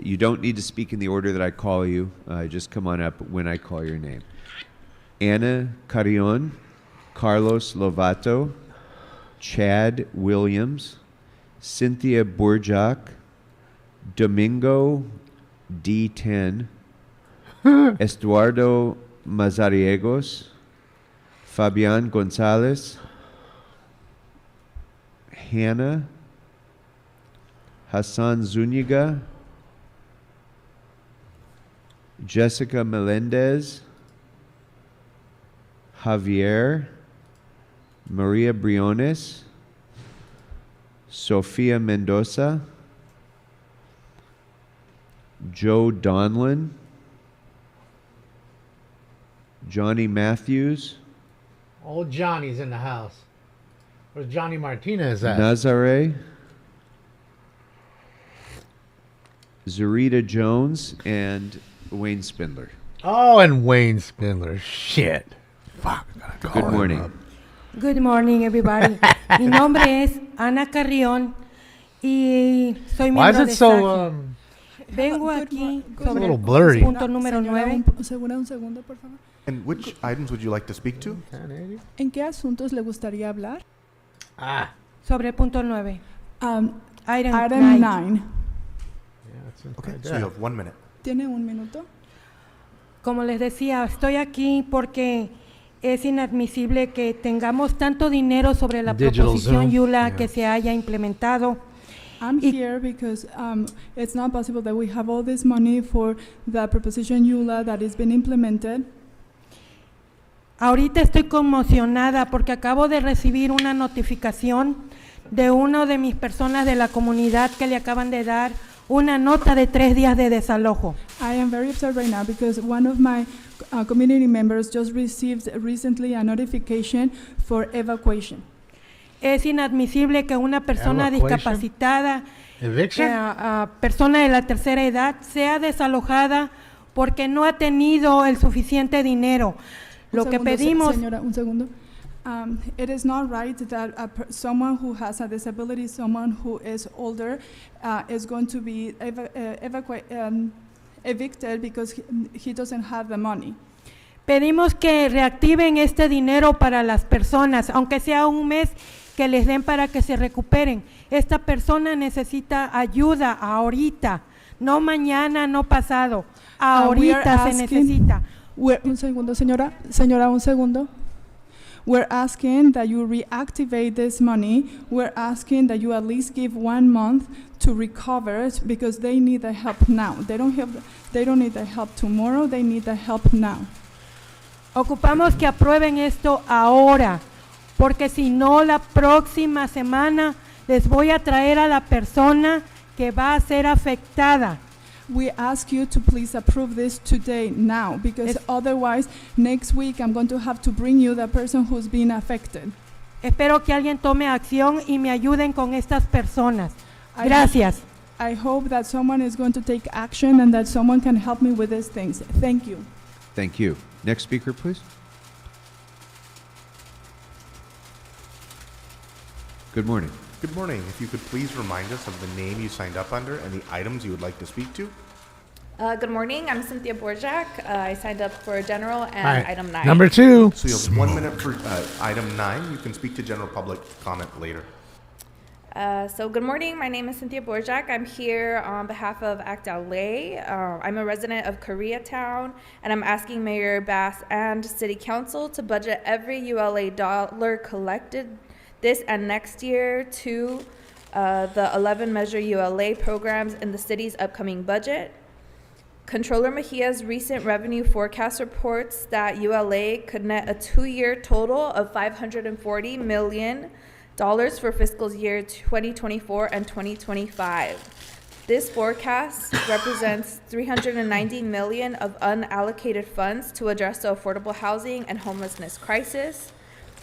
Speaker 4: You don't need to speak in the order that I call you. Just come on up when I call your name. Anna Carrion, Carlos Lovato, Chad Williams, Cynthia Burjak, Domingo D10, Estuardo Mazariegos, Fabian Gonzalez, Hannah, Hassan Zuniga, Jessica Melendez, Javier, Maria Briones, Sofia Mendoza, Joe Donlin, Johnny Matthews,
Speaker 3: Old Johnny's in the house. Where's Johnny Martinez at?
Speaker 4: Nazare, Zarita Jones, and Wayne Spindler.
Speaker 3: Oh, and Wayne Spindler. Shit. Fuck.
Speaker 4: Good morning.
Speaker 20: Good morning, everybody. Mi nombre es Ana Carrión y soy
Speaker 3: Why is
Speaker 20: miembro
Speaker 3: it
Speaker 20: de
Speaker 3: so,
Speaker 20: SAGE. Vengo aquí sobre
Speaker 3: little
Speaker 20: el
Speaker 3: blurry.
Speaker 20: punto número 9.
Speaker 21: Un segundo, por favor.
Speaker 19: And which items would you like to speak to?
Speaker 21: ¿En qué asuntos le gustaría hablar?
Speaker 20: Sobre el punto 9. Item
Speaker 21: Item
Speaker 20: 9.
Speaker 21: 9.
Speaker 19: Okay, so you have 1 minute.
Speaker 21: ¿Tiene un minuto?
Speaker 20: Como les decía, estoy aquí porque Es inadmisible que tengamos tanto dinero sobre la
Speaker 3: Digital
Speaker 20: proposición
Speaker 3: Zoom,
Speaker 20: Yula
Speaker 3: yeah.
Speaker 20: que se haya implementado.
Speaker 21: I'm here because it's not possible that we have all this money for the proposition Ula that has been implemented.
Speaker 20: Ahorita estoy conmocionada porque acabo de recibir una notificación de una de mis personas de la comunidad que le acaban de dar una nota de 3 días de desalojo.
Speaker 21: I am very upset right now because one of my community members just received recently a notification for evacuation.
Speaker 20: Es inadmisible que una persona
Speaker 3: Evacuation?
Speaker 20: discapacitada,
Speaker 3: Eviction?
Speaker 20: persona de la tercera edad, sea desalojada porque no ha tenido el suficiente dinero. Lo que pedimos...
Speaker 21: Señora, un segundo. It is not right that someone who has a disability, someone who is older, is going to be evicted because he doesn't have the money.
Speaker 20: Pedimos que reactiven este dinero para las personas, aunque sea un mes, que les den para que se recuperen. Esta persona necesita ayuda ahorita, no mañana, no pasado. Ahorita se necesita.
Speaker 21: Un segundo, señora. Señora, un segundo. We're asking that you reactivate this money. We're asking that you at least give 1 month to recover it because they need the help now. They don't need the help tomorrow. They need the help now.
Speaker 20: Ocupamos que aprueben esto ahora, porque si no, la próxima semana les voy a traer a la persona que va a ser afectada.
Speaker 21: We ask you to please approve this today, now, because otherwise, next week I'm going to have to bring you the person who's been affected.
Speaker 20: Espero que alguien tome acción y me ayuden con estas personas. Gracias.
Speaker 21: I hope that someone is going to take action and that someone can help me with these things. Thank you.
Speaker 4: Thank you. Next speaker, please. Good morning.
Speaker 19: Good morning. If you could please remind us of the name you signed up under and the items you would like to speak to.
Speaker 6: Good morning. I'm Cynthia Borjak. I signed up for general and
Speaker 3: All right.
Speaker 6: item 9.
Speaker 3: Number 2.
Speaker 19: So you have 1 minute for item 9. You can speak to general public comment later.
Speaker 6: So good morning. My name is Cynthia Borjak. I'm here on behalf of ACT LA. I'm a resident of Koreatown, and I'm asking Mayor Bass and City Council to budget every ULA dollar collected this and next year to the 11 Measure ULA programs in the city's upcoming budget. Controller Mejia's recent revenue forecast reports that ULA could net a 2-year total of $540 million for fiscal year 2024 and 2025. This forecast represents $390 million of unallocated funds to address the affordable housing and homelessness crisis.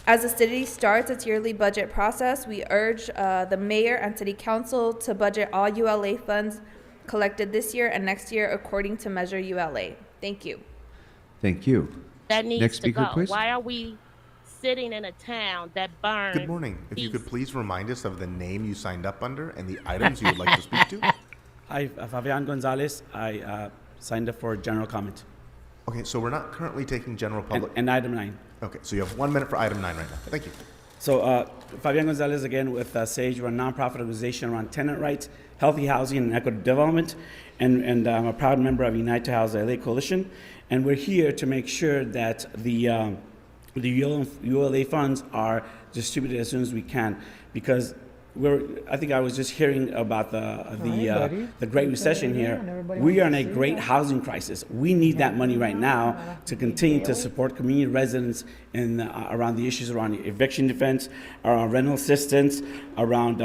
Speaker 6: As the city starts its yearly budget process, we urge the mayor and city council to budget all ULA funds collected this year and next year according to Measure ULA. Thank you.
Speaker 4: Thank you.
Speaker 22: That needs
Speaker 4: Next
Speaker 22: to
Speaker 4: speaker,
Speaker 22: go.
Speaker 4: please.
Speaker 22: Why are we sitting in a town that burns?
Speaker 19: Good morning. If you could please remind us of the name you signed up under and the items you would like to speak to.
Speaker 23: Hi, Fabian Gonzalez. I signed up for general comment.
Speaker 19: Okay, so we're not currently taking general public.
Speaker 23: And item 9.
Speaker 19: Okay, so you have 1 minute for item 9 right now. Thank you.
Speaker 23: So Fabian Gonzalez again with SAGE. We're a nonprofit organization around tenant rights, healthy housing, and equitable development. And I'm a proud member of Unite to House LA Coalition. And we're here to make sure that the ULA funds are distributed as soon as we can, because I think I was just hearing about the Great Recession here. We are in a great housing crisis. We need that money right now to continue to support community residents in around the issues around eviction defense, around rental assistance, around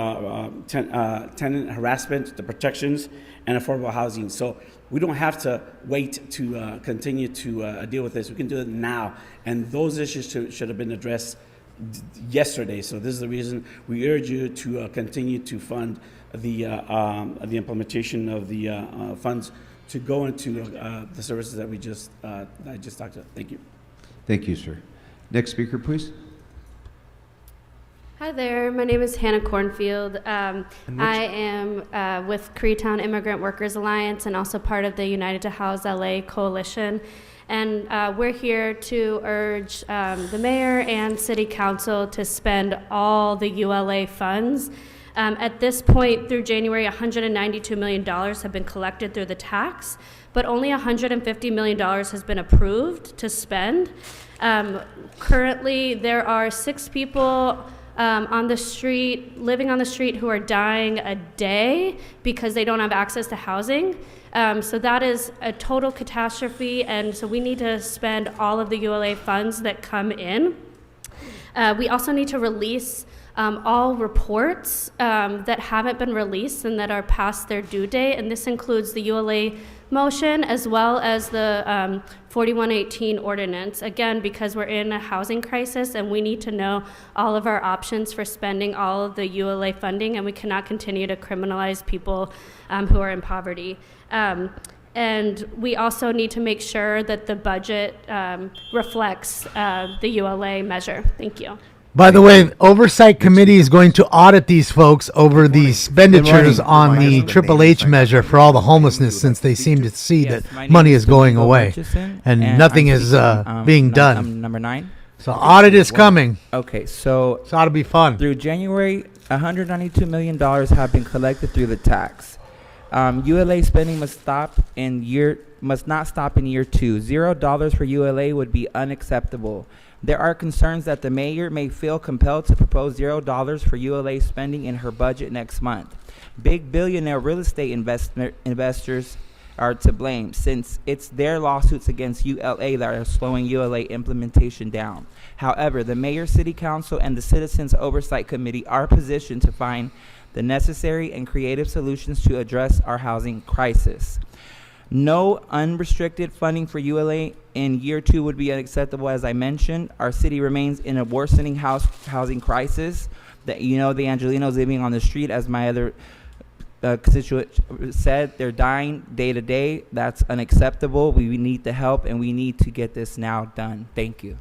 Speaker 23: tenant harassment, the protections, and affordable housing. So we don't have to wait to continue to deal with this. We can do it now, and those issues should have been addressed yesterday. So this is the reason we urge you to continue to fund the implementation of the funds to go into the services that I just talked about. Thank you.
Speaker 4: Thank you, sir. Next speaker, please.
Speaker 24: Hi there, my name is Hannah Cornfield. I am with Koreatown Immigrant Workers Alliance and also part of the United to House LA Coalition. And we're here to urge the mayor and city council to spend all the ULA funds At this point, through January, $192 million have been collected through the tax, but only $150 million has been approved to spend. Currently, there are 6 people on the street, living on the street, who are dying a day because they don't have access to housing. So that is a total catastrophe, and so we need to spend all of the ULA funds that come in. We also need to release all reports that haven't been released and that are past their due date, and this includes the ULA motion as well as the 4118 ordinance. Again, because we're in a housing crisis and we need to know all of our options for spending all of the ULA funding, and we cannot continue to criminalize people who are in poverty. And we also need to make sure that the budget reflects the ULA measure. Thank you.
Speaker 3: By the way, Oversight Committee is going to audit these folks over the expenditures on the Triple H measure for all the homelessness, since they seem to see that money is going away and nothing is being done.
Speaker 1: I'm number 9.
Speaker 3: So audit is coming.
Speaker 1: Okay, so
Speaker 3: it ought to be fun.
Speaker 1: Through January, $192 million have been collected through the tax. ULA spending must not stop in year 2. $0 for ULA would be unacceptable. There are concerns that the mayor may feel compelled to propose $0 for ULA spending in her budget next month. Big billionaire real estate investors are to blame, since it's their lawsuits against ULA that are slowing ULA implementation down. However, the mayor, city council, and the Citizens Oversight Committee are positioned to find the necessary and creative solutions to address our housing crisis. No unrestricted funding for ULA in year 2 would be unacceptable. As I mentioned, our city remains in a worsening housing crisis. The Angelinos living on the street, as my other constituent said, they're dying day to day. That's unacceptable. We need the help, and we need to get this now done. Thank you.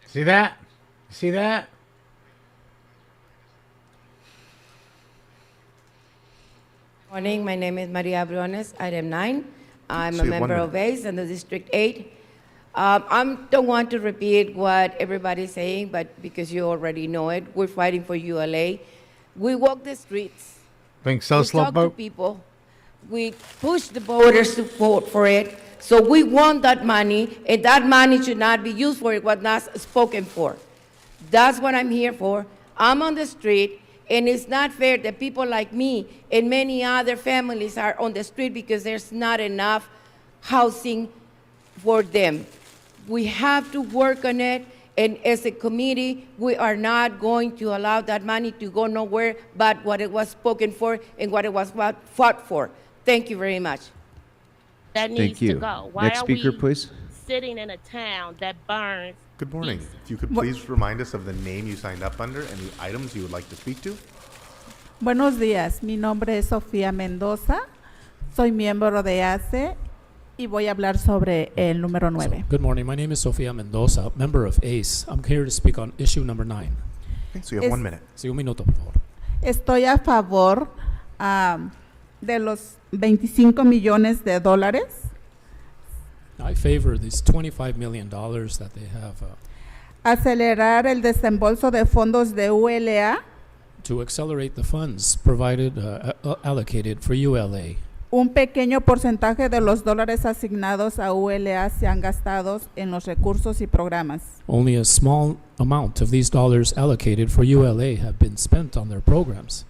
Speaker 3: See that? See that?
Speaker 2: Morning, my name is Maria Briones, item 9. I'm a member of ACE and the District 8. I don't want to repeat what everybody's saying, but because you already know it, we're fighting for ULA. We walk the streets.
Speaker 3: Think so,
Speaker 2: We talk to
Speaker 3: Slowpoke?
Speaker 2: people. We push the voters to vote for it. So we want that money, and that money should not be used for it, what not spoken for. That's what I'm here for. I'm on the street. And it's not fair that people like me and many other families are on the street because there's not enough housing for them. We have to work on it, and as a committee, we are not going to allow that money to go nowhere but what it was spoken for and what it was fought for. Thank you very much.
Speaker 22: That needs to go. Why
Speaker 4: Next speaker, please.
Speaker 22: Sitting in a town that burns?
Speaker 19: Good morning. If you could please remind us of the name you signed up under and the items you would like to speak to.
Speaker 7: Buenos días, mi nombre es Sofía Mendoza, soy miembro de ACE y voy a hablar sobre el número 9.
Speaker 8: Good morning, my name is Sofía Mendoza, member of ACE. I'm here to speak on issue number 9.
Speaker 19: Okay, so you have 1 minute.
Speaker 8: Sí, un minuto, por favor.
Speaker 7: Estoy a favor de los 25 millones de dólares.
Speaker 8: I favor these $25 million that they have
Speaker 7: Acelerar el desembolso de fondos de ULA.
Speaker 8: to accelerate the funds provided, allocated for ULA.
Speaker 7: Un pequeño porcentaje de los dólares asignados a ULA se han gastado en los recursos y programas.
Speaker 8: Only a small amount of these dollars allocated for ULA have been spent on their programs.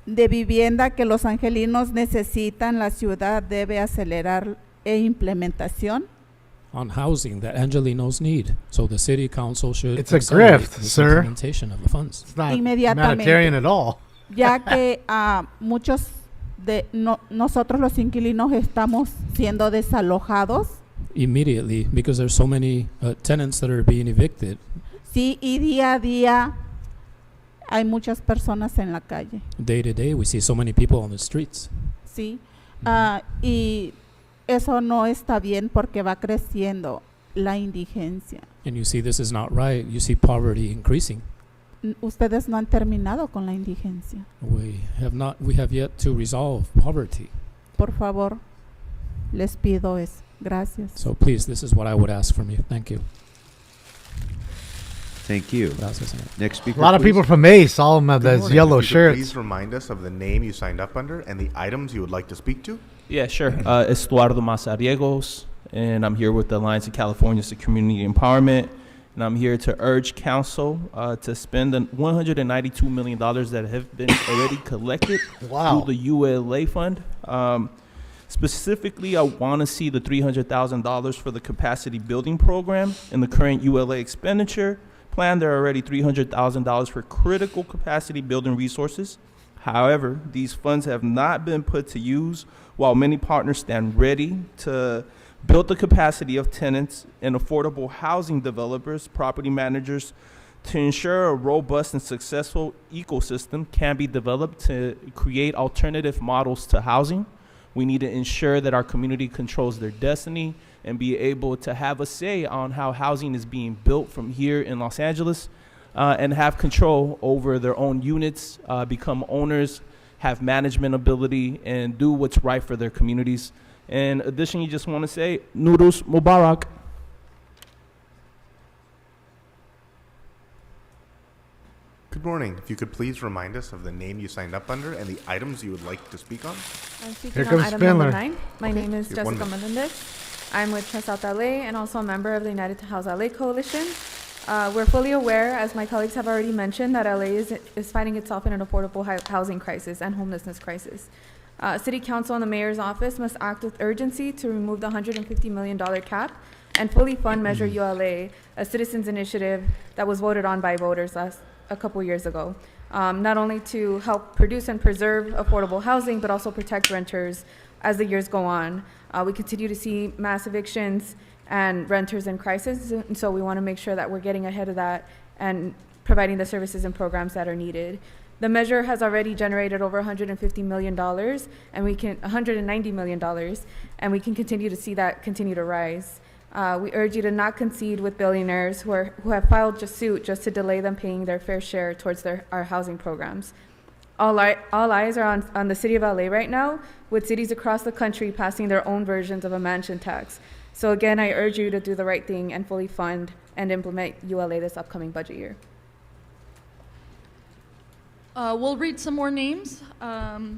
Speaker 7: De vivienda que los angelinos necesitan, la ciudad debe acelerar implementación.
Speaker 8: On housing that Angelinos need, so the city council should
Speaker 3: It's a
Speaker 8: accelerate
Speaker 3: grift,
Speaker 8: this
Speaker 3: sir.
Speaker 8: implementation of the funds.
Speaker 3: It's not
Speaker 7: Inmediatamente.
Speaker 3: humanitarian at all.
Speaker 7: Ya que muchos de nosotros los inquilinos estamos siendo desalojados.
Speaker 8: Immediately, because there's so many tenants that are being evicted.
Speaker 7: Sí, y día a día hay muchas personas en la calle.
Speaker 8: Day to day, we see so many people on the streets.
Speaker 7: Sí, y eso no está bien porque va creciendo la indigencia.
Speaker 8: And you see this is not right. You see poverty increasing.
Speaker 7: Ustedes no han terminado con la indigencia.
Speaker 8: We have yet to resolve poverty.
Speaker 7: Por favor, les pido eso. Gracias.
Speaker 8: So please, this is what I would ask from you. Thank you.
Speaker 4: Thank you.
Speaker 8: Gracias, señor.
Speaker 4: Next speaker,
Speaker 3: A lot of
Speaker 4: please.
Speaker 3: people from Ace, all of them have
Speaker 19: Good
Speaker 3: those
Speaker 19: morning.
Speaker 3: yellow
Speaker 19: If you could
Speaker 3: shirts.
Speaker 19: Please remind us of the name you signed up under and the items you would like to speak to.
Speaker 9: Yeah, sure. Estuardo Mazariegos, and I'm here with the Alliance of Californians to Community Empowerment, and I'm here to urge council to spend the $192 million that have been already collected through the ULA fund. Specifically, I want to see the $300,000 for the capacity building program. In the current ULA expenditure plan, there are already $300,000 for critical capacity building resources. However, these funds have not been put to use while many partners stand ready to build the capacity of tenants and affordable housing developers, property managers, to ensure a robust and successful ecosystem can be developed to create alternative models to housing. We need to ensure that our community controls their destiny and be able to have a say on how housing is being built from here in Los Angeles, and have control over their own units, become owners, have management ability, and do what's right for their communities. And additionally, just want to say, Nowruz Mubarak.
Speaker 19: Good morning. If you could please remind us of the name you signed up under and the items you would like to speak on.
Speaker 10: I'm speaking
Speaker 3: Here
Speaker 10: on
Speaker 3: comes
Speaker 10: item
Speaker 3: Spindler.
Speaker 10: number 9. My
Speaker 19: Okay,
Speaker 10: name is
Speaker 19: you have 1
Speaker 10: Jessica
Speaker 19: minute.
Speaker 10: Melendez. I'm with Trust South LA and also a member of the United to House LA Coalition. We're fully aware, as my colleagues have already mentioned, that LA is finding itself in an affordable housing crisis and homelessness crisis. City Council and the Mayor's Office must act with urgency to remove the $150 million cap and fully fund Measure ULA, a citizens initiative that was voted on by voters a couple years ago. Not only to help produce and preserve affordable housing, but also protect renters as the years go on. We continue to see mass evictions and renters in crisis, and so we want to make sure that we're getting ahead of that and providing the services and programs that are needed. The measure has already generated over $150 million, and $190 million, and we can continue to see that continue to rise. We urge you to not concede with billionaires who have filed suit just to delay them paying their fair share towards our housing programs. All eyes are on the city of LA right now, with cities across the country passing their own versions of a mansion tax. So again, I urge you to do the right thing and fully fund and implement ULA this upcoming budget year.
Speaker 11: We'll read some more names.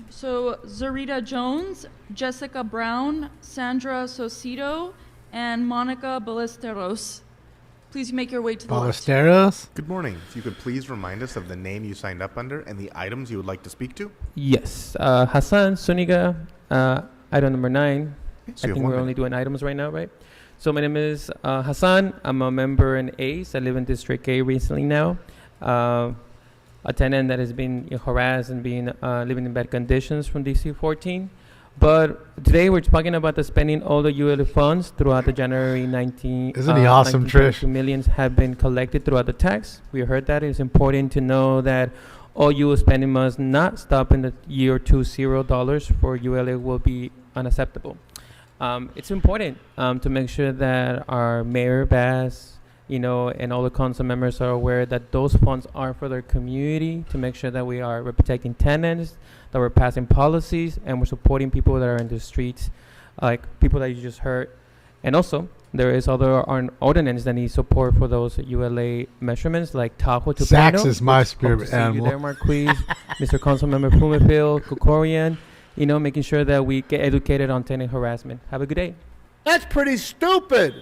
Speaker 11: So Zarita Jones, Jessica Brown, Sandra Sosito, and Monica Ballesteros. Please make your way to the left.
Speaker 3: Ballesteros?
Speaker 19: Good morning. If you could please remind us of the name you signed up under and the items you would like to speak to.
Speaker 12: Yes. Hassan Suniga, item number 9.
Speaker 19: So
Speaker 12: I
Speaker 19: you have
Speaker 12: think
Speaker 19: 1
Speaker 12: we're only
Speaker 19: minute.
Speaker 12: doing items right now, right? So my name is Hassan. I'm a member in ACE. I live in District A recently now. A tenant that has been harassed and been living in bad conditions from DC 14. But today we're talking about the spending all the ULA funds throughout the January 19.
Speaker 3: Isn't he awesome, Trish?
Speaker 12: Millions have been collected throughout the tax. We heard that. It's important to know that all ULA spending must not stop in the year $20 for ULA will be unacceptable. It's important to make sure that our Mayor Bass, and all the council members are aware that those funds are for their community, to make sure that we're protecting tenants, that we're passing policies, and we're supporting people that are in the streets, like people that you just heard. And also, there is other ordinance that needs support for those ULA measurements, like Tahoe to
Speaker 3: Sax
Speaker 12: Plano,
Speaker 3: is my
Speaker 12: which
Speaker 3: spirit
Speaker 12: hope to see you
Speaker 3: animal.
Speaker 12: there, Marquise, Mr. Councilmember Plumerfield, Kokorian, making sure that we get educated on tenant harassment. Have a good day.
Speaker 3: That's pretty stupid.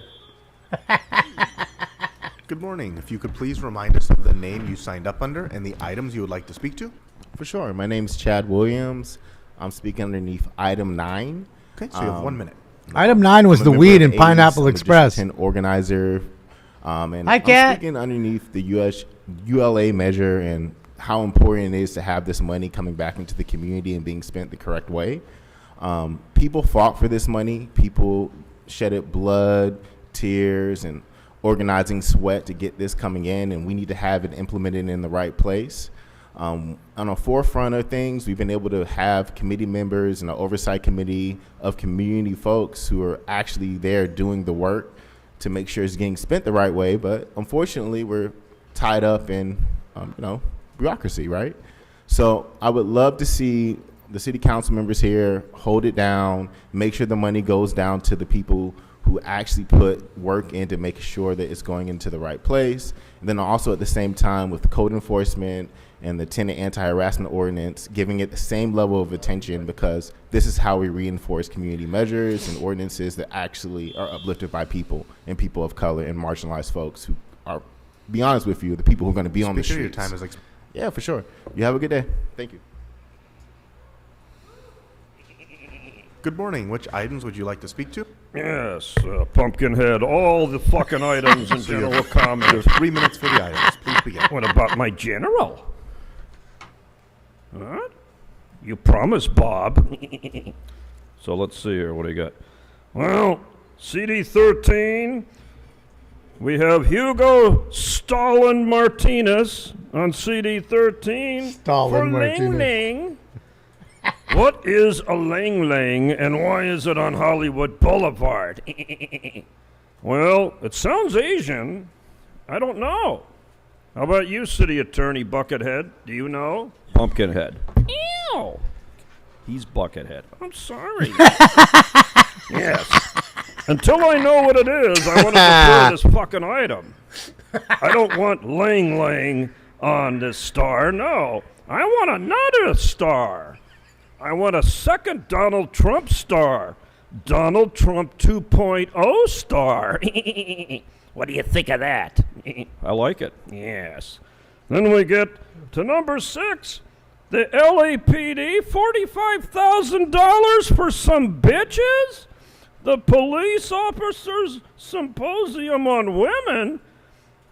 Speaker 19: Good morning. If you could please remind us of the name you signed up under and the items you would like to speak to.
Speaker 25: For sure. My name's Chad Williams. I'm speaking underneath item 9.
Speaker 19: Okay, so you have 1 minute.
Speaker 3: Item 9 was
Speaker 25: I'm a
Speaker 3: the
Speaker 25: member
Speaker 3: weed
Speaker 25: of
Speaker 3: in Pineapple
Speaker 25: I'm a
Speaker 3: Express.
Speaker 25: District 10 organizer. And
Speaker 3: Hi,
Speaker 25: I'm
Speaker 3: Kat.
Speaker 25: speaking underneath the ULA measure and how important it is to have this money coming back into the community and being spent the correct way. People fought for this money. People shedded blood, tears, and organizing sweat to get this coming in, and we need to have it implemented in the right place. On the forefront of things, we've been able to have committee members and an oversight committee of community folks who are actually there doing the work to make sure it's getting spent the right way. But unfortunately, we're tied up in, bureaucracy, right? So I would love to see the city council members here hold it down, make sure the money goes down to the people who actually put work into making sure that it's going into the right place. And then also at the same time with code enforcement and the tenant anti-harassment ordinance, giving it the same level of attention, because this is how we reinforce community measures and ordinances that actually are uplifted by people and people of color and marginalized folks who are, be honest with you, the people who are going to be on the
Speaker 19: Speaker,
Speaker 25: streets.
Speaker 19: your time is
Speaker 25: Yeah, for sure. You have a good day. Thank you.
Speaker 19: Good morning. Which items would you like to speak to?
Speaker 13: Yes, Pumpkinhead, all the fucking items and
Speaker 19: So you have-
Speaker 13: general comments.
Speaker 19: you have 3 minutes for the items. Please begin.
Speaker 13: What about my general? What? You promised, Bob. So let's see here. What do you got? Well, CD 13. We have Hugo Stalin Martinez on CD 13.
Speaker 3: Stalin
Speaker 13: for
Speaker 3: Martinez.
Speaker 13: Ling Ling. What is a Lang Lang and why is it on Hollywood Boulevard? Well, it sounds Asian. I don't know. How about you, City Attorney Buckethead? Do you know?
Speaker 14: Pumpkinhead.
Speaker 13: Ew.
Speaker 14: He's Buckethead.
Speaker 13: I'm sorry. Yes. Until I know what it is, I want to defer this fucking item. I don't want Lang Lang on this star. No. I want another star. I want a second Donald Trump star. Donald Trump 2.0 star. What do you think of that?
Speaker 14: I like it.
Speaker 13: Yes. Then we get to number 6. The LAPD, $45,000 for some bitches? The police officers symposium on women?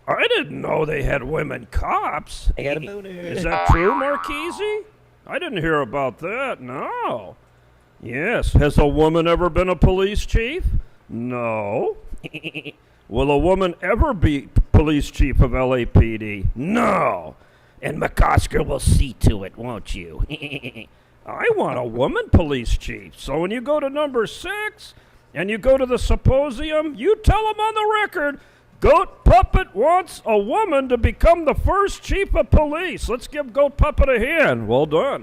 Speaker 13: I didn't know they had women cops. Is that true, Marchese? I didn't hear about that, no. Yes, has a woman ever been a police chief? No. Will a woman ever be police chief of LAPD? No. And McOsker will see to it, won't you? I want a woman police chief. So when you go to number 6 and you go to the symposium, you tell them on the record, Goat Puppet wants a woman to become the first chief of police. Let's give Goat Puppet a hand. Well done.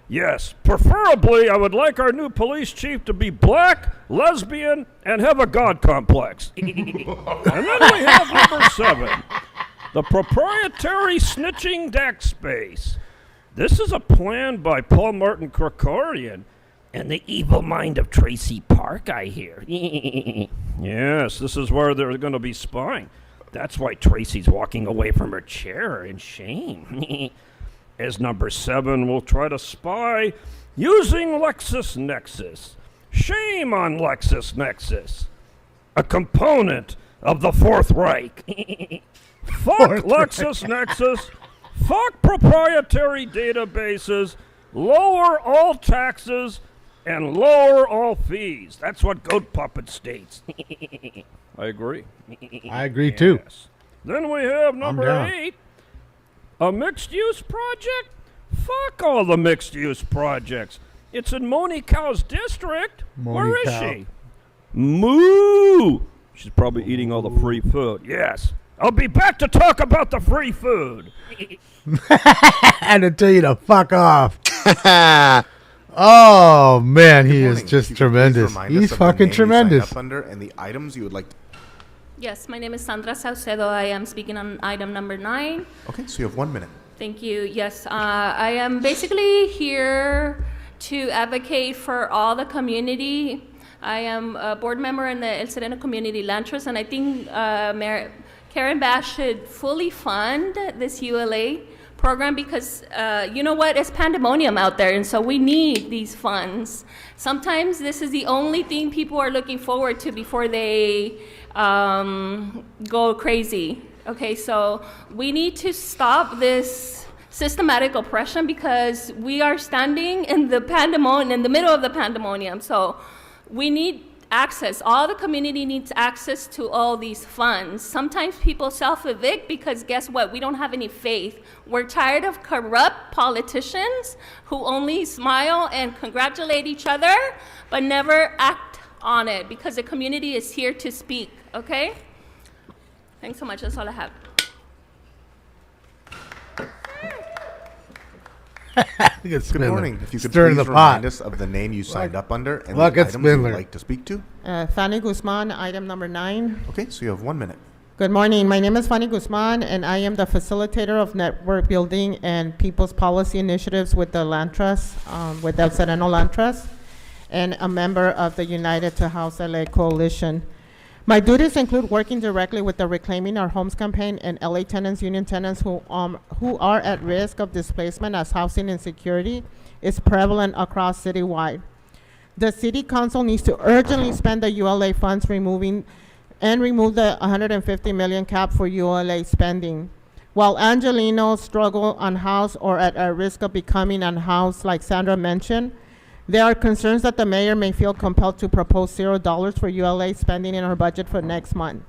Speaker 13: Yes, preferably I would like our new police chief to be black, lesbian, and have a God complex. And then we have number 7, the proprietary snitching deck space. This is a plan by Paul Martin Krikorian and the evil mind of Tracy Park, I hear. Yes, this is where they're going to be spying. That's why Tracy's walking away from her chair in shame. As number 7, we'll try to spy using LexisNexis. Shame on LexisNexis, a component of the Fourth Reich. Fuck LexisNexis. Fuck proprietary databases. Lower all taxes and lower all fees. That's what Goat Puppet states.
Speaker 14: I agree.
Speaker 3: I agree too.
Speaker 13: Then we have number
Speaker 3: down.
Speaker 13: 8, a mixed-use project? Fuck all the mixed-use projects. It's in Moni Cow's district. Where is
Speaker 3: Cow.
Speaker 13: she? Moo! She's probably eating all the free food. Yes. I'll be back to talk about the free food.
Speaker 3: And to tell you to fuck off. Oh man, he is just tremendous. He's fucking tremendous.
Speaker 19: Up under and the items you would like to.
Speaker 15: Yes, my name is Sandra Saucedo. I am speaking on item number 9.
Speaker 19: Okay, so you have 1 minute.
Speaker 15: Thank you. Yes, I am basically here to advocate for all the community. I am a board member in the El Sereno Community Land Trust, and I think Mayor Karen Bash should fully fund this ULA program because you know what, it's pandemonium out there, and so we need these funds. Sometimes this is the only thing people are looking forward to before they go crazy. Okay, so we need to stop this systematic oppression because we are standing in the pandemonium, in the middle of the pandemonium. So we need access. All the community needs access to all these funds. Sometimes people self-evict because guess what? We don't have any faith. We're tired of corrupt politicians who only smile and congratulate each other, but never act on it because the community is here to speak, okay? Thanks so much. That's all I have.
Speaker 3: Good
Speaker 19: Good morning. If you could
Speaker 3: Stirring
Speaker 19: please
Speaker 3: the pot.
Speaker 19: remind us of the name you signed up under and
Speaker 3: Look
Speaker 19: the
Speaker 3: at
Speaker 19: items you would
Speaker 3: Spindler.
Speaker 19: like to speak to.
Speaker 5: Fanny Guzman, item number 9.
Speaker 19: Okay, so you have 1 minute.
Speaker 5: Good morning. My name is Fanny Guzman, and I am the facilitator of network building and people's policy initiatives with the Land Trust, with El Sereno Land Trust, and a member of the United to House LA Coalition. My duties include working directly with the Reclaiming Our Homes campaign and LA tenants, union tenants who are at risk of displacement as housing insecurity is prevalent across citywide. The City Council needs to urgently spend the ULA funds remove the 150 million cap for ULA spending. While Angelinos struggle unhoused or at risk of becoming unhoused, like Sandra mentioned, there are concerns that the mayor may feel compelled to propose $0 for ULA spending in her budget for next month.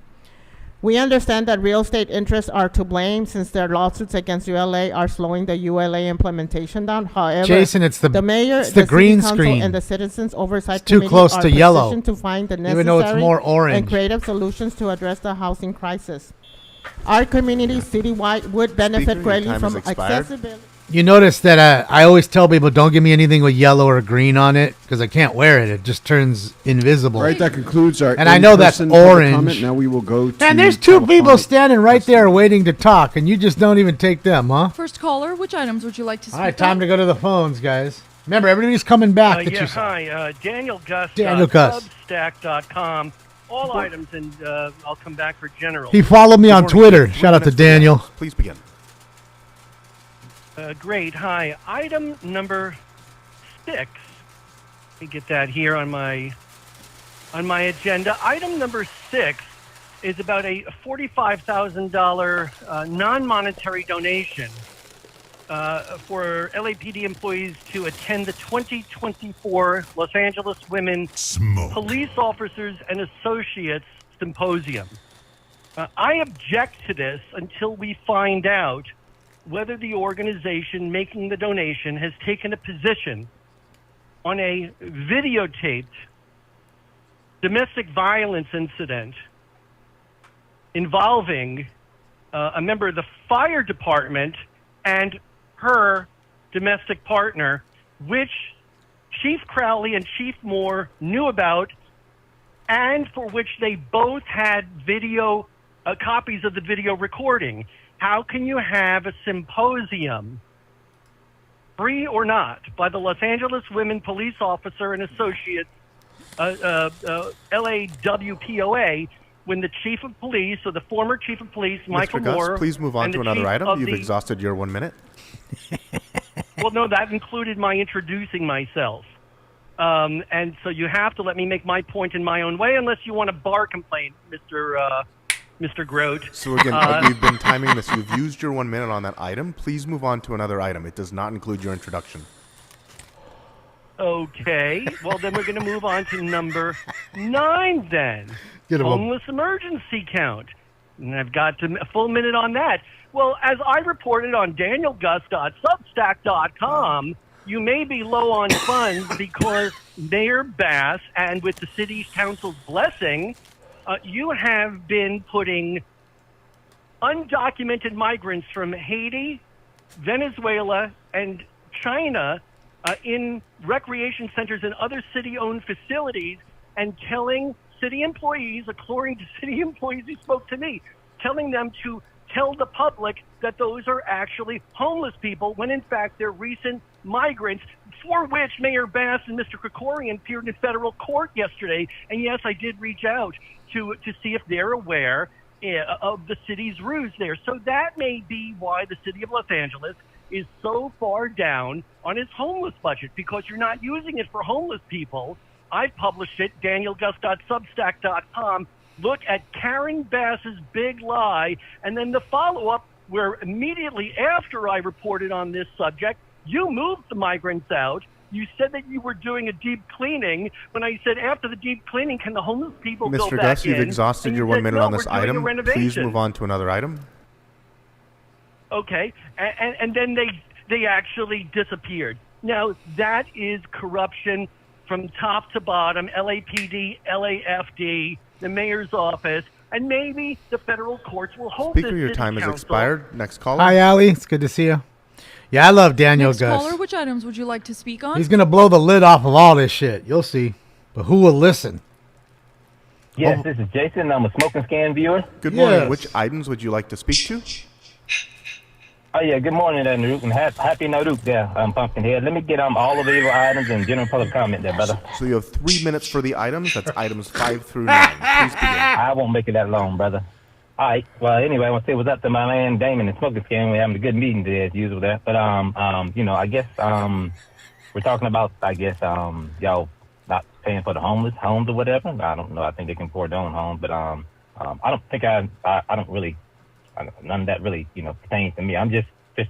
Speaker 5: We understand that real estate interests are to blame since their lawsuits against ULA are slowing the ULA implementation down. However,
Speaker 3: Jason, it's the
Speaker 5: mayor,
Speaker 3: it's the green
Speaker 5: City Council,
Speaker 3: screen.
Speaker 5: and the Citizens Oversight
Speaker 3: It's too
Speaker 5: Committee
Speaker 3: close
Speaker 5: are
Speaker 3: to yellow,
Speaker 5: positioned to find the
Speaker 3: even though it's
Speaker 5: necessary
Speaker 3: more orange.
Speaker 5: and creative solutions to address the housing crisis. Our community citywide would benefit
Speaker 19: Speaker, your
Speaker 5: greatly
Speaker 19: time
Speaker 5: from
Speaker 19: has expired.
Speaker 5: accessibility.
Speaker 3: You notice that I always tell people don't give me anything with yellow or green on it because I can't wear it. It just turns invisible.
Speaker 16: All right, that concludes our.
Speaker 3: And I know that's
Speaker 16: in-person public
Speaker 3: orange.
Speaker 16: comment. Now we will go to.
Speaker 3: Man, there's two people standing right there waiting to talk, and you just don't even take them, huh?
Speaker 11: First caller, which items would you like to speak
Speaker 3: All right, time
Speaker 11: on?
Speaker 3: to go to the phones, guys. Remember, everybody's coming back. Get
Speaker 17: Yeah,
Speaker 3: yourself-
Speaker 17: hi. Daniel Gus.
Speaker 3: Daniel Gus.
Speaker 17: Substack.com. All items, and I'll come back for general.
Speaker 3: He followed me on
Speaker 19: Good morning.
Speaker 3: Twitter.
Speaker 19: 3
Speaker 3: Shout out to
Speaker 19: minutes
Speaker 3: Daniel.
Speaker 19: Please begin.
Speaker 17: Great. Hi. Item number 6. Let me get that here on my agenda. Item number 6 is about a $45,000 non-monetary donation for LAPD employees to attend the 2024 Los Angeles Women Police Officers and Associates Symposium. I object to this until we find out whether the organization making the donation has taken a position on a videotaped domestic violence incident involving a member of the fire department and her domestic partner, which Chief Crowley and Chief Moore knew about, and for which they both had video copies of the video recording. How can you have a symposium, free or not, by the Los Angeles Women Police Officer and Associates, LAWPOA, when the chief of police, or the former chief of police, Michael
Speaker 19: Mr. Gus,
Speaker 17: Moore,
Speaker 19: please move on
Speaker 17: and
Speaker 19: to
Speaker 17: the
Speaker 19: another
Speaker 17: chief
Speaker 19: item.
Speaker 17: of
Speaker 19: You've
Speaker 17: the-
Speaker 19: exhausted your 1 minute.
Speaker 17: Well, no, that included my introducing myself. And so you have to let me make my point in my own way, unless you want a bar complaint, Mr. Grote.
Speaker 19: So again, we've been timing this. You've used your 1 minute on that item. Please move on to another item. It does not include your introduction.
Speaker 17: Okay, well then we're going to move on to number 9 then.
Speaker 3: Get him a-
Speaker 17: Homeless emergency count. And I've got a full minute on that. Well, as I reported on danielgus.substack.com, you may be low on funds because Mayor Bass, and with the city council's blessing, you have been putting undocumented migrants from Haiti, Venezuela, and China in recreation centers and other city-owned facilities, and telling city employees, according to city employees who spoke to me, telling them to tell the public that those are actually homeless people, when in fact they're recent migrants, for which Mayor Bass and Mr. Krikorian appeared in federal court yesterday. And yes, I did reach out to see if they're aware of the city's ruse there. So that may be why the city of Los Angeles is so far down on its homeless budget, because you're not using it for homeless people. I published it, danielgus.substack.com. Look at Karen Bass's big lie, and then the follow-up, where immediately after I reported on this subject, you moved the migrants out. You said that you were doing a deep cleaning. When I said after the deep cleaning, can the homeless people go
Speaker 19: Mr.
Speaker 17: back
Speaker 19: Gus, you've
Speaker 17: in?
Speaker 19: exhausted
Speaker 17: And
Speaker 19: your
Speaker 17: you
Speaker 19: 1
Speaker 17: said,
Speaker 19: minute
Speaker 17: no,
Speaker 19: on this
Speaker 17: we're doing a
Speaker 19: item. Please
Speaker 17: renovation.
Speaker 19: move on to another item.
Speaker 17: Okay, and then they actually disappeared. Now, that is corruption from top to bottom, LAPD, LAFD, the mayor's office, and maybe the federal courts will hold
Speaker 19: Speaker,
Speaker 17: this
Speaker 19: your
Speaker 17: city
Speaker 19: time has
Speaker 17: council.
Speaker 19: expired. Next caller.
Speaker 3: Hi, Allie. It's good to see you. Yeah, I love Daniel
Speaker 11: Next
Speaker 3: Gus.
Speaker 11: caller, which items would you like to speak on?
Speaker 3: He's going to blow the lid off of all this shit. You'll see. But who will listen?
Speaker 6: Yes, this is Jason. I'm a Smoking Scan viewer.
Speaker 19: Good morning.
Speaker 3: Yes.
Speaker 19: Which items would you like to speak to?
Speaker 6: Oh, yeah, good morning, Nowruz, and happy Nowruz there, Pumpkinhead. Let me get all of the items and general public comment there, brother.
Speaker 19: So you have 3 minutes for the items. That's items 5 through 9. Please begin.
Speaker 6: I won't make it that long, brother. All right. Well, anyway, I want to say what's up to my man Damon and Smoking Scan. We're having a good meeting today, as usual there. But, I guess we're talking about, y'all not paying for the homeless homes or whatever. I don't know. I think they can afford their own homes. But I don't think I don't really, none of that really, pertains to me. I'm just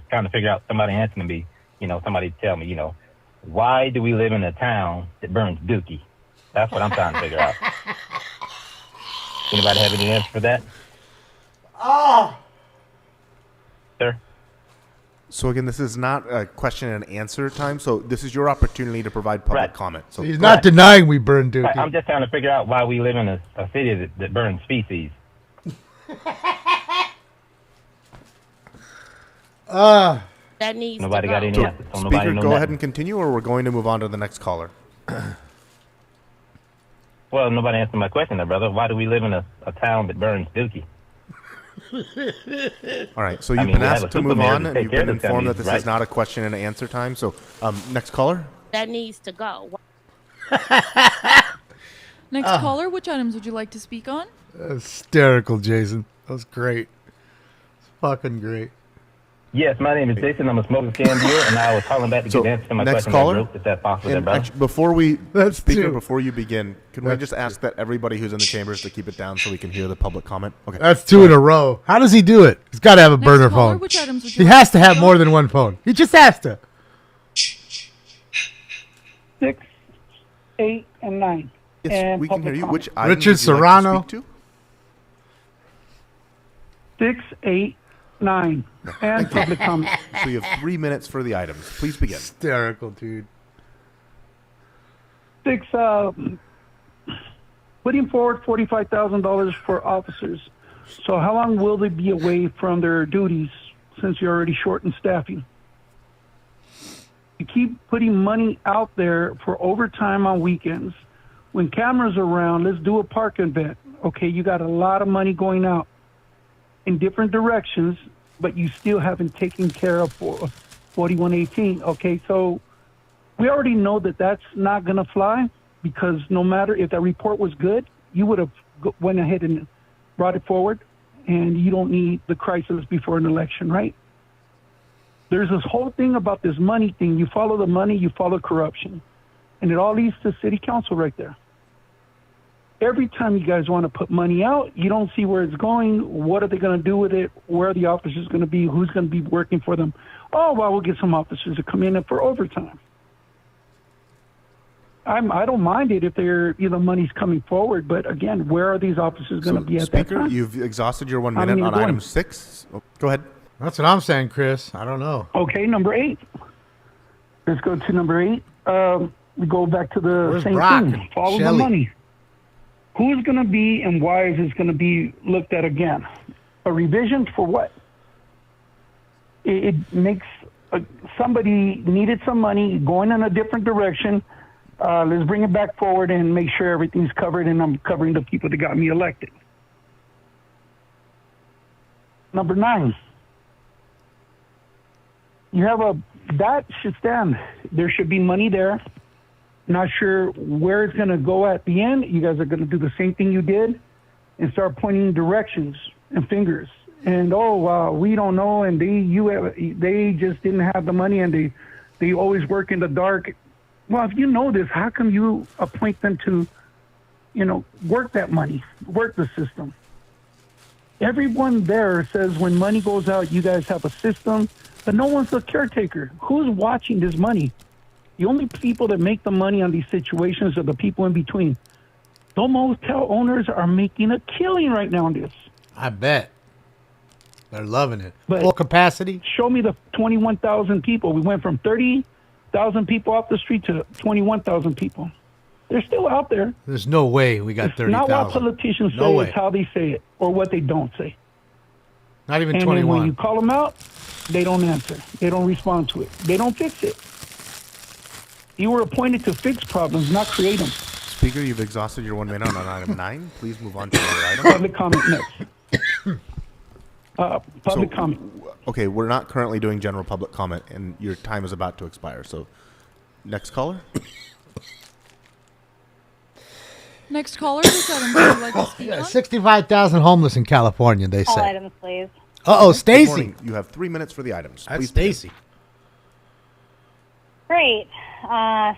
Speaker 6: trying to figure out, somebody answering me, somebody tell me, why do we live in a town that burns dookie? That's what I'm trying to figure out. Anybody have any answer for that?
Speaker 3: Oh.
Speaker 6: Sir?
Speaker 19: So again, this is not a question and answer time. So this is your opportunity to provide public comment. So
Speaker 3: He's not denying we burn dookie.
Speaker 6: Right, I'm just trying to figure out why we live in a city that burns feces.
Speaker 22: That needs
Speaker 6: Nobody
Speaker 22: to
Speaker 6: got
Speaker 22: go.
Speaker 6: any
Speaker 19: So,
Speaker 6: answers. So
Speaker 19: speaker,
Speaker 6: nobody know
Speaker 19: go
Speaker 6: nothing.
Speaker 19: ahead and continue, or we're going to move on to the next caller.
Speaker 6: Well, nobody answered my question there, brother. Why do we live in a town that burns dookie?
Speaker 19: All right, so
Speaker 6: I
Speaker 19: you've
Speaker 6: mean,
Speaker 19: been
Speaker 6: we have
Speaker 19: asked
Speaker 6: a
Speaker 19: to move
Speaker 6: superman
Speaker 19: on,
Speaker 6: to
Speaker 19: and
Speaker 6: take
Speaker 19: you've
Speaker 6: care
Speaker 19: been
Speaker 6: of the
Speaker 19: informed that
Speaker 6: families,
Speaker 19: this is
Speaker 6: right?
Speaker 19: not a question and answer time. So, next caller.
Speaker 22: That needs to go.
Speaker 11: Next caller, which items would you like to speak on?
Speaker 3: Hysterical, Jason. That was great. It's fucking great.
Speaker 6: Yes, my name is Jason. I'm a Smoking Scan viewer, and I was calling back to get the answer to my
Speaker 19: next
Speaker 6: question.
Speaker 19: caller.
Speaker 6: There, Bruce, if that's possible, there,
Speaker 19: And
Speaker 6: brother.
Speaker 19: actually, before we speaker,
Speaker 3: two.
Speaker 19: before you begin, can we just ask that everybody who's in the chambers to keep it down so we can hear the public comment? Okay.
Speaker 3: That's 2 in a row. How does he do it? He's got to have a
Speaker 11: Next
Speaker 3: burner
Speaker 11: caller,
Speaker 3: phone.
Speaker 11: which items would
Speaker 3: He
Speaker 11: you
Speaker 3: has to
Speaker 11: like
Speaker 3: have
Speaker 11: speak
Speaker 3: more
Speaker 11: on?
Speaker 3: than one phone. He just has to.
Speaker 18: 6, 8, and 9.
Speaker 19: Yes,
Speaker 18: and
Speaker 19: we can
Speaker 18: public
Speaker 19: hear you.
Speaker 18: comment.
Speaker 19: Which items
Speaker 3: Richard
Speaker 19: would you like to
Speaker 3: Serrano.
Speaker 19: speak to?
Speaker 18: 6, 8, 9, and public comment.
Speaker 19: So you have 3 minutes for the items. Please begin.
Speaker 3: Hysterical, dude.
Speaker 18: 6, putting forward $45,000 for officers. So how long will they be away from their duties since you're already short in staffing? You keep putting money out there for overtime on weekends. When cameras are around, let's do a park event. Okay, you got a lot of money going out in different directions, but you still haven't taken care of 4118. Okay, so we already know that that's not going to fly, because no matter if that report was good, you would have went ahead and brought it forward, and you don't need the crisis before an election, right? There's this whole thing about this money thing. You follow the money, you follow corruption. And it all leads to city council right there. Every time you guys want to put money out, you don't see where it's going. What are they going to do with it? Where are the officers going to be? Who's going to be working for them? Oh, well, we'll get some officers to come in for overtime. I don't mind it if money's coming forward, but again, where are these officers going to be at that
Speaker 19: Speaker,
Speaker 18: time?
Speaker 19: you've exhausted your 1
Speaker 18: How
Speaker 19: minute
Speaker 18: many
Speaker 19: on
Speaker 18: are
Speaker 19: item
Speaker 18: going?
Speaker 19: 6. Oh, go ahead.
Speaker 3: That's what I'm saying, Chris. I don't know.
Speaker 18: Okay, number 8. Let's go to number 8. We go back to the
Speaker 3: Where's
Speaker 18: same
Speaker 3: Brock
Speaker 18: thing.
Speaker 3: and
Speaker 18: Follow the
Speaker 3: Shelley?
Speaker 18: money. Who's going to be and why is this going to be looked at again? A revision for what? It makes somebody needed some money going in a different direction. Let's bring it back forward and make sure everything's covered, and I'm covering the people that got me elected. Number 9. You have that should stand. There should be money there. Not sure where it's going to go at the end. You guys are going to do the same thing you did and start pointing directions and fingers. And we don't know, and they just didn't have the money, and they always work in the dark. Well, if you know this, how come you appoint them to, work that money, work the system? Everyone there says when money goes out, you guys have a system, but no one's the caretaker. Who's watching this money? The only people that make the money on these situations are the people in between. The motel owners are making a killing right now on this.
Speaker 3: I bet. They're loving it.
Speaker 18: But
Speaker 3: Full capacity.
Speaker 18: Show me the 21,000 people. We went from 30,000 people off the street to 21,000 people. They're still out there.
Speaker 3: There's no way we got
Speaker 18: It's not what
Speaker 3: 30,000.
Speaker 18: politicians say,
Speaker 3: No way.
Speaker 18: it's how they say it or what they don't say.
Speaker 3: Not even
Speaker 18: And then when
Speaker 3: 21.
Speaker 18: you call them out, they don't answer. They don't respond to it. They don't fix it. You were appointed to fix problems, not create them.
Speaker 19: Speaker, you've exhausted your 1 minute on item 9. Please move on to another item.
Speaker 18: Public comment next. Public
Speaker 19: So,
Speaker 18: comment.
Speaker 19: Okay, we're not currently doing general public comment, and your time is about to expire. So, next caller.
Speaker 11: Next caller, which item would you like to speak on?
Speaker 3: 65,000 homeless in California, they
Speaker 1: All
Speaker 3: say.
Speaker 1: items, please.
Speaker 3: Uh-oh,
Speaker 19: Good
Speaker 3: Stacy.
Speaker 19: morning. You have 3 minutes for the items.
Speaker 3: That's
Speaker 19: Please begin.
Speaker 3: Stacy.
Speaker 1: Great.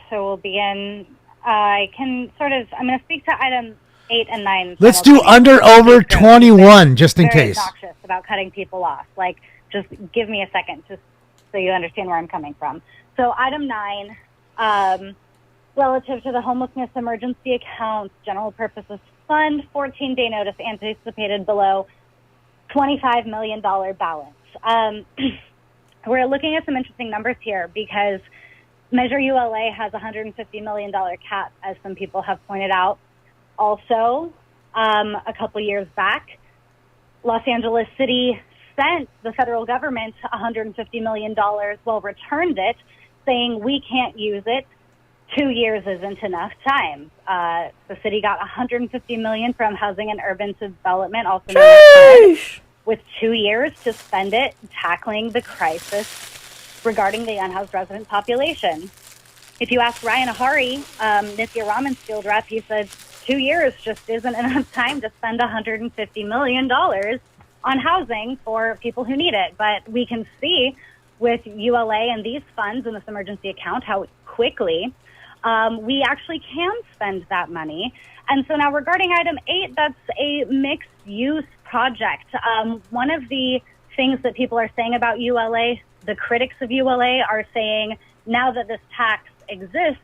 Speaker 1: So we'll begin. I'm going to speak to item 8 and 9.
Speaker 3: Let's do under over 21, just in
Speaker 1: very
Speaker 3: case.
Speaker 1: obnoxious about cutting people off. Like, just give me a second, just so you understand where I'm coming from. So item 9, relative to the homelessness emergency accounts, general purposes fund, 14-day notice anticipated below $25 million balance. We're looking at some interesting numbers here because Measure ULA has a $150 million cap, as some people have pointed out. Also, a couple years back, Los Angeles City sent the federal government $150 million, returned it, saying we can't use it. 2 years isn't enough time. The city got $150 million from Housing and Urban Development, also known as HUD, with 2 years to spend it tackling the crisis regarding the unhoused resident population. If you ask Ryan Ahari, Nithya Raman's field rep, he said 2 years just isn't enough time to spend $150 million on housing for people who need it. But we can see with ULA and these funds in this emergency account how quickly we actually can spend that money. And so now regarding item 8, that's a mixed use project. One of the things that people are saying about ULA, the critics of ULA are saying now that this tax exists,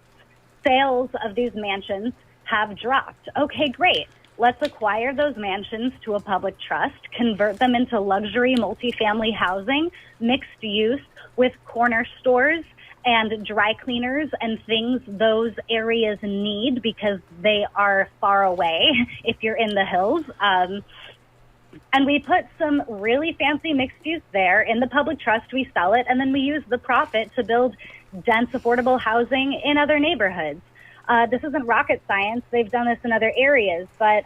Speaker 1: sales of these mansions have dropped. Okay, great. Let's acquire those mansions to a public trust, convert them into luxury multifamily housing, mixed use with corner stores and dry cleaners and things those areas need because they are far away if you're in the hills. And we put some really fancy mixed use there in the public trust. We sell it, and then we use the profit to build dense, affordable housing in other neighborhoods. This isn't rocket science. They've done this in other areas, but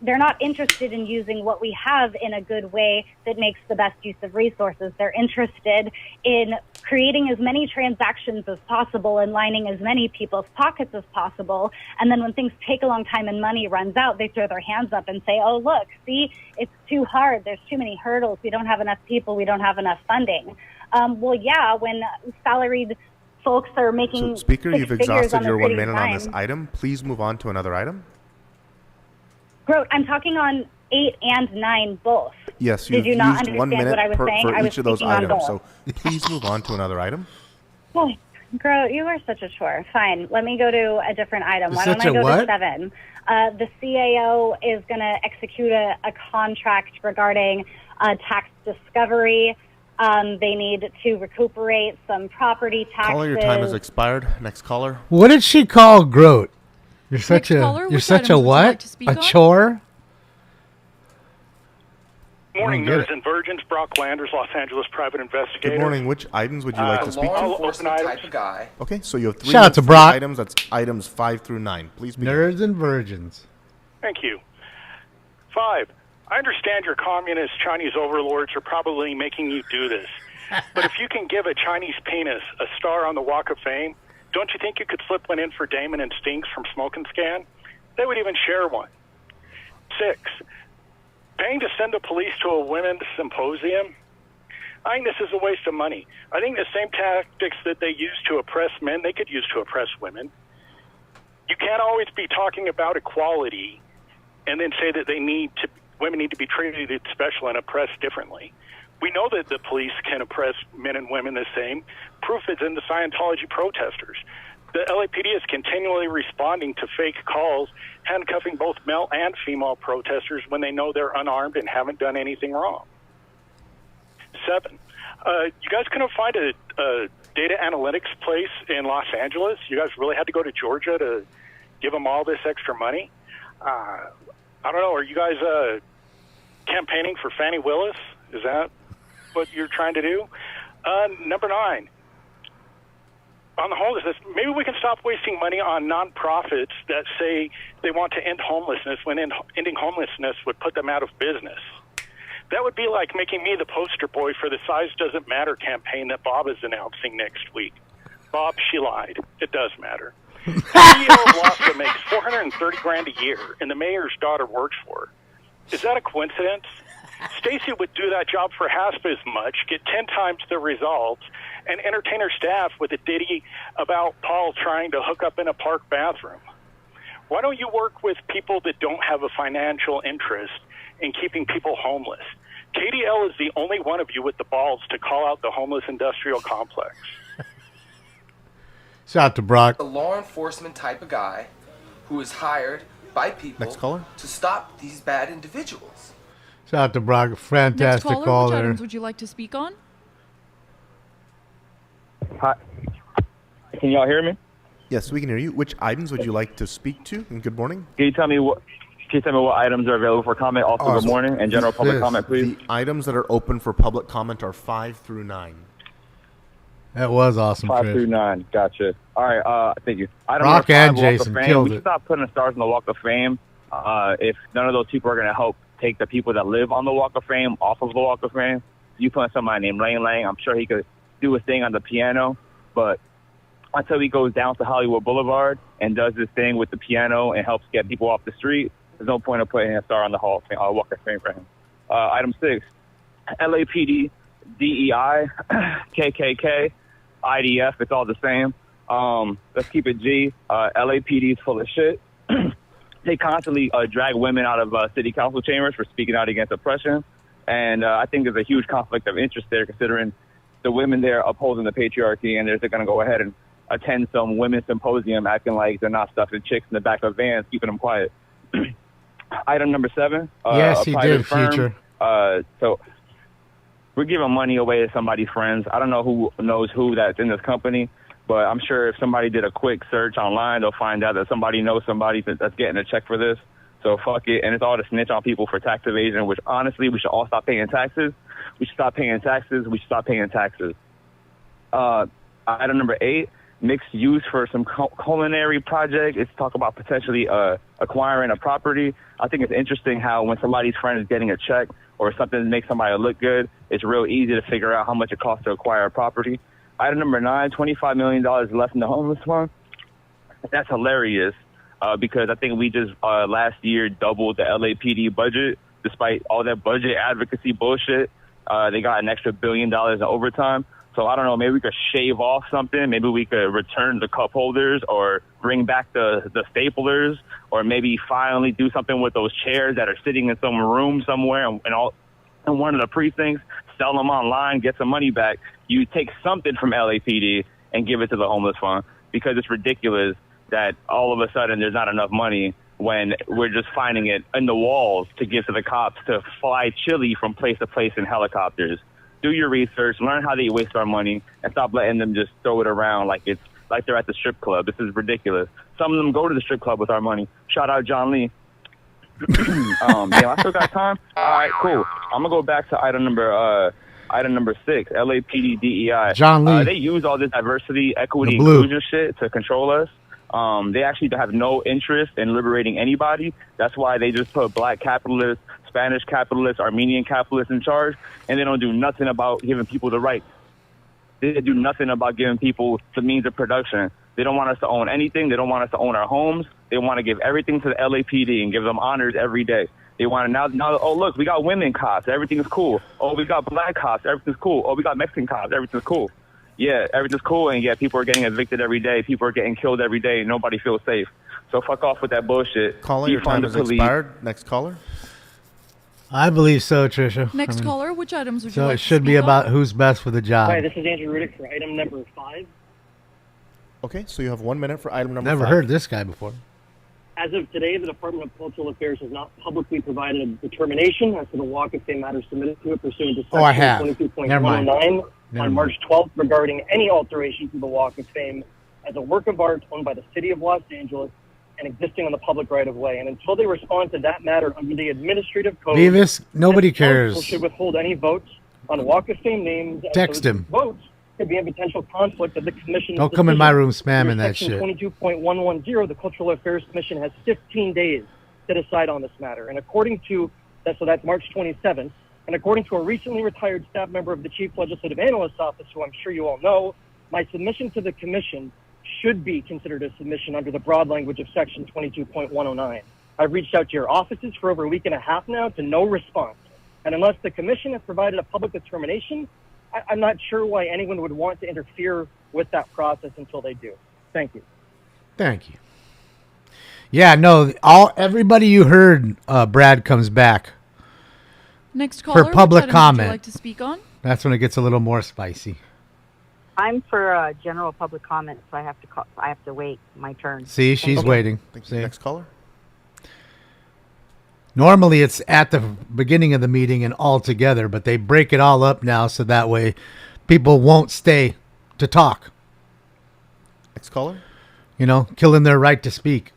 Speaker 1: they're not interested in using what we have in a good way that makes the best use of resources. They're interested in creating as many transactions as possible and lining as many people's pockets as possible. And then when things take a long time and money runs out, they throw their hands up and say, oh, look, see, it's too hard. There's too many hurdles. We don't have enough people. We don't have enough funding. Well, yeah, when salaried folks are making
Speaker 19: So, Speaker,
Speaker 1: six
Speaker 19: you've
Speaker 1: figures
Speaker 19: exhausted
Speaker 1: on the
Speaker 19: your 1
Speaker 1: pretty
Speaker 19: minute on this
Speaker 1: time.
Speaker 19: item. Please move on to another item.
Speaker 1: Grote, I'm talking on 8 and 9 both.
Speaker 19: Yes,
Speaker 1: Did
Speaker 19: you've
Speaker 1: you not
Speaker 19: used 1
Speaker 1: understand
Speaker 19: minute
Speaker 1: what I was saying?
Speaker 19: for
Speaker 1: I was
Speaker 19: each of those
Speaker 1: speaking on
Speaker 19: items.
Speaker 1: both.
Speaker 19: So please move on to another item.
Speaker 1: Boy, Grote, you are such a chore. Fine, let me go to a different item. Why don't
Speaker 3: Such
Speaker 1: I
Speaker 3: a
Speaker 1: go
Speaker 3: what?
Speaker 1: to 7? The CAO is going to execute a contract regarding tax discovery. They need to recuperate some property taxes.
Speaker 19: Caller, your time has expired. Next caller.
Speaker 3: What did she call Grote? You're such
Speaker 11: caller,
Speaker 3: you're
Speaker 11: which
Speaker 3: such
Speaker 11: items
Speaker 3: a
Speaker 11: would you like
Speaker 3: what?
Speaker 11: to speak
Speaker 3: A
Speaker 11: on?
Speaker 3: chore?
Speaker 20: Morning,
Speaker 3: I don't
Speaker 20: Nerds
Speaker 3: get
Speaker 20: and Virgins. Brock Landers, Los Angeles private investigator.
Speaker 19: Good morning. Which items would you like to speak to?
Speaker 20: I'll open items.
Speaker 19: Okay, so you have 3
Speaker 3: Shout out
Speaker 19: minutes
Speaker 3: to
Speaker 19: for
Speaker 3: Brock.
Speaker 19: items. That's items 5 through 9. Please begin.
Speaker 3: Nerds and virgins.
Speaker 20: Thank you. 5. I understand your communist Chinese overlords are probably making you do this. But if you can give a Chinese penis a star on the Walk of Fame, don't you think you could slip one in for Damon and Stinks from Smoke and Scan? They would even share one. 6. Paying to send the police to a women's symposium? I think this is a waste of money. I think the same tactics that they use to oppress men, they could use to oppress women. You can't always be talking about equality and then say that women need to be treated special and oppressed differently. We know that the police can oppress men and women the same. Proof is in the Scientology protesters. The LAPD is continually responding to fake calls, handcuffing both male and female protesters when they know they're unarmed and haven't done anything wrong. 7, you guys couldn't find a data analytics place in Los Angeles? You guys really had to go to Georgia to give them all this extra money? I don't know. Are you guys campaigning for Fannie Willis? Is that what you're trying to do? Number 9. On the homelessness, maybe we can stop wasting money on nonprofits that say they want to end homelessness when ending homelessness would put them out of business. That would be like making me the poster boy for the Size Doesn't Matter campaign that Bob is announcing next week. Bob, she lied. It does matter. The CEO of LAFTA makes $430,000 a year, and the mayor's daughter works for her. Is that a coincidence? Stacy would do that job for half as much, get 10 times the results, and entertain her staff with a ditty about Paul trying to hook up in a park bathroom. Why don't you work with people that don't have a financial interest in keeping people homeless? KDL is the only one of you with the balls to call out the homeless industrial complex.
Speaker 3: Shout out to Brock.
Speaker 2: A law enforcement type of guy who is hired by people to stop these bad individuals.
Speaker 3: Shout out to Brock. Fantastic
Speaker 11: Next caller, which items would you like to speak on?
Speaker 7: Hi. Can y'all hear me?
Speaker 19: Yes, we can hear you. Which items would you like to speak to? And good morning.
Speaker 7: Can you tell me what items are available for comment? Also, good morning and general public comment, please.
Speaker 19: The items that are open for public comment are 5 through 9.
Speaker 3: That was awesome.
Speaker 7: 5
Speaker 3: Trish.
Speaker 7: through 9. Gotcha. All right. Thank you. Item
Speaker 3: Brock
Speaker 7: number 5,
Speaker 3: and
Speaker 7: Walk of
Speaker 3: Jason
Speaker 7: Fame.
Speaker 3: killed
Speaker 7: We
Speaker 3: it.
Speaker 7: should stop putting stars on the Walk of Fame. If none of those people are going to help take the people that live on the Walk of Fame off of the Walk of Fame, you put somebody named Lane Lang. I'm sure he could do his thing on the piano, but until he goes down to Hollywood Boulevard and does this thing with the piano and helps get people off the street, there's no point of putting a star on the Walk of Fame for him. Item 6, LAPD, DEI, KKK, IDF, it's all the same. Let's keep it G. LAPD is full of shit. They constantly drag women out of city council chambers for speaking out against oppression. And I think there's a huge conflict of interest there, considering the women there upholding the patriarchy, and they're going to go ahead and attend some women's symposium acting like they're not stuffing chicks in the back of vans, keeping them quiet. Item number 7.
Speaker 3: Yes,
Speaker 7: a
Speaker 3: he
Speaker 7: private
Speaker 3: did,
Speaker 7: firm.
Speaker 3: Future.
Speaker 7: So we're giving money away to somebody's friends. I don't know who knows who that's in this company, but I'm sure if somebody did a quick search online, they'll find out that somebody knows somebody that's getting a check for this. So fuck it. And it's all to snitch on people for tax evasion, which honestly, we should all stop paying taxes. We should stop paying taxes. We should stop paying taxes. Item number 8, mixed use for some culinary project. It's talk about potentially acquiring a property. I think it's interesting how when somebody's friend is getting a check or something that makes somebody look good, it's real easy to figure out how much it costs to acquire a property. Item number 9, $25 million left in the homeless fund. That's hilarious because I think we just last year doubled the LAPD budget. Despite all that budget advocacy bullshit, they got an extra $1 billion in overtime. So I don't know, maybe we could shave off something. Maybe we could return the cup holders or bring back the staplers, or maybe finally do something with those chairs that are sitting in some room somewhere in one of the precincts, sell them online, get some money back. You take something from LAPD and give it to the homeless fund, because it's ridiculous that all of a sudden there's not enough money when we're just finding it in the walls to give to the cops to fly chili from place to place in helicopters. Do your research, learn how they waste our money, and stop letting them just throw it around like they're at the strip club. This is ridiculous. Some of them go to the strip club with our money. Shout out John Lee. Damn, I still got time? All right, cool. I'm going to go back to item number 6, LAPD DEI.
Speaker 3: John Lee.
Speaker 7: They use all this diversity, equity,
Speaker 3: The blue.
Speaker 7: inclusion shit to control us. They actually have no interest in liberating anybody. That's why they just put black capitalists, Spanish capitalists, Armenian capitalists in charge, and they don't do nothing about giving people the rights. They do nothing about giving people the means of production. They don't want us to own anything. They don't want us to own our homes. They want to give everything to the LAPD and give them honors every day. They want to now, oh, look, we got women cops. Everything's cool. Oh, we got black cops. Everything's cool. Oh, we got Mexican cops. Everything's cool. Yeah, everything's cool, and yet people are getting evicted every day. People are getting killed every day. Nobody feels safe. So fuck off with that bullshit.
Speaker 19: Caller, your time has expired. Next caller.
Speaker 3: I believe so, Trisha.
Speaker 11: Next caller, which items would you
Speaker 3: So
Speaker 11: like
Speaker 3: it
Speaker 11: to
Speaker 3: should be
Speaker 11: speak on?
Speaker 3: about who's best for the job.
Speaker 21: Hi, this is Andrew Rudick for item number 5.
Speaker 19: Okay, so you have 1 minute for item number 5.
Speaker 3: Never heard this guy before.
Speaker 21: As of today, the Department of Cultural Affairs has not publicly provided a determination as to the Walk of Fame matters submitted to it pursuant to
Speaker 3: Oh, I
Speaker 21: Section
Speaker 3: have.
Speaker 21: 22.109
Speaker 3: Never mind.
Speaker 21: on March 12th regarding any alteration to the Walk of Fame as a work of art owned by the City of Los Angeles and existing on the public right-of-way. And until they respond to that matter under the administrative code,
Speaker 3: Beavis, nobody
Speaker 21: this council
Speaker 3: cares.
Speaker 21: should withhold any votes on Walk of Fame names. as
Speaker 3: Text
Speaker 21: those
Speaker 3: him.
Speaker 21: Votes could be in potential conflict of the commission's
Speaker 3: Don't come in my
Speaker 21: decision.
Speaker 3: room spamming
Speaker 21: Under
Speaker 3: that
Speaker 21: Section
Speaker 3: shit.
Speaker 21: 22.110, the Cultural Affairs Commission has 15 days to decide on this matter. And according to so that's March 27th. And according to a recently retired staff member of the Chief Legislative Analyst's Office, who I'm sure you all know, my submission to the commission should be considered a submission under the broad language of Section 22.109. I've reached out to your offices for over a week and a half now to no response. And unless the commission has provided a public determination, I'm not sure why anyone would want to interfere with that process until they do. Thank you.
Speaker 3: Thank you. Yeah, no, everybody you heard, Brad comes back.
Speaker 11: Next caller,
Speaker 3: for public
Speaker 11: which items
Speaker 3: comment.
Speaker 11: would you like to speak on?
Speaker 3: That's when it gets a little more spicy.
Speaker 4: I'm for general public comment, so I have to I have to wait my turn.
Speaker 3: See, she's waiting.
Speaker 19: Thank you. Next caller.
Speaker 3: Normally it's at the beginning of the meeting and all together, but they break it all up now so that way people won't stay to talk.
Speaker 19: Next caller.
Speaker 3: You know, killing their right to speak.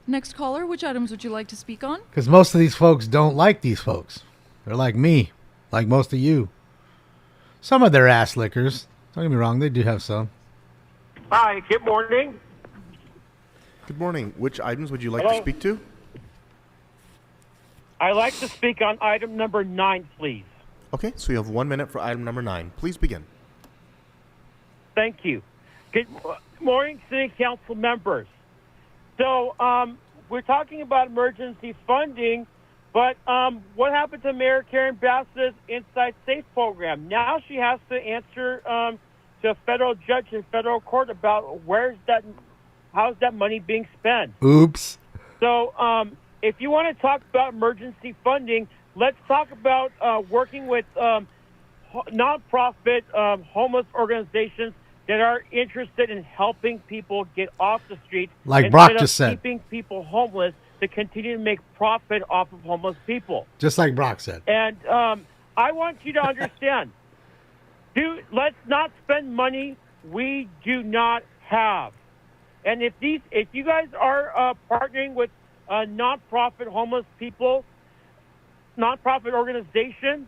Speaker 11: Next caller, which items would you like to speak on?
Speaker 3: Because most of these folks don't like these folks. They're like me, like most of you. Some of their ass lickers. Don't get me wrong, they do have some.
Speaker 8: Hi, good morning.
Speaker 19: Good morning. Which items would you like
Speaker 8: Hello?
Speaker 19: to speak to?
Speaker 8: I'd like to speak on item number 9, please.
Speaker 19: Okay, so you have 1 minute for item number 9. Please begin.
Speaker 8: Thank you. Good morning, City Council members. So, we're talking about emergency funding, but what happened to Mayor Karen Bass's Inside Safe program? Now she has to answer to a federal judge in federal court about how's that money being spent?
Speaker 3: Oops.
Speaker 8: So, if you want to talk about emergency funding, let's talk about working with nonprofit homeless organizations that are interested in helping people get off the street.
Speaker 3: Like Brock
Speaker 8: instead of
Speaker 3: just said.
Speaker 8: keeping people homeless to continue to make profit off of homeless people.
Speaker 3: Just like Brock said.
Speaker 8: And I want you to understand, let's not spend money we do not have. And if you guys are partnering with nonprofit homeless people, nonprofit organizations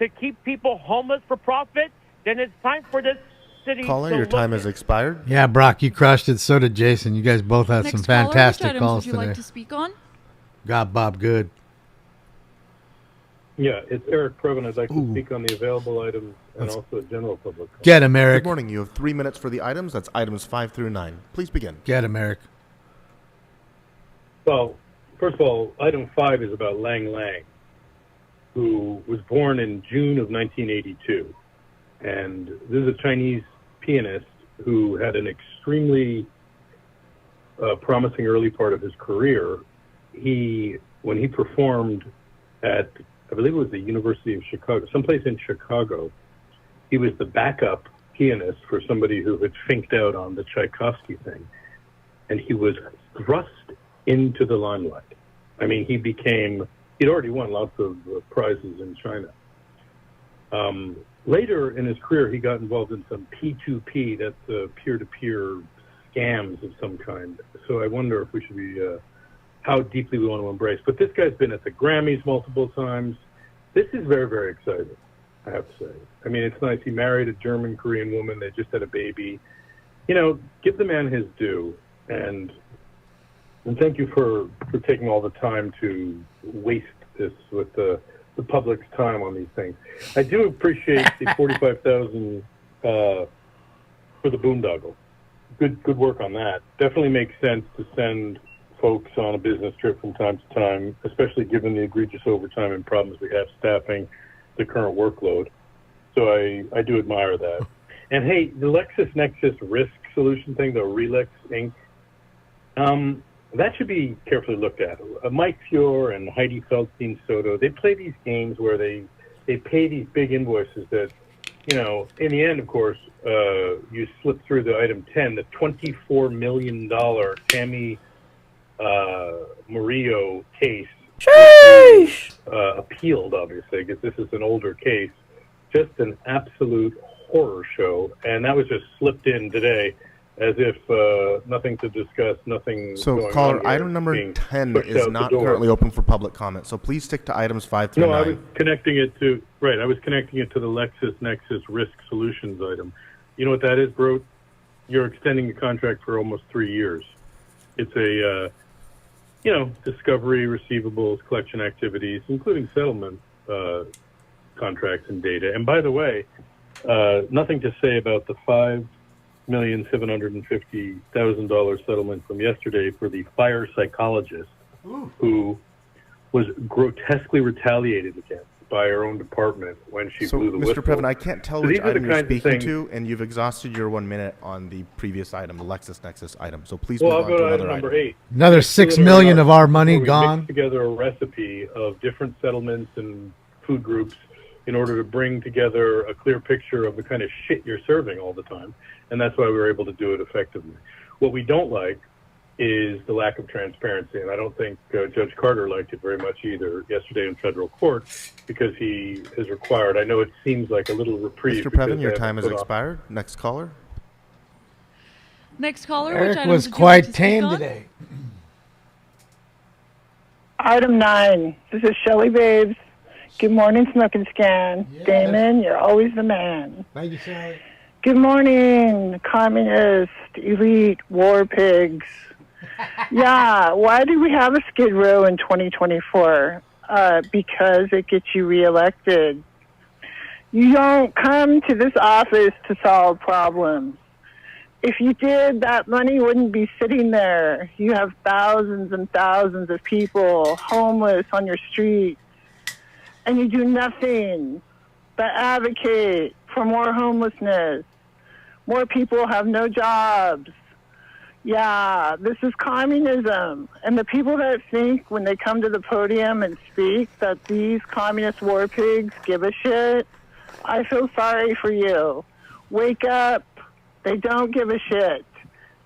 Speaker 8: to keep people homeless for profit, then it's time for this city
Speaker 19: Caller,
Speaker 8: to
Speaker 19: your
Speaker 8: look
Speaker 19: time
Speaker 8: at-
Speaker 19: has expired.
Speaker 3: Yeah, Brock, you crushed it. So did Jason. You guys both had some
Speaker 11: Next caller,
Speaker 3: fantastic
Speaker 11: which items
Speaker 3: calls
Speaker 11: would you
Speaker 3: today.
Speaker 11: like to speak on?
Speaker 3: Got Bob good.
Speaker 9: Yeah, it's Eric Previn. I'd like to speak on the available items and also a general public.
Speaker 3: Get him, Eric.
Speaker 19: Good morning. You have 3 minutes for the items. That's items 5 through 9. Please begin.
Speaker 3: Get him, Eric.
Speaker 9: Well, first of all, item 5 is about Lang Lang, who was born in June of 1982. And this is a Chinese pianist who had an extremely promising early part of his career. When he performed at, I believe it was the University of Chicago, someplace in Chicago, he was the backup pianist for somebody who had finked out on the Tchaikovsky thing. And he was thrust into the limelight. I mean, he'd already won lots of prizes in China. Later in his career, he got involved in some P2P, that's peer-to-peer scams of some kind. So I wonder if we should be, how deeply we want to embrace. But this guy's been at the Grammys multiple times. This is very, very exciting, I have to say. I mean, it's nice. He married a German-Korean woman. They just had a baby. You know, give the man his due. And thank you for taking all the time to waste this with the public's time on these things. I do appreciate the $45,000 for the boondoggle. Good work on that. Definitely makes sense to send folks on a business trip from time to time, especially given the egregious overtime and problems we have staffing the current workload. So I do admire that. And hey, the LexisNexis risk solution thing, the Relix Inc., that should be carefully looked at. Mike Fior and Heidi Feldstein Soto, they play these games where they pay these big invoices that, you know, in the end, of course, you slip through the item 10, the $24 million Tammy Murillo case. Appealed, obviously, because this is an older case. Just an absolute horror show. And that was just slipped in today. as if nothing to discuss, nothing.
Speaker 19: So,
Speaker 9: going
Speaker 19: caller,
Speaker 9: on here,
Speaker 19: item number
Speaker 9: being
Speaker 19: 10
Speaker 9: pushed
Speaker 19: is
Speaker 9: out the
Speaker 19: not
Speaker 9: door.
Speaker 19: currently open for public comment. So please stick to items 5 through
Speaker 9: No,
Speaker 19: 9.
Speaker 9: I was connecting it to I was connecting it to the LexisNexis Risk Solutions item. You know what that is, bro? You're extending a contract for almost 3 years. It's a discovery, receivables, collection activities, including settlement contracts and data. And by the way, nothing to say about the $5,750,000 settlement from yesterday for the fire psychologist who was grotesquely retaliated against by her own department when she blew the whistle.
Speaker 19: Mr. Previn, I can't tell
Speaker 9: So
Speaker 19: which
Speaker 9: these are the
Speaker 19: item you're
Speaker 9: kinds of
Speaker 19: speaking
Speaker 9: things-
Speaker 19: to, and you've exhausted your 1 minute on the previous item, the LexisNexis item. So please
Speaker 9: Well,
Speaker 19: move
Speaker 9: I'll
Speaker 19: on
Speaker 9: go
Speaker 19: to
Speaker 9: to
Speaker 19: another
Speaker 9: item number
Speaker 19: item.
Speaker 9: 8.
Speaker 3: Another $6 million of our money
Speaker 9: Where we
Speaker 3: gone.
Speaker 9: mixed together a recipe of different settlements and food groups in order to bring together a clear picture of the kind of shit you're serving all the time. And that's why we were able to do it effectively. What we don't like is the lack of transparency. And I don't think Judge Carter liked it very much either yesterday in federal court because he is required. I know it seems like a little reprieve.
Speaker 19: Mr.
Speaker 9: because
Speaker 19: Previn, your
Speaker 9: they
Speaker 19: time has
Speaker 9: haven't put on-
Speaker 19: expired. Next caller.
Speaker 11: Next caller, which
Speaker 3: Eric
Speaker 11: items
Speaker 3: was
Speaker 11: would you
Speaker 3: quite
Speaker 11: like to speak
Speaker 3: tame
Speaker 11: on?
Speaker 3: today.
Speaker 10: Item 9. This is Shelley Babes. Good morning, Smoke and Scan. Damon, you're always the man.
Speaker 3: Thank you, Sally.
Speaker 10: Good morning, communist, elite, war pigs. Yeah, why do we have a Skid Row in 2024? Because it gets you reelected. You don't come to this office to solve problems. If you did, that money wouldn't be sitting there. You have thousands and thousands of people homeless on your streets, and you do nothing but advocate for more homelessness. More people have no jobs. Yeah, this is communism. And the people that think when they come to the podium and speak that these communist war pigs give a shit, I feel sorry for you. Wake up. They don't give a shit.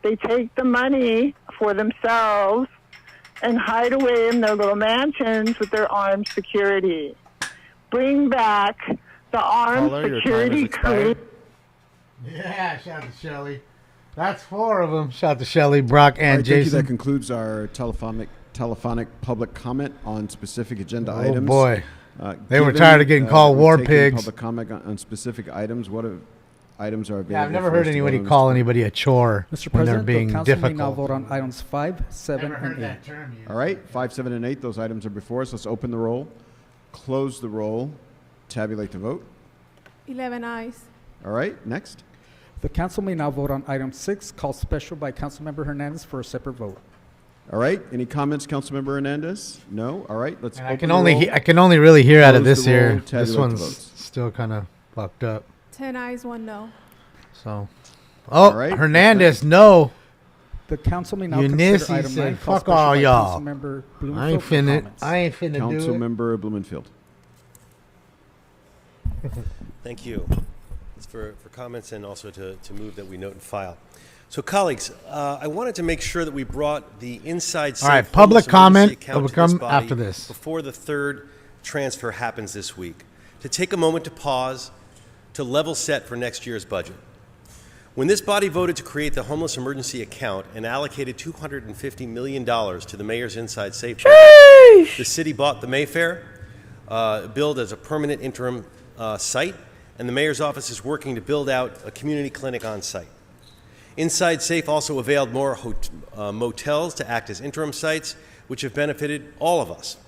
Speaker 10: They take the money for themselves and hide away in their little mansions with their armed security. Bring back the armed
Speaker 19: Caller, your time
Speaker 10: security
Speaker 19: has expired.
Speaker 10: crew.
Speaker 3: Yeah, shout out to Shelley. That's 4 of them. Shout out to Shelley, Brock, and
Speaker 16: All right, thank you.
Speaker 3: Jason.
Speaker 16: That concludes our telephonic public comment on specific agenda
Speaker 3: Oh,
Speaker 16: items.
Speaker 3: boy. They were tired of getting called war
Speaker 16: taking
Speaker 3: pigs.
Speaker 16: Public comment on specific items. What items are available?
Speaker 3: Yeah, I've never
Speaker 16: for
Speaker 3: heard
Speaker 16: us to
Speaker 3: anybody
Speaker 16: vote on
Speaker 3: call
Speaker 16: this
Speaker 3: anybody a chore
Speaker 12: Mr.
Speaker 3: when they're
Speaker 12: President,
Speaker 3: being
Speaker 12: the council may now
Speaker 3: difficult.
Speaker 12: vote on items 5, 7, and 8.
Speaker 16: All right, 5, 7, and 8. Those items are before us. Let's open the roll, close the roll, tabulate the vote.
Speaker 23: 11 ayes.
Speaker 16: All right, next.
Speaker 12: The council may now vote on item 6, called special by Councilmember Hernandez for a separate vote.
Speaker 16: All right, any comments, Councilmember Hernandez? No. All right, let's.
Speaker 3: And
Speaker 16: open
Speaker 3: I can
Speaker 16: the
Speaker 3: only
Speaker 16: roll,
Speaker 3: I can only really hear out of
Speaker 16: close
Speaker 3: this
Speaker 16: the roll,
Speaker 3: here. This
Speaker 16: tabulate the
Speaker 3: one's
Speaker 16: votes.
Speaker 3: still kind of fucked up.
Speaker 23: 10 ayes, 1 no.
Speaker 3: So, oh,
Speaker 16: right,
Speaker 3: Hernandez, no.
Speaker 12: The council may now
Speaker 3: Eunice
Speaker 12: consider item 9,
Speaker 3: said,
Speaker 12: called
Speaker 3: "Fuck
Speaker 12: special
Speaker 3: all
Speaker 12: by
Speaker 3: y'all.
Speaker 12: Councilmember
Speaker 3: I
Speaker 12: Blumenfield
Speaker 3: ain't
Speaker 12: for
Speaker 3: finna.
Speaker 12: comments.
Speaker 3: I ain't finna do it."
Speaker 16: Councilmember Blumenfield.
Speaker 24: Thank you. It's for comments and also to move that we note and file. So, colleagues, I wanted to make sure that we brought the inside safe
Speaker 3: All right, public
Speaker 24: homeless
Speaker 3: comment
Speaker 24: emergency account
Speaker 3: will
Speaker 24: to this
Speaker 3: come
Speaker 24: body
Speaker 3: after this.
Speaker 24: before the third transfer happens this week. To take a moment to pause, to level set for next year's budget. When this body voted to create the homeless emergency account and allocated $250 million to the mayor's inside safe budget, the city bought the Mayfair, billed as a permanent interim site, and the mayor's office is working to build out a community clinic on site. Inside Safe also availed more motels to act as interim sites, which have benefited all of us.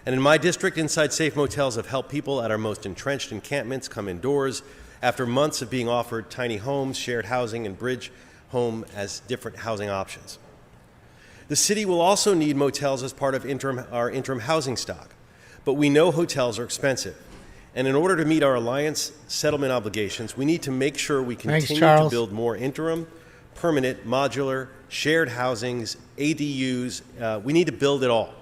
Speaker 24: And in my district, Inside Safe motels have helped people at our most entrenched encampments come indoors after months of being offered tiny homes, shared housing, and bridge home as different housing options. The city will also need motels as part of our interim housing stock, but we know hotels are expensive. And in order to meet our alliance settlement obligations, we need to make sure we continue to build more interim, permanent, modular, shared housings, ADUs. We need to build it all.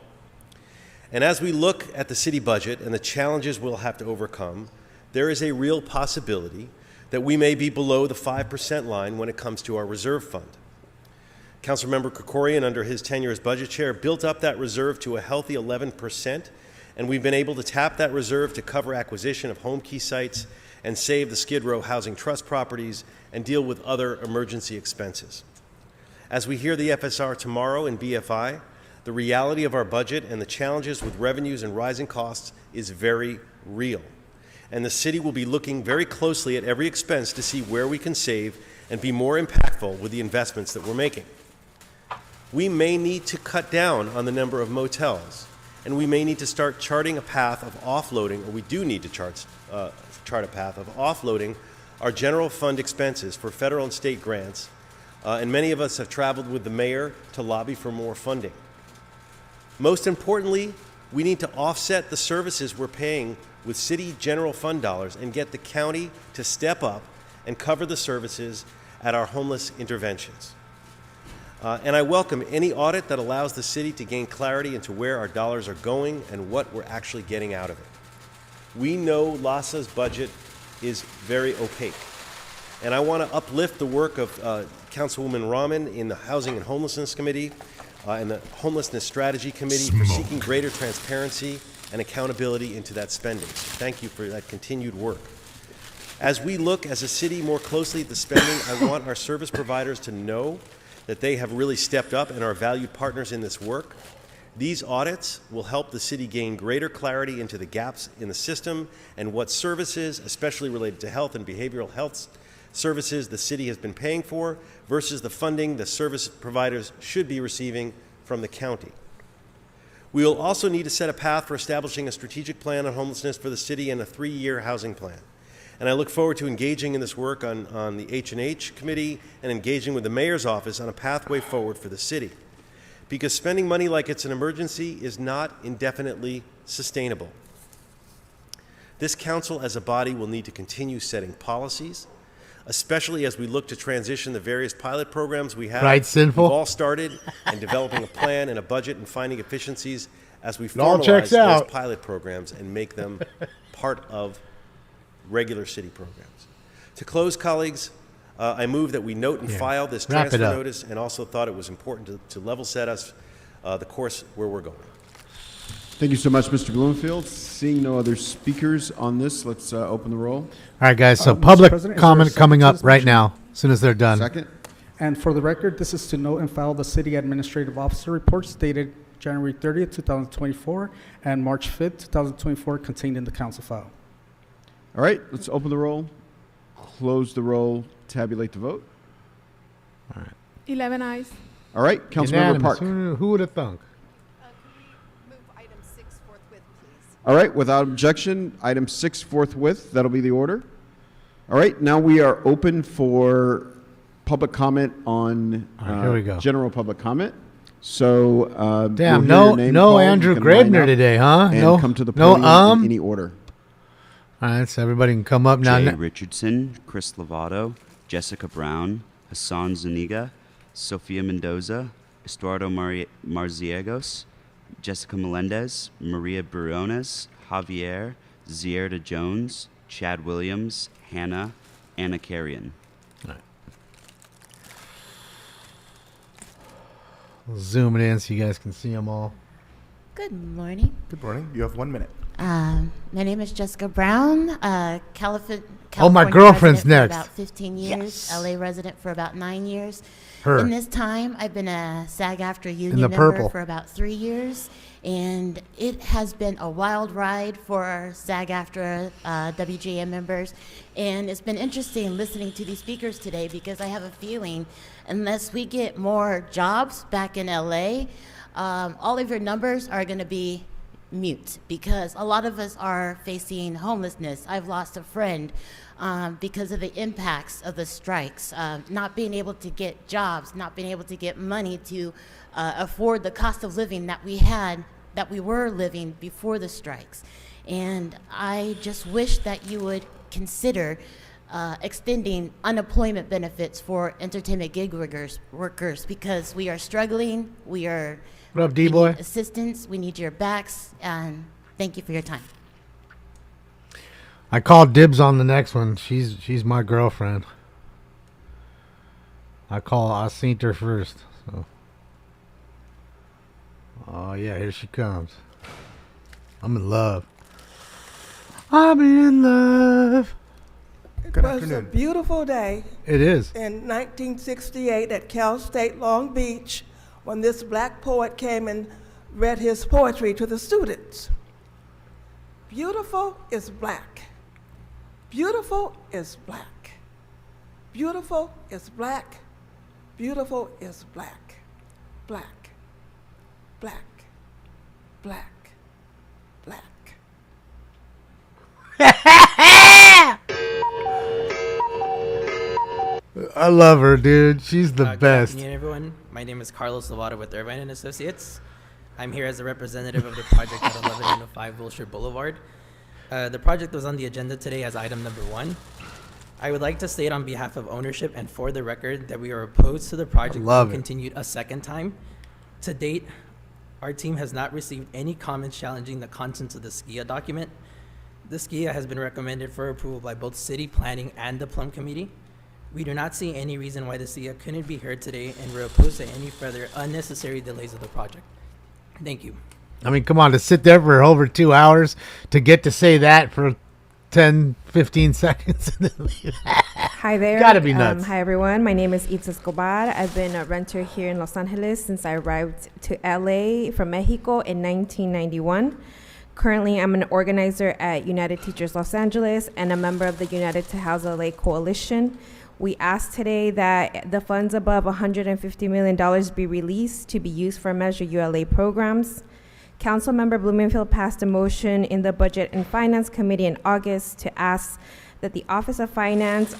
Speaker 24: And as we look at the city budget and the challenges we'll have to overcome, there is a real possibility that we may be below the 5% line when it comes to our reserve fund. Councilmember Krikorian, under his tenure as budget chair, built up that reserve to a healthy 11%, and we've been able to tap that reserve to cover acquisition of home key sites and save the Skid Row Housing Trust properties and deal with other emergency expenses. As we hear the FSR tomorrow in BFI, the reality of our budget and the challenges with revenues and rising costs is very real. And the city will be looking very closely at every expense to see where we can save and be more impactful with the investments that we're making. We may need to cut down on the number of motels, and we may need to start charting a path of offloading, or we do need to chart a path of offloading our general fund expenses for federal and state grants, and many of us have traveled with the mayor to lobby for more funding. Most importantly, we need to offset the services we're paying with city general fund dollars and get the county to step up and cover the services at our homeless interventions. And I welcome any audit that allows the city to gain clarity into where our dollars are going and what we're actually getting out of it. We know LAHSA's budget is very opaque. And I want to uplift the work of Councilwoman Rahman in the Housing and Homelessness Committee and the Homelessness Strategy Committee for seeking greater transparency and accountability into that spending. So thank you for that continued work. As we look as a city more closely at the spending, I want our service providers to know that they have really stepped up and are valued partners in this work. These audits will help the city gain greater clarity into the gaps in the system and what services, especially related to health and behavioral health services, the city has been paying for versus the funding the service providers should be receiving from the county. We will also need to set a path for establishing a strategic plan on homelessness for the city and a 3-year housing plan. And I look forward to engaging in this work on the H&H committee and engaging with the mayor's office on a pathway forward for the city. Because spending money like it's an emergency is not indefinitely sustainable. This council as a body will need to continue setting policies, especially as we look to transition the various pilot programs we have.
Speaker 3: Right, sinful.
Speaker 24: We've all started and developing a plan and a budget and finding efficiencies as we
Speaker 3: all
Speaker 24: formalize
Speaker 3: checks
Speaker 24: those
Speaker 3: out.
Speaker 24: pilot programs and make them part of regular city programs. To close, colleagues, I move that we note and file this transfer notice, and also thought it was important to level set us the course where we're going.
Speaker 16: Thank you so much, Mr. Bloomfield. Seeing no other speakers on this, let's open the roll.
Speaker 3: All right, guys. So
Speaker 12: Mr.
Speaker 3: public
Speaker 12: President, is
Speaker 3: comment
Speaker 12: there a
Speaker 3: coming
Speaker 12: second
Speaker 3: up
Speaker 12: to this
Speaker 3: right
Speaker 12: motion?
Speaker 3: now, as soon as they're done.
Speaker 16: Second.
Speaker 12: And for the record, this is to note and file the city administrative officer reports dated January 30th, 2024 and March 5th, 2024 contained in the council file.
Speaker 16: All right, let's open the roll, close the roll, tabulate the vote.
Speaker 3: All right.
Speaker 23: 11 ayes.
Speaker 16: All right, Councilmember
Speaker 3: Unanimous.
Speaker 16: Park.
Speaker 3: Who would have thunk?
Speaker 16: All right, without objection, item 6 forthwith. That'll be the order. All right, now we are open for public comment on
Speaker 3: here we go.
Speaker 16: general public comment. So,
Speaker 3: Damn,
Speaker 16: we'll hear your name
Speaker 3: no
Speaker 16: called.
Speaker 3: Andrew
Speaker 16: You can line
Speaker 3: Grabner
Speaker 16: up
Speaker 3: today, huh?
Speaker 16: And
Speaker 3: No,
Speaker 16: come to the
Speaker 3: no,
Speaker 16: podium in any order.
Speaker 3: All right, so everybody can come up now.
Speaker 5: Jay Richardson, Chris Lovato, Jessica Brown, Hassan Zuniga, Sofia Mendoza, Estuardo Marziegos, Jessica Melendez, Maria Briones, Javier, Zierda Jones, Chad Williams, Hannah, Anna Carrion.
Speaker 3: All right. We'll zoom it in so you guys can see them all.
Speaker 13: Good morning.
Speaker 19: Good morning. You have 1 minute.
Speaker 13: My name is Jessica Brown, California
Speaker 3: my girlfriend's
Speaker 13: resident
Speaker 3: next.
Speaker 13: for about 15 years, LA resident for about 9 years.
Speaker 3: Her.
Speaker 13: In this time, I've been a SAG-AFTRA union
Speaker 3: the
Speaker 13: member
Speaker 3: purple.
Speaker 13: for about 3 years, and it has been a wild ride for our SAG-AFTRA WGM members, and it's been interesting listening to these speakers today because I have a feeling unless we get more jobs back in LA, all of your numbers are going to be mute because a lot of us are facing homelessness. I've lost a friend because of the impacts of the strikes, not being able to get jobs, not being able to get money to afford the cost of living that we were living before the strikes. And I just wish that you would consider extending unemployment benefits for entertainment gig workers because we are struggling, we are
Speaker 3: What up, D-boy?
Speaker 13: assistance, we need your backs, and thank you for your time.
Speaker 3: I called dibs on the next one. She's my girlfriend. I seen her first. So. Oh yeah, here she comes. I'm in love. I'm in love.
Speaker 14: It
Speaker 16: Good
Speaker 14: was
Speaker 16: afternoon.
Speaker 14: a beautiful day.
Speaker 3: It is.
Speaker 14: In 1968 at Cal State Long Beach, when this black poet came and read his poetry to the students. Beautiful is black. Beautiful is black. Beautiful is black. Beautiful is black. Black. Black. Black. Black.
Speaker 3: I love her, dude. She's the
Speaker 15: Good
Speaker 3: best.
Speaker 15: afternoon, everyone. My name is Carlos Lovato with Irvine and Associates. I'm here as a representative of the project at 1105 Wilshire Boulevard. The project was on the agenda today as item number 1. I would like to state on behalf of ownership and for the record that we are opposed to the project being continued a second time. To date, our team has not received any comments challenging the contents of the SKIA document. The SKIA has been recommended for approval by both City Planning and the Plum Committee. We do not see any reason why the SKIA couldn't be heard today, and we're opposed to any further unnecessary delays of the project. Thank you.
Speaker 3: I mean, come on, to sit there for over 2 hours to get to say that for 10, 15 seconds.
Speaker 17: Hi there.
Speaker 3: Gotta be nuts.
Speaker 17: Hi, everyone. My name is Itz Escobar. I've been a renter here in Los Angeles since I arrived to LA from Mexico in 1991. Currently, I'm an organizer at United Teachers Los Angeles and a member of the United to House LA Coalition. We asked today that the funds above $150 million be released to be used for Measure ULA programs. Councilmember Blumenfield passed a motion in the Budget and Finance Committee in August to ask that the Office of Finance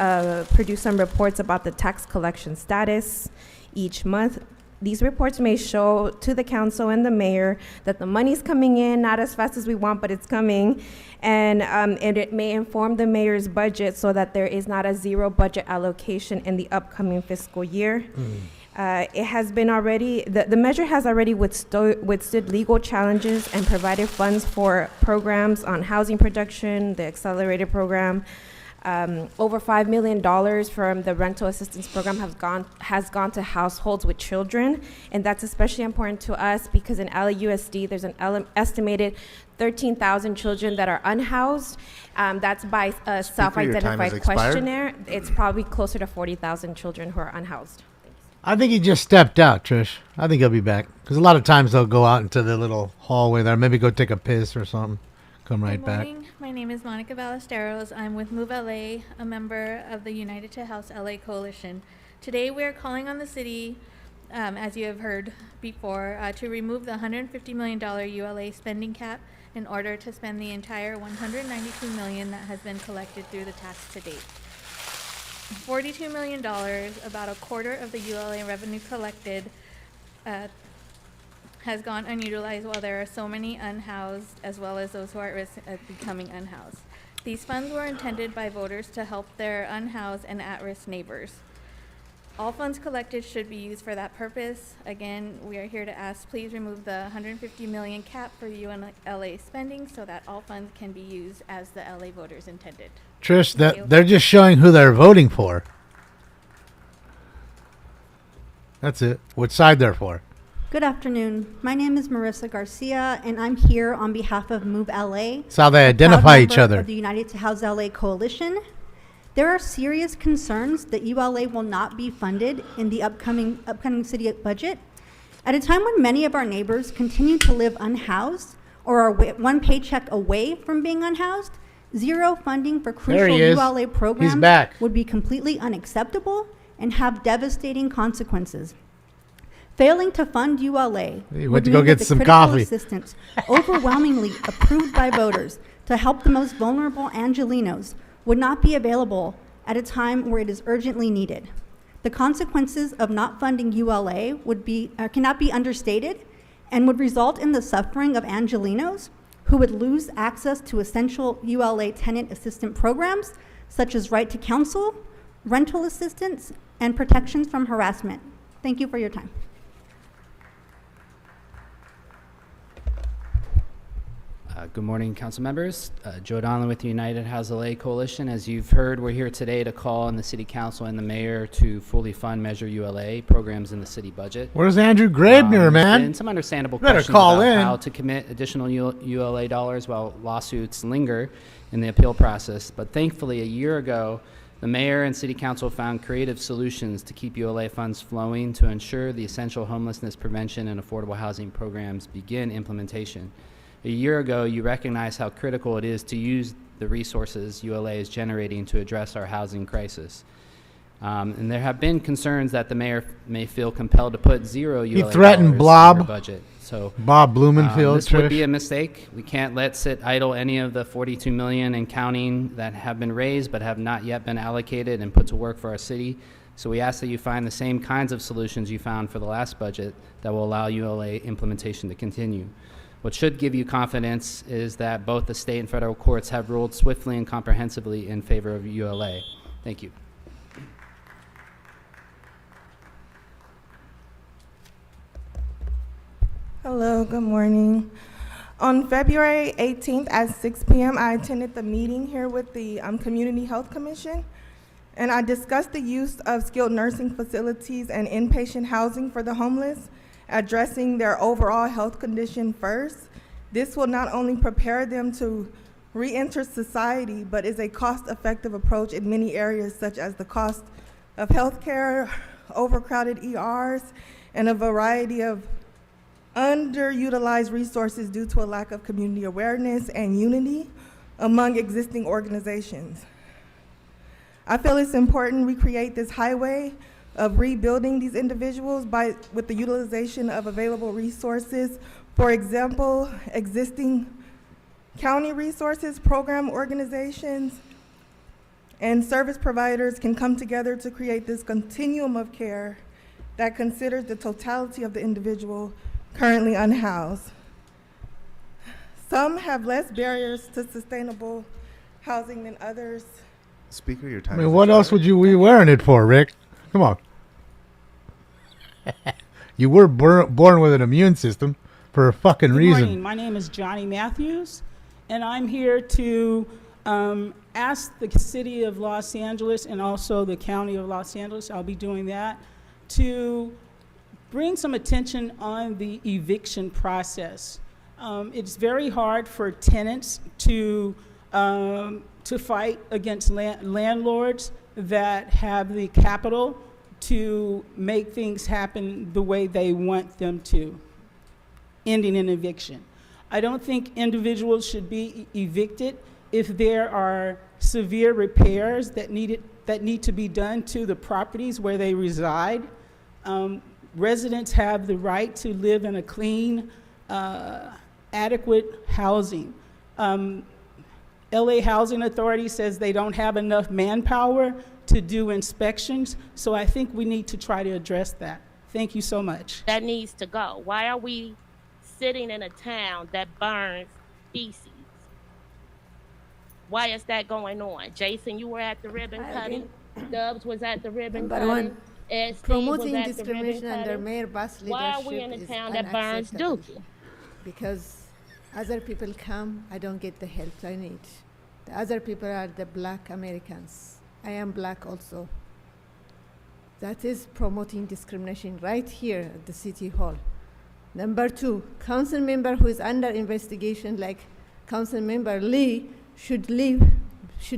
Speaker 17: produce some reports about the tax collection status each month. These reports may show to the council and the mayor that the money's coming in, not as fast as we want, but it's coming. And it may inform the mayor's budget so that there is not a zero budget allocation in the upcoming fiscal year. It has been already, the measure has already withstood legal challenges and provided funds for programs on housing production, the accelerated program. Over $5 million from the rental assistance program has gone to households with children, and that's especially important to us because in LAUSD there's an estimated 13,000 children that are unhoused. That's by a self-identified questionnaire. It's probably closer to 40,000 children who are unhoused.
Speaker 3: I think he just stepped out, Trish. I think he'll be back. Because a lot of times they'll go out into the little hallway there, maybe go take a piss or something, come right back.
Speaker 22: Good morning. My name is Monica Ballesteros. I'm with Move LA, a member of the United to House LA Coalition. Today we are calling on the city, as you have heard before, to remove the $150 million ULA spending cap in order to spend the entire $192 million that has been collected through the tax to date. $42 million, about a quarter of the ULA revenue collected, has gone unutilized while there are so many unhoused as well as those who are at risk of becoming unhoused. These funds were intended by voters to help their unhoused and at-risk neighbors. All funds collected should be used for that purpose. Again, we are here to ask, please remove the $150 million cap for UNLA spending so that all funds can be used as the LA voters intended.
Speaker 3: Trish, they're just showing who they're voting for. That's it. Which side they're for.
Speaker 25: Good afternoon. My name is Marissa Garcia, and I'm here on behalf of Move LA.
Speaker 3: That's how they identify each other.
Speaker 25: Of the United to House LA Coalition. There are serious concerns that ULA will not be funded in the upcoming city budget. At a time when many of our neighbors continue to live unhoused or are one paycheck away from being unhoused, zero funding for crucial ULA programs would be completely unacceptable and have devastating consequences. Failing to fund ULA
Speaker 3: went to go get some coffee.
Speaker 25: Assistance overwhelmingly approved by voters to help the most vulnerable Angelenos would not be available at a time where it is urgently needed. The consequences of not funding ULA cannot be understated and would result in the suffering of Angelenos who would lose access to essential ULA tenant assistance programs such as right to counsel, rental assistance, and protections from harassment. Thank you for your time.
Speaker 1: Good morning, council members. Joe Donlan with the United House LA Coalition. As you've heard, we're here today to call on the City Council and the Mayor to fully fund Measure ULA programs in the city budget.
Speaker 3: Where's Andrew Grabner,
Speaker 1: There's
Speaker 3: man?
Speaker 1: been some understandable
Speaker 3: Better
Speaker 1: questions
Speaker 3: call
Speaker 1: about
Speaker 3: in.
Speaker 1: how to commit additional ULA dollars while lawsuits linger in the appeal process. But thankfully, a year ago, the Mayor and City Council found creative solutions to keep ULA funds flowing to ensure the essential homelessness prevention and affordable housing programs begin implementation. A year ago, you recognized how critical it is to use the resources ULA is generating to address our housing crisis. And there have been concerns that the mayor may feel compelled to put zero ULA
Speaker 3: He threatened
Speaker 1: dollars in her
Speaker 3: Blob.
Speaker 1: budget. So
Speaker 3: Bob Blumenfield.
Speaker 1: this would be a mistake. We can't let sit idle any of the 42 million and counting that have been raised but have not yet been allocated and put to work for our city. So we ask that you find the same kinds of solutions you found for the last budget that will allow ULA implementation to continue. What should give you confidence is that both the state and federal courts have ruled swiftly and comprehensively in favor of ULA. Thank you.
Speaker 2: Hello, good morning. On February 18th at 6 p.m., I attended the meeting here with the Community Health Commission, and I discussed the use of skilled nursing facilities and inpatient housing for the homeless, addressing their overall health condition first. This will not only prepare them to re-enter society, but is a cost-effective approach in many areas, such as the cost of healthcare, overcrowded ERs, and a variety of underutilized resources due to a lack of community awareness and unity among existing organizations. I feel it's important we create this highway of rebuilding these individuals with the utilization of available resources. For example, existing county resources, program organizations, and service providers can come together to create this continuum of care that considers the totality of the individual currently unhoused. Some have less barriers to sustainable housing than others.
Speaker 19: Speaker, your
Speaker 3: I
Speaker 19: time.
Speaker 3: mean, what else would you be wearing it for, Rick? Come on. You were born with an immune system for a fucking reason.
Speaker 6: Good morning. My name is Johnny Matthews, and I'm here to ask the city of Los Angeles and also the county of Los Angeles, I'll be doing that, to bring some attention on the eviction process. It's very hard for tenants to fight against landlords that have the capital to make things happen the way they want them to, ending an eviction. I don't think individuals should be evicted if there are severe repairs that need to be done to the properties where they reside. Residents have the right to live in a clean, adequate housing. LA Housing Authority says they don't have enough manpower to do inspections, so I think we need to try to address that. Thank you so much.
Speaker 18: That needs to go. Why are we sitting in a town that burns feces? Why is that going on? Jason, you were at the ribbon cutting. Dubs was at the ribbon cutting.
Speaker 20: Promoting discrimination under Mayor Bass leadership.
Speaker 18: Why are we in a town that burns dookie?
Speaker 20: Because other people come, I don't get the help I need. The other people are the Black Americans. I am Black also. That is promoting discrimination right here at the City Hall. Number two, council member who is under investigation, like Council Member Lee, should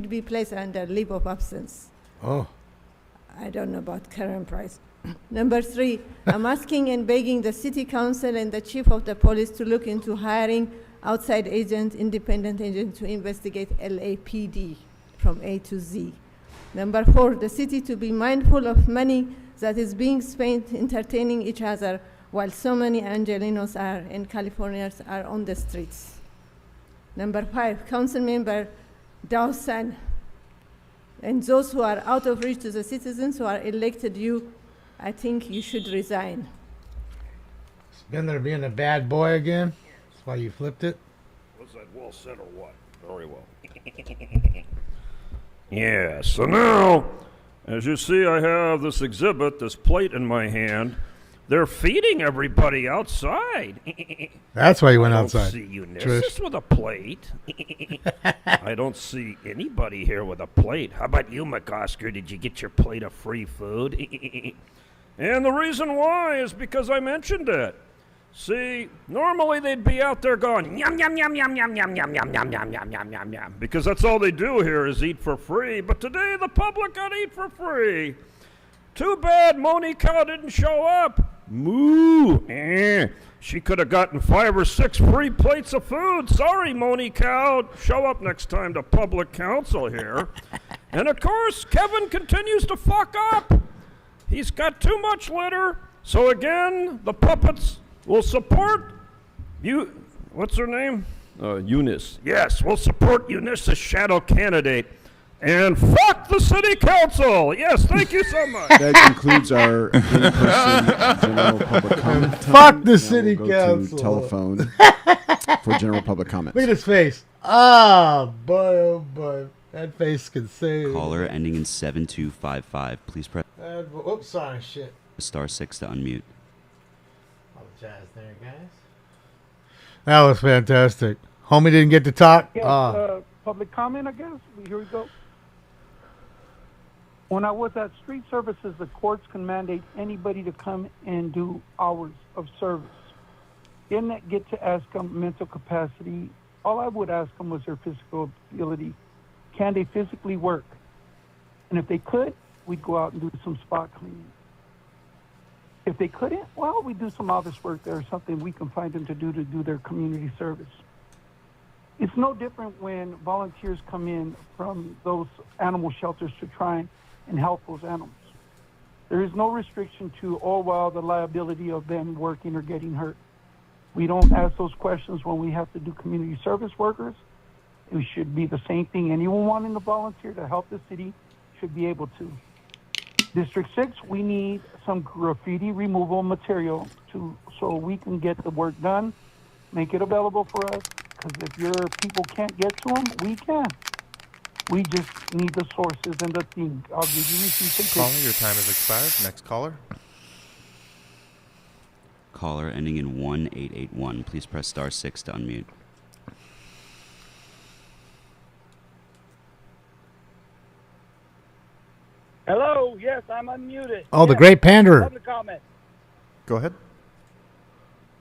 Speaker 20: be placed under leave of absence.
Speaker 3: Oh.
Speaker 20: I don't know about current price. Number three, I'm asking and begging the city council and the chief of the police to look into hiring outside agent, independent agent to investigate LAPD from A to Z. Number four, the city to be mindful of money that is being spent entertaining each other while so many Angelinos and Californians are on the streets. Number five, council member Dawson, and those who are out of reach to the citizens who are elected you, I think you should resign.
Speaker 3: Been there being a bad boy again? That's why you flipped it?
Speaker 26: Was that well said or what? Very well. Yeah, so now, as you see, I have this exhibit, this plate in my hand, They're feeding everybody outside.
Speaker 3: That's why you went outside.
Speaker 26: I don't see Ulysses with a plate. I don't see anybody here with a plate. How about you, McOsker? Did you get your plate of free food? And the reason why is because I mentioned it. See, normally they'd be out there going, yum, yum, yum, yum, yum, yum, yum, yum, yum, yum, yum, yum, yum, yum, because that's all they do here is eat for free. But today the public got to eat for free. Too bad Moni Cow didn't show up. Moo. She could have gotten 5 or 6 free plates of food. Sorry, Moni Cow. Show up next time to public council here. And of course, Kevin continues to fuck up. He's got too much litter. So again, the puppets will support you. What's her name? Eunice. Yes, we'll support Eunice as shadow candidate. And fuck the city council. Yes, thank you so much.
Speaker 16: That concludes our in-person general public comment time.
Speaker 3: Fuck the
Speaker 16: Now
Speaker 3: city
Speaker 16: we'll go
Speaker 3: council.
Speaker 16: to telephone for general public comments.
Speaker 3: Look at his face. Ah, boy, oh boy. That face can say.
Speaker 5: Caller ending in 7255. Please press
Speaker 3: Oops, sorry, shit.
Speaker 5: *6 to unmute.
Speaker 3: Apologize there, guys. That was fantastic. Homie didn't get to talk.
Speaker 4: Yes, public comment, I guess. Here we go. When I was at street services, the courts can mandate anybody to come and do hours of service. Didn't get to ask them mental capacity. All I would ask them was their physical ability. Can they physically work? And if they could, we'd go out and do some spot cleaning. If they couldn't, well, we'd do some office work there or something we can find them to do their community service. It's no different when volunteers come in from those animal shelters to try and help those animals. There is no restriction to, the liability of them working or getting hurt. We don't ask those questions when we have to do community service workers. It should be the same thing. Anyone wanting to volunteer to help the city should be able to. District 6, we need some graffiti removal material so we can get the work done, make it available for us, because if your people can't get to them, we can. We just need the sources and the thing. I'll give you receipts and
Speaker 19: Caller,
Speaker 4: pictures.
Speaker 19: your time has expired. Next caller.
Speaker 5: Caller ending in 1881. Please press *6 to unmute.
Speaker 4: Hello, yes, I'm unmuted.
Speaker 3: Oh, the
Speaker 4: Yes,
Speaker 3: great panderer.
Speaker 4: Public comment.
Speaker 19: Go ahead.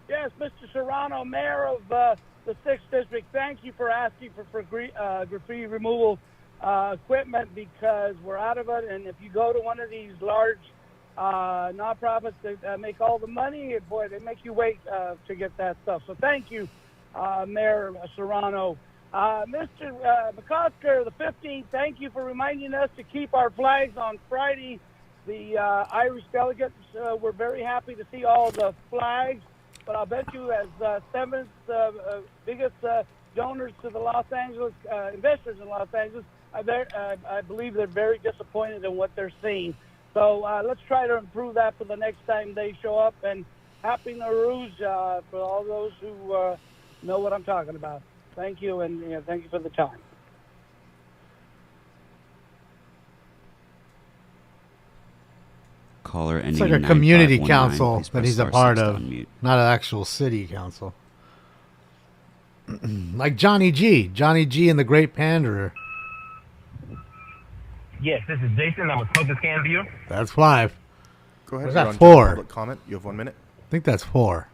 Speaker 4: Yes, Mr. Serrano, Mayor of the 6th District, thank you for asking for graffiti removal equipment, because we're out of it. And if you go to one of these large nonprofits that make all the money, boy, they make you wait to get that stuff. So thank you, Mayor Serrano. Mr. McOsker, the 15th, thank you for reminding us to keep our flags on Friday. The Irish delegates were very happy to see all the flags, but I'll bet you as 7th biggest donors to the Los Angeles, investors in Los Angeles, I believe they're very disappointed in what they're seeing. So let's try to improve that for the next time they show up. And happy Nowruz for all those who know what I'm talking about. Thank you, and thank you for the time.
Speaker 5: Caller ending
Speaker 3: It's like
Speaker 5: in
Speaker 3: a community
Speaker 5: 9519.
Speaker 3: council
Speaker 5: Please
Speaker 3: that
Speaker 5: press
Speaker 3: he's a
Speaker 5: *6
Speaker 3: part
Speaker 5: to
Speaker 3: of,
Speaker 5: unmute.
Speaker 3: not an actual city council. Like Johnny G and the Great Panderer.
Speaker 7: Yes, this is Jason. I'm a smoking scan viewer.
Speaker 3: That's 5.
Speaker 19: Go ahead.
Speaker 3: Where's
Speaker 19: You're
Speaker 3: that
Speaker 19: on
Speaker 3: 4?
Speaker 19: public comment. You have 1 minute.
Speaker 3: I think that's 4.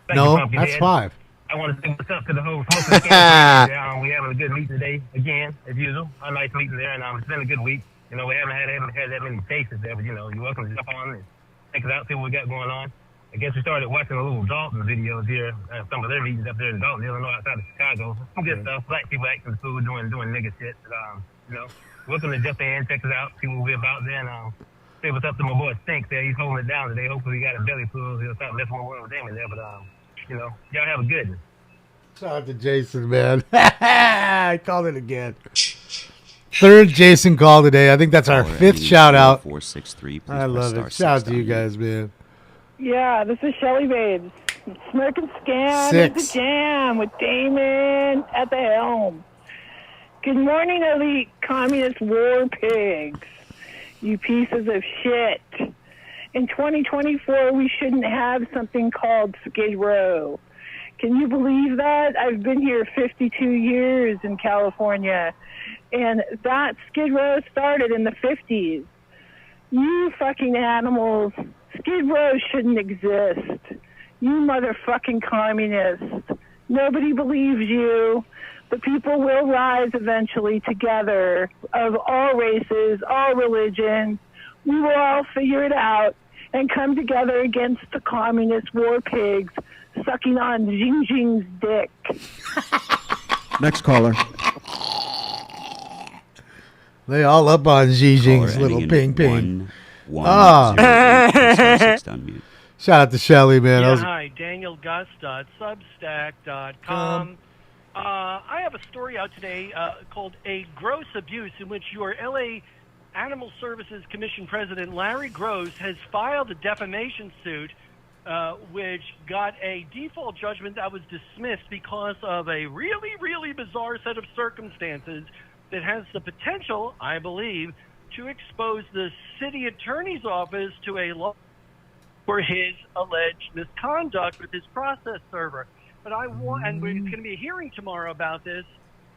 Speaker 7: Thank you,
Speaker 3: No,
Speaker 7: Pumpkin
Speaker 3: that's
Speaker 7: Head.
Speaker 3: 5.
Speaker 7: I want to say what's up to the whole smoking scan viewer. We're having a good meeting today, again, as usual. A nice meeting there, and it's been a good week. You know, we haven't had that many cases there, but, you're welcome to jump on and check it out, see what we got going on. I guess we started watching a little Dalton videos here, some of their meetings up there in Dalton, Illinois, outside of Chicago. Some good stuff. Black people acting the fool, doing nigga shit. Welcome to jump in, check us out, see what we're about there, and say what's up to my boy Stink there. He's holding it down today. Hopefully he got a belly full. He'll stop messing with Damon there, but, y'all have a good one.
Speaker 3: Shout out to Jason, man. I called it again. 3rd Jason call today. I think that's our
Speaker 5: Caller
Speaker 3: 5th
Speaker 5: ending in
Speaker 3: shout out.
Speaker 5: 0463. Please
Speaker 3: I
Speaker 5: press
Speaker 3: love it.
Speaker 5: *6
Speaker 3: Shout out
Speaker 5: to
Speaker 3: to you
Speaker 5: unmute.
Speaker 3: guys, man.
Speaker 10: Yeah, this is Shelly Babes. Smirk and Scan
Speaker 3: 6.
Speaker 10: is the jam with Damon at the helm. Good morning, elite communist war pigs. You pieces of shit. In 2024, we shouldn't have something called Skid Row. Can you believe that? I've been here 52 years in California, and that Skid Row started in the 50s. You fucking animals, Skid Row shouldn't exist. You motherfucking communists. Nobody believes you. The people will rise eventually together, of all races, all religions. We will all figure it out and come together against the communist war pigs sucking on Xing Jing's dick.
Speaker 16: Next caller.
Speaker 3: They all up on Xi Jinping's little ping ping. Shout out to Shelly, man.
Speaker 8: Yeah, hi, Daniel Gust, Substack.com. I have a story out today called A Gross Abuse, in which your LA Animal Services Commission President Larry Gross has filed a defamation suit which got a default judgment that was dismissed because of a really, really bizarre set of circumstances that has the potential, I believe, to expose the city attorney's office to a law for his alleged misconduct with his process server. But I want, and there's going to be a hearing tomorrow about this,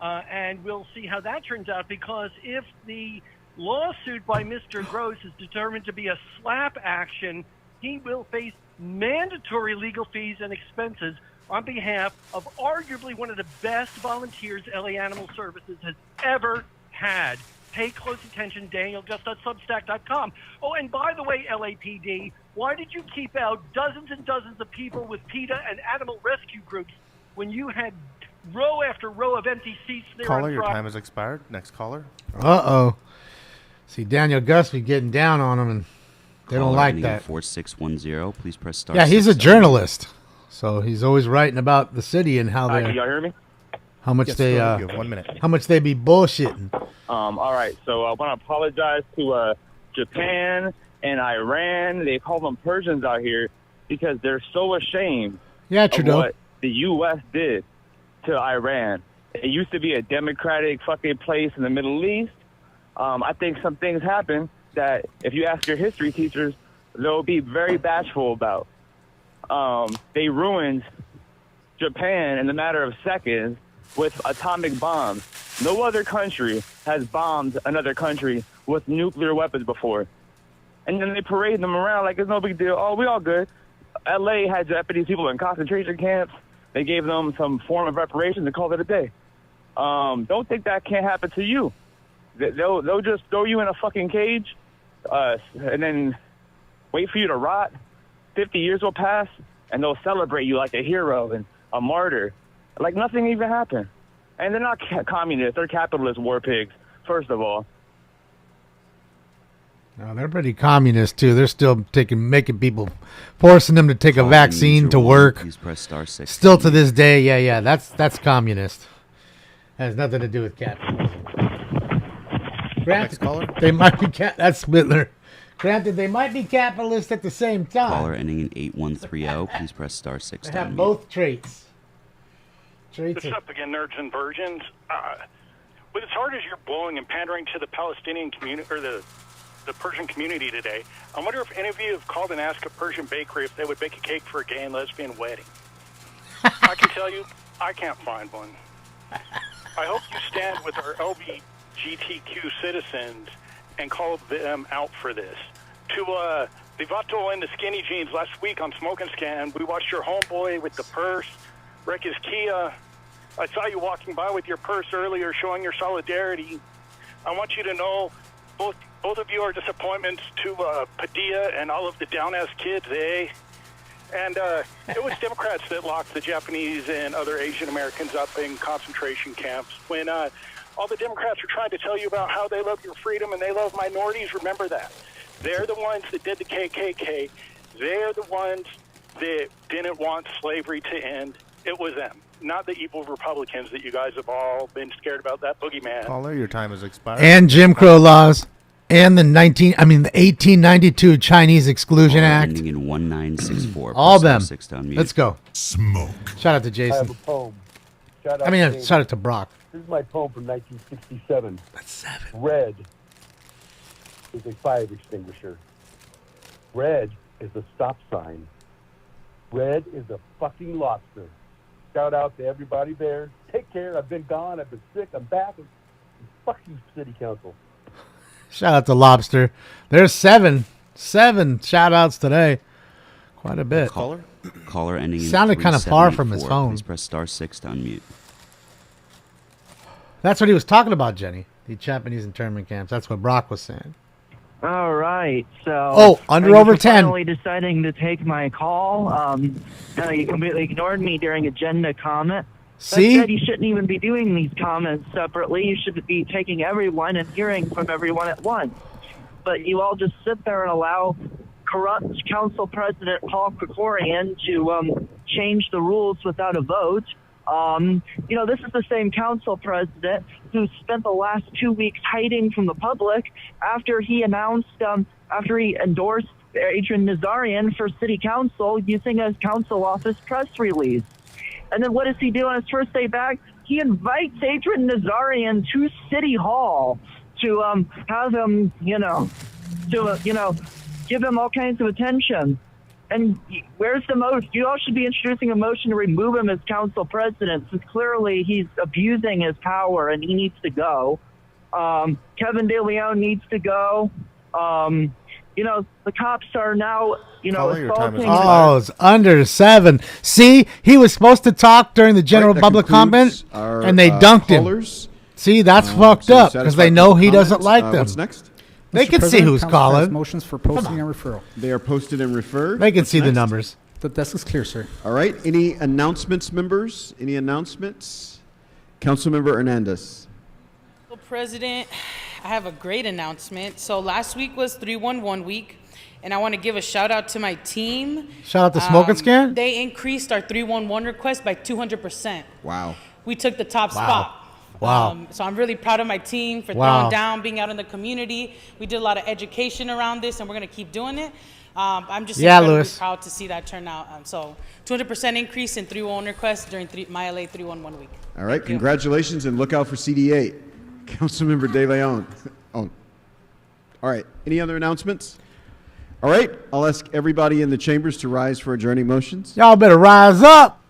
Speaker 8: and we'll see how that turns out, because if the lawsuit by Mr. Gross is determined to be a slap action, he will face mandatory legal fees and expenses on behalf of arguably one of the best volunteers LA Animal Services has ever had. Pay close attention, DanielGust.Substack.com. Oh, and by the way, LAPD, why did you keep out dozens and dozens of people with PETA and animal rescue groups when you had row after row of empty seats there?
Speaker 19: Caller, your time has expired. Next caller.
Speaker 3: Uh-oh. See, Daniel Gus be getting down on them, and they don't like that.
Speaker 5: 4610. Please press star.
Speaker 3: Yeah, he's a journalist, so he's always writing about the city and how they.
Speaker 9: Can y'all hear me?
Speaker 3: How much
Speaker 19: Yes,
Speaker 3: they?
Speaker 19: you have 1 minute.
Speaker 3: How much they be bullshitting?
Speaker 9: All right. So I want to apologize to Japan and Iran. They call them Persians out here because they're so ashamed of what the U.S. did to Iran. It used to be a democratic fucking place in the Middle East. I think some things happen that if you ask your history teachers, they'll be very bashful about. They ruined Japan in a matter of seconds with atomic bombs. No other country has bombed another country with nuclear weapons before. And then they parade them around like it's no big deal. Oh, we all good. LA had Japanese people in concentration camps. They gave them some form of reparations and called it a day. Don't think that can't happen to you. They'll just throw you in a fucking cage and then wait for you to rot. 50 years will pass, and they'll celebrate you like a hero and a martyr. Like nothing even happened. And they're not communists. They're capitalist war pigs, first of all.
Speaker 3: No, they're pretty communist, too. They're still making people, forcing them to take a vaccine to work.
Speaker 5: Please press star 6.
Speaker 3: Still to this day, yeah, that's communist. Has nothing to do with capitalism. Granted, they might be that's Spittler. Granted, they might be capitalist at the same time.
Speaker 5: Caller ending in 8130. Please press star 6.
Speaker 3: They have both traits.
Speaker 11: What's up again, nerds and virgins? With as hard as you're blowing and pandering to the Palestinian community or the Persian community today, I wonder if any of you have called and asked a Persian bakery if they would bake a cake for a gay and lesbian wedding. I can tell you, I can't find one. I hope you stand with our LGBTQ citizens and call them out for this. To the Vato and the skinny jeans last week on Smoke and Scan, we watched your homeboy with the purse wreck his Kia. I saw you walking by with your purse earlier showing your solidarity. I want you to know both of you are disappointments to Padilla and all of the down-ass kids, eh? And it was Democrats that locked the Japanese and other Asian Americans up in concentration camps. When all the Democrats are trying to tell you about how they love your freedom and they love minorities, remember that. They're the ones that did the KKK. They're the ones that didn't want slavery to end. It was them, not the evil Republicans that you guys have all been scared about, that boogeyman.
Speaker 19: Caller, your time has expired.
Speaker 3: And Jim Crow laws. And the 1892 Chinese Exclusion Act.
Speaker 5: Ending in 1964.
Speaker 3: All them.
Speaker 5: Press star 6 to unmute.
Speaker 3: Let's go. Smoke. Shout out to Jason.
Speaker 12: I have a poem. Shout
Speaker 3: out to Brock.
Speaker 12: This is my poem from 1967.
Speaker 3: That's 7.
Speaker 12: Red is a fire extinguisher. Red is a stop sign. Red is a fucking lobster. Shout out to everybody there. Take care. I've been gone. I've been sick. I'm back. Fuck you, City Council.
Speaker 3: Shout out to Lobster. There's seven shout outs today. Quite a bit.
Speaker 5: Caller ending in
Speaker 3: Sounded kind of far from his
Speaker 5: 3784.
Speaker 3: phone.
Speaker 5: Please press *6 to unmute.
Speaker 3: That's what he was talking about, Jenny. The Japanese internment camps. That's what Brock was saying.
Speaker 13: All right, so
Speaker 3: under
Speaker 13: thank you
Speaker 3: over
Speaker 13: for
Speaker 3: 10.
Speaker 13: Finally deciding to take my call. You completely ignored me during agenda comment.
Speaker 3: See?
Speaker 13: I said you shouldn't even be doing these comments separately. You should be taking everyone and hearing from everyone at once. But you all just sit there and allow corrupt Council President Paul Krikorian to change the rules without a vote. This is the same council president who spent the last 2 weeks hiding from the public after he announced, after he endorsed Adrian Nazarian for city council using a council office press release. And then what does he do on his first day back? He invites Adrian Nazarian to City Hall to have him, give him all kinds of attention. And where's the motion? You all should be introducing a motion to remove him as council president, since clearly he's abusing his power and he needs to go. Kevin De Leon needs to go. The cops are now, assaulting.
Speaker 3: Oh, it's under 7. See, he was supposed to talk during the general public comment, and they dunked him. See, that's fucked up because they know he doesn't like them.
Speaker 16: What's next?
Speaker 3: They can see who's calling.
Speaker 14: Motions for posting and referral.
Speaker 16: They are posted and referred.
Speaker 3: They can
Speaker 16: What's
Speaker 3: see the
Speaker 16: next?
Speaker 3: numbers.
Speaker 14: The desk is clear, sir.
Speaker 16: All right. Any announcements, members? Any announcements? Councilmember Hernandez.
Speaker 15: President, I have a great announcement. So last week was 311 week, and I want to give a shout out to my team.
Speaker 3: Shout out to Smoke and Scan?
Speaker 15: They increased our 311 request by 200%.
Speaker 16: Wow.
Speaker 15: We took the top
Speaker 3: Wow.
Speaker 15: spot.
Speaker 3: Wow.
Speaker 15: So I'm really proud of my team for
Speaker 3: Wow.
Speaker 15: throwing down, being out in the community. We did a lot of education around this, and we're going to keep doing it. I'm just incredibly proud to see that turn out. So 200% increase in 311 requests during my LA 311 week.
Speaker 16: All right. Congratulations, and look out for CD8. Councilmember De Leon. All right. Any other announcements? All right. I'll ask everybody in the chambers to rise for adjourning motions.
Speaker 3: Y'all better rise up.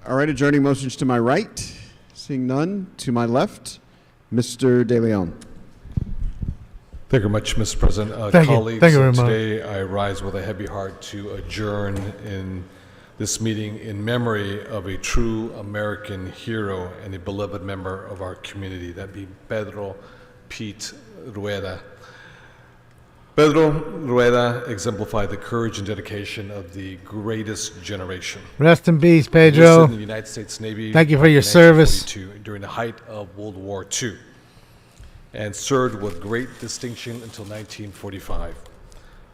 Speaker 16: All right. Adjourning motions to my right. Seeing none. To my left, Mr. De Leon.
Speaker 21: Thank you very much, Mr. President.
Speaker 3: Thank you.
Speaker 21: Colleagues,
Speaker 3: Thank you very much.
Speaker 21: today I rise with a heavy heart to adjourn in this meeting in memory of a true American hero and a beloved member of our community, that be Pedro Pete Rueda. Pedro Rueda exemplified the courage and dedication of the greatest generation.
Speaker 3: Rest in peace,
Speaker 21: He
Speaker 3: Pedro.
Speaker 21: enlisted in the United States Navy.
Speaker 3: Thank you for your
Speaker 21: in
Speaker 3: service.
Speaker 21: 1942 during the height of World War II, and served with great distinction until 1945.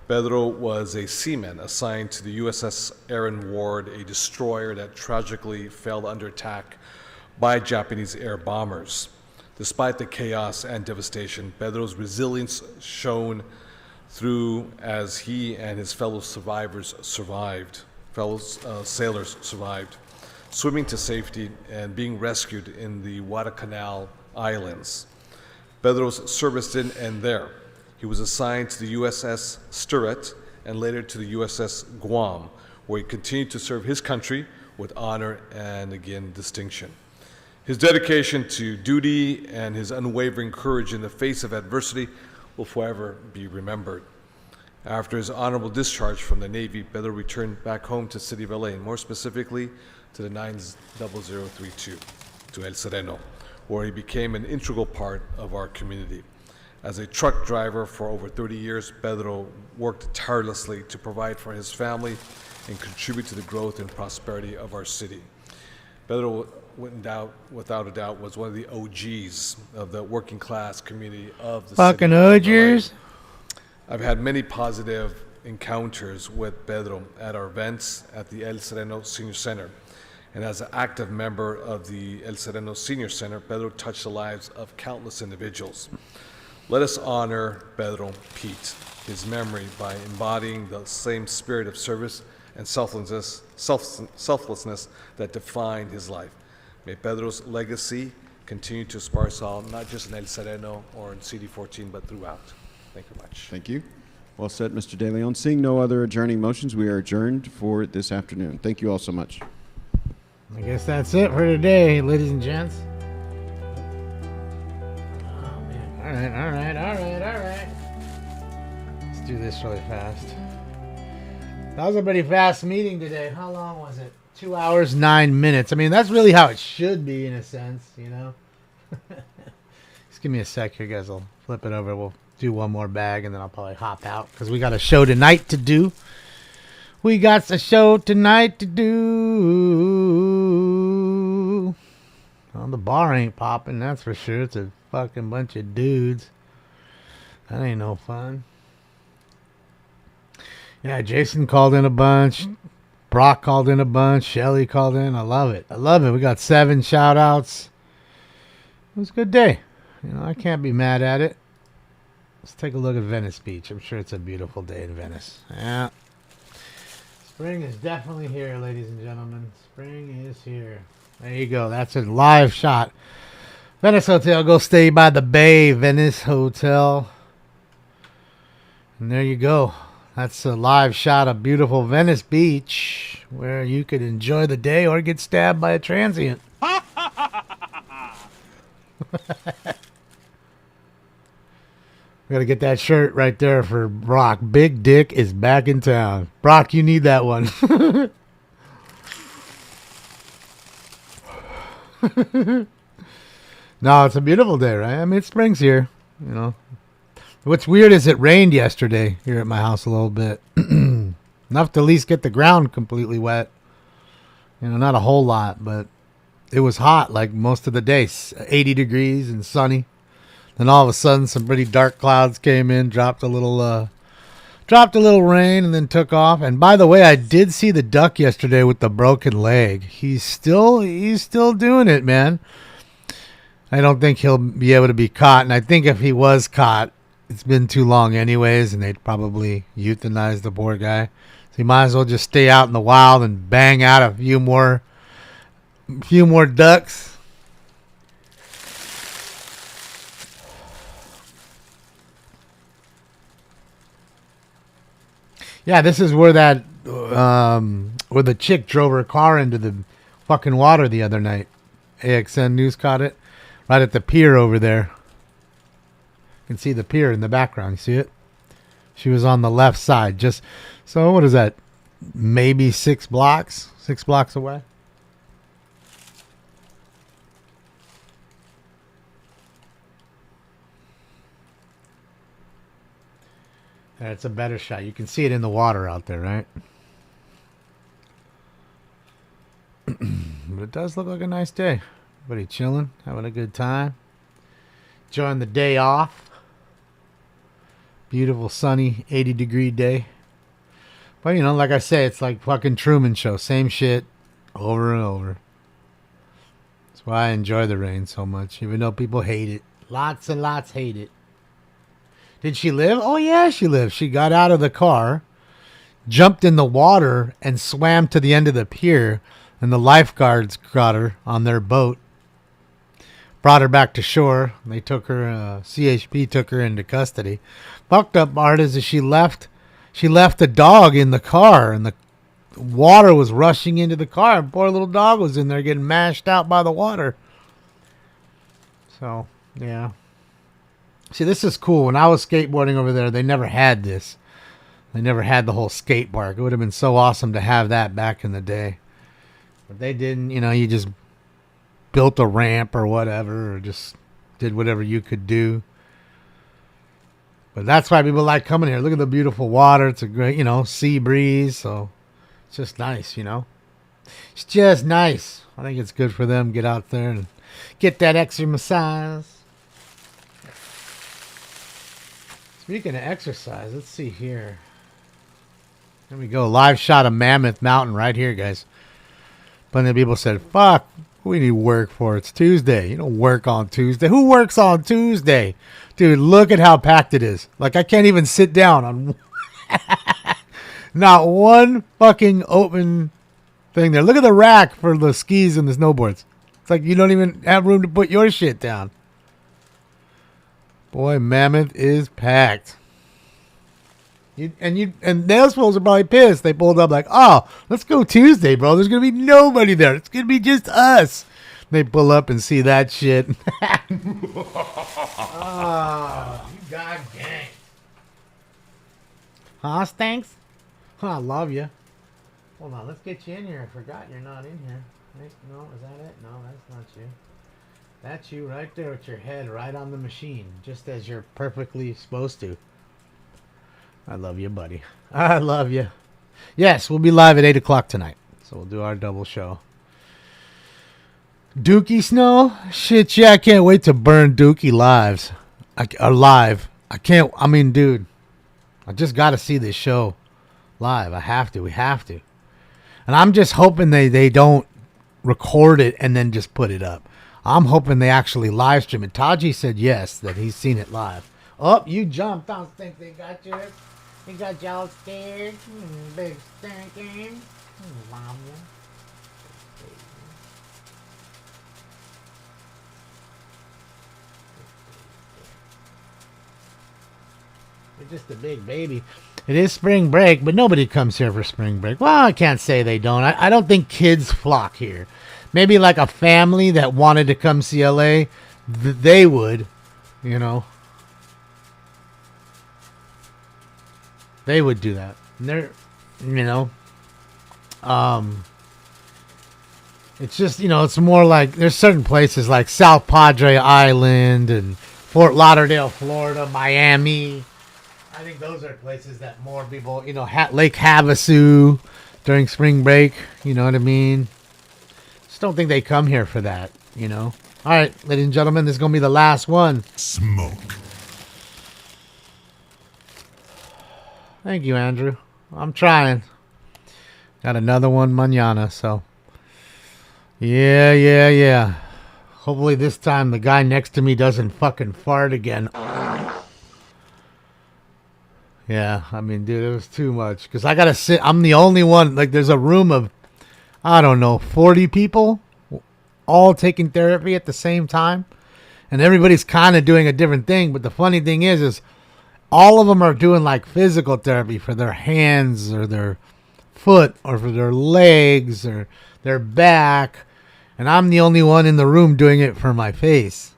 Speaker 21: Pedro was a seaman assigned to the USS Aaron Ward, a destroyer that tragically fell under attack by Japanese air bombers. Despite the chaos and devastation, Pedro's resilience shone through as he and his fellow sailors survived, swimming to safety and being rescued in the Guadalcanal Islands. Pedro's service didn't end there. He was assigned to the USS Sturret and later to the USS Guam, where he continued to serve his country with honor and, again, distinction. His dedication to duty and his unwavering courage in the face of adversity will forever be remembered. After his honorable discharge from the Navy, Pedro returned back home to the city of LA, and more specifically to the 90032, to El Sereno, where he became an integral part of our community. As a truck driver for over 30 years, Pedro worked tirelessly to provide for his family and contribute to the growth and prosperity of our city. Pedro, without a doubt, was one of the OGs of the working class community of the
Speaker 3: Fucking
Speaker 21: city of LA.
Speaker 3: OGs.
Speaker 21: I've had many positive encounters with Pedro at our events at the El Sereno Senior Center. And as an active member of the El Sereno Senior Center, Pedro touched the lives of countless individuals. Let us honor Pedro Pete, his memory, by embodying the same spirit of service and selflessness that defined his life. May Pedro's legacy continue to sparse out, not just in El Sereno or in CD14, but throughout. Thank you very much.
Speaker 16: Thank you. Well said, Mr. De Leon. Seeing no other adjourning motions, we are adjourned for this afternoon. Thank you all so much.
Speaker 3: I guess that's it for today, ladies and gents. Oh, man. All right. Let's do this really fast. That was a pretty fast meeting today. How long was it? 2 hours, 9 minutes. I mean, that's really how it should be in a sense, you know? Just give me a sec here, guys. I'll flip it over. We'll do one more bag, and then I'll probably hop out because we got a show tonight to do. We got a show tonight to do. Well, the bar ain't popping, that's for sure. It's a fucking bunch of dudes. That ain't no fun. Yeah, Jason called in a bunch. Brock called in a bunch. Shelly called in. I love it. We got 7 shout outs. It was a good day. You know, I can't be mad at it. Let's take a look at Venice Beach. I'm sure it's a beautiful day in Venice. Yeah. Spring is definitely here, ladies and gentlemen. Spring is here. There you go. That's a live shot. Venice Hotel. Go stay by the bay. Venice Hotel. And there you go. That's a live shot of beautiful Venice Beach where you could enjoy the day or get stabbed by a transient. We gotta get that shirt right there for Brock. Big Dick is back in town. Brock, you need that one. No, it's a beautiful day, right? I mean, spring's here, you know. What's weird is it rained yesterday here at my house a little bit. Enough to at least get the ground completely wet. You know, not a whole lot, but it was hot like most of the day. 80 degrees and sunny. Then all of a sudden some pretty dark clouds came in, dropped a little rain and then took off. And by the way, I did see the duck yesterday with the broken leg. He's still doing it, man. I don't think he'll be able to be caught. And I think if he was caught, it's been too long anyways, and they'd probably euthanize the poor guy. So you might as well just stay out in the wild and bang out a few more ducks. Yeah, this is where that where the chick drove her car into the fucking water the other night. AXN News caught it right at the pier over there. You can see the pier in the background. You see it? She was on the left side. Just so what is that? Maybe 6 blocks away. That's a better shot. You can see it in the water out there, right? But it does look like a nice day. Everybody chilling, having a good time. Enjoying the day off. Beautiful, sunny, 80-degree day. But, you know, like I say, it's like fucking Truman Show. Same shit over and over. That's why I enjoy the rain so much, even though people hate it. Lots and lots hate it. Did she live? Oh, yeah, she lived. She got out of the car, jumped in the water, and swam to the end of the pier. And the lifeguards got her on their boat. Brought her back to shore. They took her, CHP took her into custody. Fucked up part is that she left the dog in the car, and the water was rushing into the car. And poor little dog was in there getting mashed out by the water. So, yeah. See, this is cool. When I was skateboarding over there, they never had this. They never had the whole skate park. It would have been so awesome to have that back in the day. But they didn't, you know, you just built a ramp or whatever, or just did whatever you could do. But that's why people like coming here. Look at the beautiful water. It's a great, you know, sea breeze. So it's just nice, you know. It's just nice. I think it's good for them. Get out there and get that exercise. Speaking of exercise, let's see here. There we go. Live shot of Mammoth Mountain right here, guys. Plenty of people said, fuck, we need work for. It's Tuesday. You don't work on Tuesday. Who works on Tuesday? Dude, look at how packed it is. Like, I can't even sit down on not one fucking open thing there. Look at the rack for the skis and the snowboards. It's like you don't even have room to put your shit down. Boy, Mammoth is packed. And they're supposed to probably pissed. They pulled up like, oh, let's go Tuesday, bro. There's gonna be nobody there. It's gonna be just us. They pull up and see that shit. Oh, you got gang. Huh, Stanks? Oh, I love you. Hold on, let's get you in here. I forgot you're not in here. Wait, no, is that it? No, that's not you. That's you right there with your head right on the machine, just as you're perfectly supposed to. I love you, buddy. I love you. Yes, we'll be live at 8 o'clock tonight. So we'll do our double show. Dookie Snow? Shit, yeah, I can't wait to burn Dookie live. Live. I can't, I mean, dude, I just got to see this show live. I have to. We have to. And I'm just hoping they don't record it and then just put it up. I'm hoping they actually live stream it. Taji said yes, that he's seen it live. Oh, you jumped. I don't think they got you. They got y'all scared. Big stinking. Mom. You're just a big baby. It is spring break, but nobody comes here for spring break. Well, I can't say they don't. I don't think kids flock here. Maybe like a family that wanted to come see LA, they would, you know. They would do that. And they're, you know, it's just, you know, it's more like there's certain places like South Padre Island and Fort Lauderdale, Florida, Miami. I think those are places that more people, you know, Lake Havasu during spring break. You know what I mean? Just don't think they come here for that, you know. All right, ladies and gentlemen, this is going to be the last one. Smoke. Thank you, Andrew. I'm trying. Got another one mañana, so. Yeah. Hopefully this time the guy next to me doesn't fucking fart again. Yeah, I mean, dude, it was too much. Because I got to sit. I'm the only one. Like, there's a room of, I don't know, 40 people all taking therapy at the same time. And everybody's kind of doing a different thing. But the funny thing is all of them are doing like physical therapy for their hands or their foot or for their legs or their back. And I'm the only one in the room doing it for my face.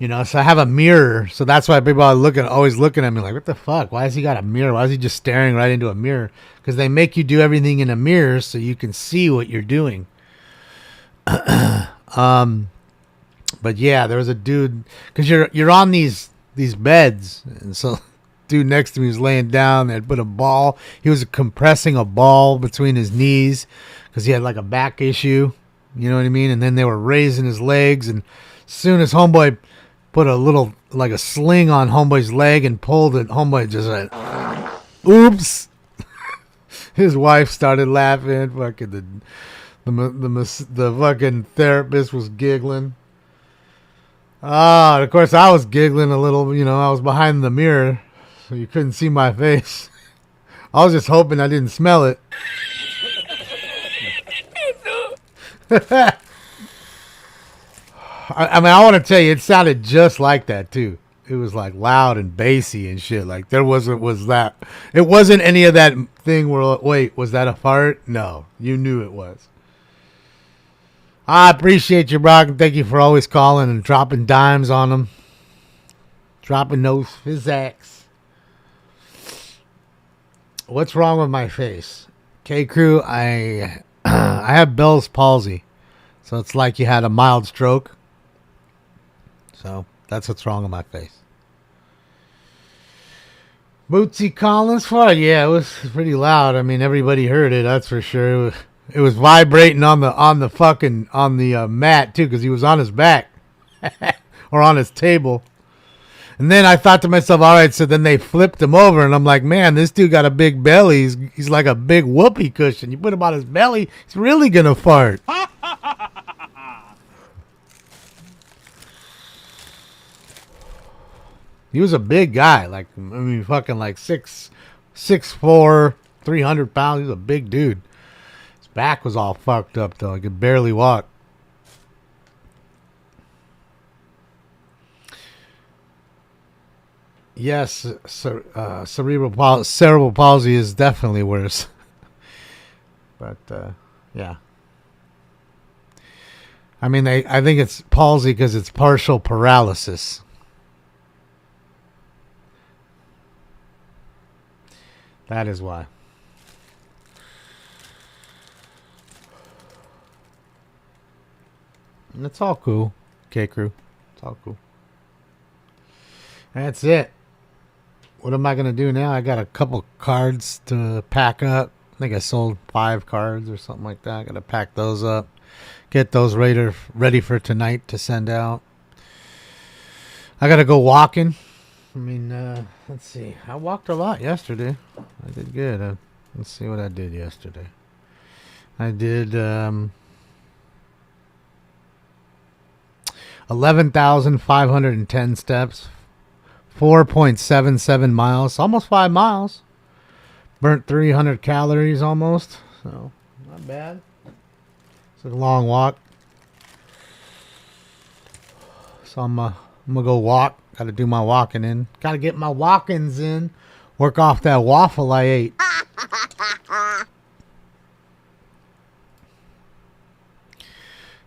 Speaker 3: You know, so I have a mirror. So that's why people are always looking at me like, what the fuck? Why has he got a mirror? Why is he just staring right into a mirror? Because they make you do everything in a mirror so you can see what you're doing. But yeah, there was a dude, because you're on these beds, and so dude next to me was laying down. They had put a ball. He was compressing a ball between his knees because he had like a back issue. You know what I mean? And then they were raising his legs, and as soon as homeboy put a little, like a sling on homeboy's leg and pulled it, homeboy just went, oops. His wife started laughing. Fucking the fucking therapist was giggling. Of course I was giggling a little, you know, I was behind the mirror, so you couldn't see my face. I was just hoping I didn't smell it. I mean, I want to tell you, it sounded just like that too. It was like loud and bassy and shit. Like it wasn't any of that thing where, wait, was that a fart? No, you knew it was. I appreciate you, Brock, and thank you for always calling and dropping dimes on them. Dropping those physics. What's wrong with my face? K-Crew, I have Bell's palsy. So it's like you had a mild stroke. So that's what's wrong with my face. Bootsy Collins fart. Yeah, it was pretty loud. I mean, everybody heard it. That's for sure. It was vibrating on the mat too, because he was on his back or on his table. And then I thought to myself, all right, so then they flipped him over, and I'm like, man, this dude got a big belly. He's like a big whoopee cushion. You put him on his belly, he's really gonna fart. He was a big guy, like, I mean, fucking like 6'4", 300 pounds. He was a big dude. His back was all fucked up though. He could barely walk. Yes, cerebral palsy is definitely worse. But yeah. I mean, I think it's palsy because it's partial paralysis. That is why. And it's all cool. K-Crew. It's all cool. That's it. What am I going to do now? I got a couple cards to pack up. I think I sold 5 cards or something like that. I got to pack those up. Get those ready for tonight to send out. I got to go walking. I mean, let's see. I walked a lot yesterday. I did good. Let's see what I did yesterday. I did 11,510 steps. 4.77 miles. Almost 5 miles. Burnt 300 calories almost. So, not bad. It's a long walk. So I'm going to go walk. Got to do my walking in. Got to get my walk-ins in. Work off that waffle I ate.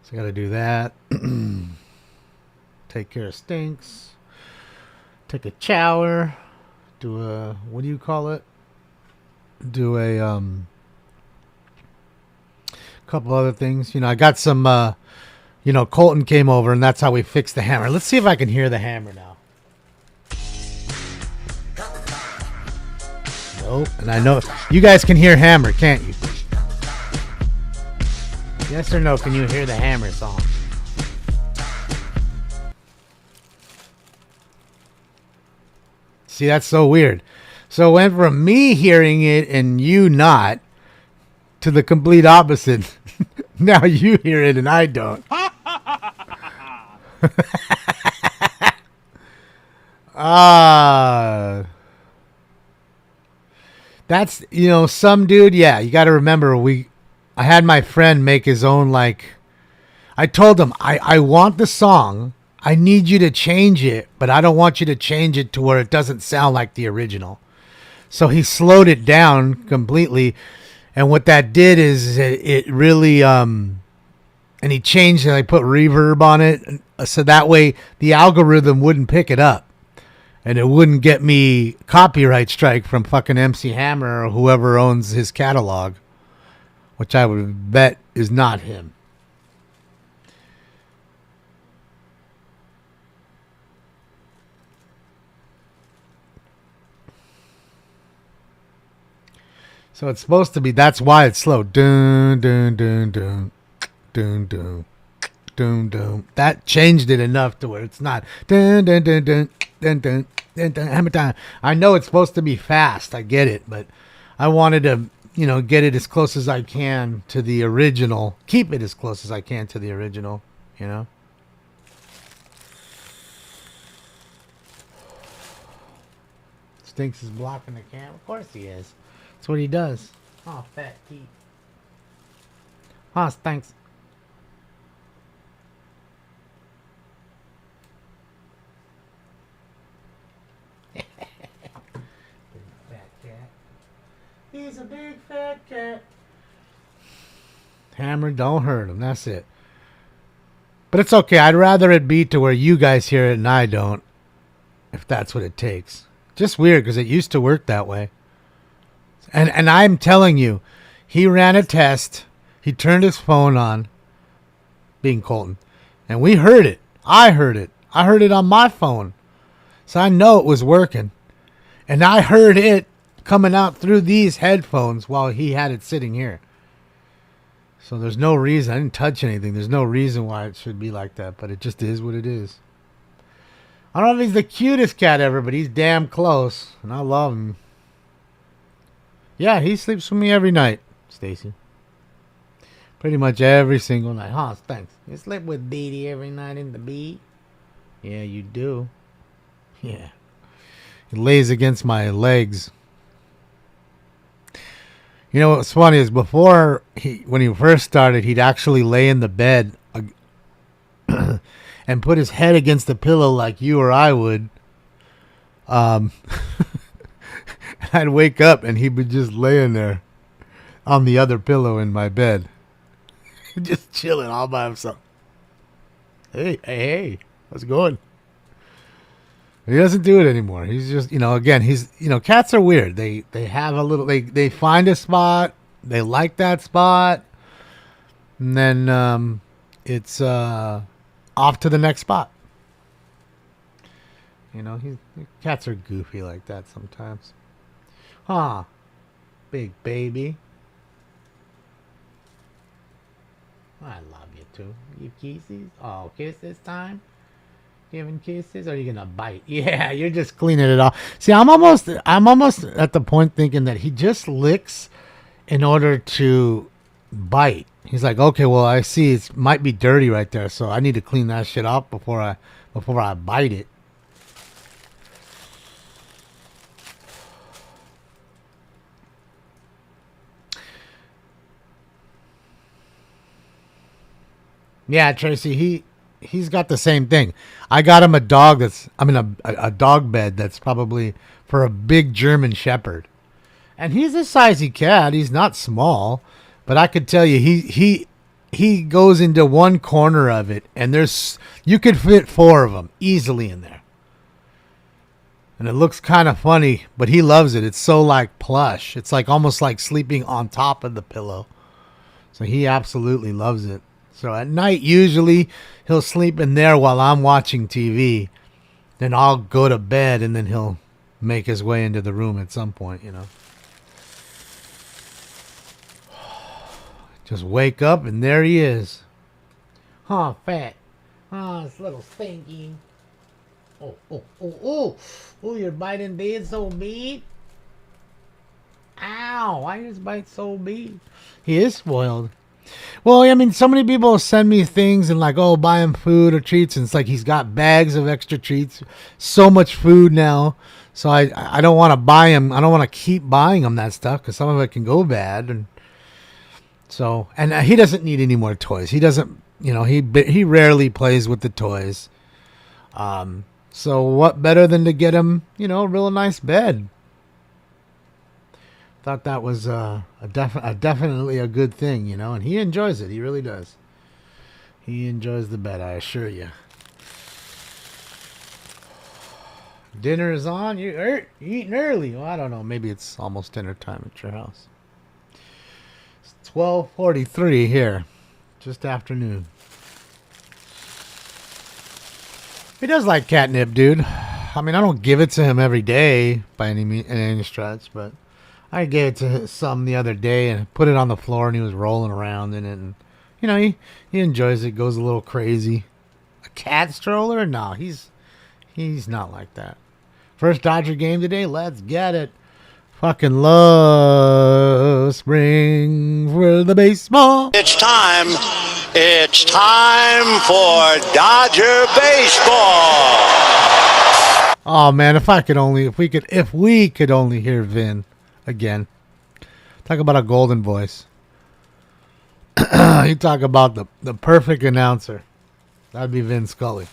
Speaker 3: So I got to do that. Take care of stinks. Take a shower. Do a, what do you call it? Do a couple other things. You know, I got some, Colton came over and that's how we fixed the hammer. Let's see if I can hear the hammer now. Nope. And I know you guys can hear hammer, can't you? Yes or no? Can you hear the hammer song? See, that's so weird. So it went from me hearing it and you not to the complete opposite. Now you hear it and I don't. That's, some dude. Yeah, you got to remember I had my friend make his own, I told him, I want the song. I need you to change it, but I don't want you to change it to where it doesn't sound like the original. So he slowed it down completely. And what that did is it really, and he changed it. I put reverb on it. So that way the algorithm wouldn't pick it up. And it wouldn't get me copyright strike from fucking MC Hammer or whoever owns his catalog. Which I would bet is not him. So it's supposed to be, that's why it's slow. Dun, dun, dun, dun, dun, dun, dun, dun. That changed it enough to where it's not. Dun, dun, dun, dun, dun, dun, dun, dun, hammer time. I know it's supposed to be fast. I get it. But I wanted to, get it as close as I can to the original. Keep it as close as I can to the original, Stinks is blocking the camera. Of course he is. That's what he does. Oh, fat teeth. Oh, thanks. Big fat cat. He's a big fat cat. Hammer, don't hurt him. That's it. But it's okay. I'd rather it be to where you guys hear it and I don't. If that's what it takes. Just weird because it used to work that way. And I'm telling you, he ran a test. He turned his phone on, being Colton, and we heard it. I heard it. I heard it on my phone. So I know it was working. And I heard it coming out through these headphones while he had it sitting here. So there's no reason. I didn't touch anything. There's no reason why it should be like that, but it just is what it is. I don't know if he's the cutest cat ever, but he's damn close, and I love him. Yeah, he sleeps with me every night, Stacy. Pretty much every single night. Huh, thanks. You sleep with Beatty every night in the bed? Yeah, you do. Yeah. He lays against my legs. You know what's funny is before, when he first started, he'd actually lay in the bed and put his head against the pillow like you or I would. I'd wake up and he'd be just laying there on the other pillow in my bed, just chilling all by himself. Hey, how's it going? He doesn't do it anymore. He's just, again, cats are weird. They have a little, they find a spot, they like that spot, and then it's off to the next spot. Cats are goofy like that sometimes. Huh, big baby. I love you too. You kisses? Oh, kisses time? Giving kisses? Or are you gonna bite? Yeah, you're just cleaning it off. See, I'm almost at the point thinking that he just licks in order to bite. He's like, okay, well, I see it might be dirty right there, so I need to clean that shit up before I bite it. Yeah, Tracy, he's got the same thing. I got him a dog a dog bed that's probably for a big German Shepherd. And he's a sizey cat. He's not small, but I could tell you he goes into one corner of it and you could fit 4 of them easily in there. And it looks kind of funny, but he loves it. It's so like plush. It's like almost like sleeping on top of the pillow. So he absolutely loves it. So at night, usually he'll sleep in there while I'm watching TV. Then I'll go to bed and then he'll make his way into the room at some point, Just wake up and there he is. Huh, fat. Oh, it's a little stinky. Oh, you're biting bad so bad. Ow, why does bite so bad? He is spoiled. Well, I mean, so many people send me things and like, oh, buy him food or treats. And it's like he's got bags of extra treats. So much food now. So I don't want to buy him. I don't want to keep buying him that stuff because some of it can go bad. And so, and he doesn't need any more toys. He doesn't, he rarely plays with the toys. So what better than to get him, a real nice bed. Thought that was definitely a good thing, and he enjoys it. He really does. He enjoys the bed, I assure you. Dinner is on. You're eating early. Well, I don't know. Maybe it's almost dinner time at your house. It's 12:43 here. Just afternoon. He does like catnip, dude. I mean, I don't give it to him every day by any stretch, but I gave it to some the other day and put it on the floor and he was rolling around in it. And, he enjoys it, goes a little crazy. A cat stroller? No, he's not like that. First Dodger game today? Let's get it. Fucking love spring for the baseball.
Speaker 1: It's time. It's time for Dodger baseball.
Speaker 3: Oh man, if we could only hear Vin again. Talk about a golden voice. You talk about the perfect announcer. That'd be Vin Scully.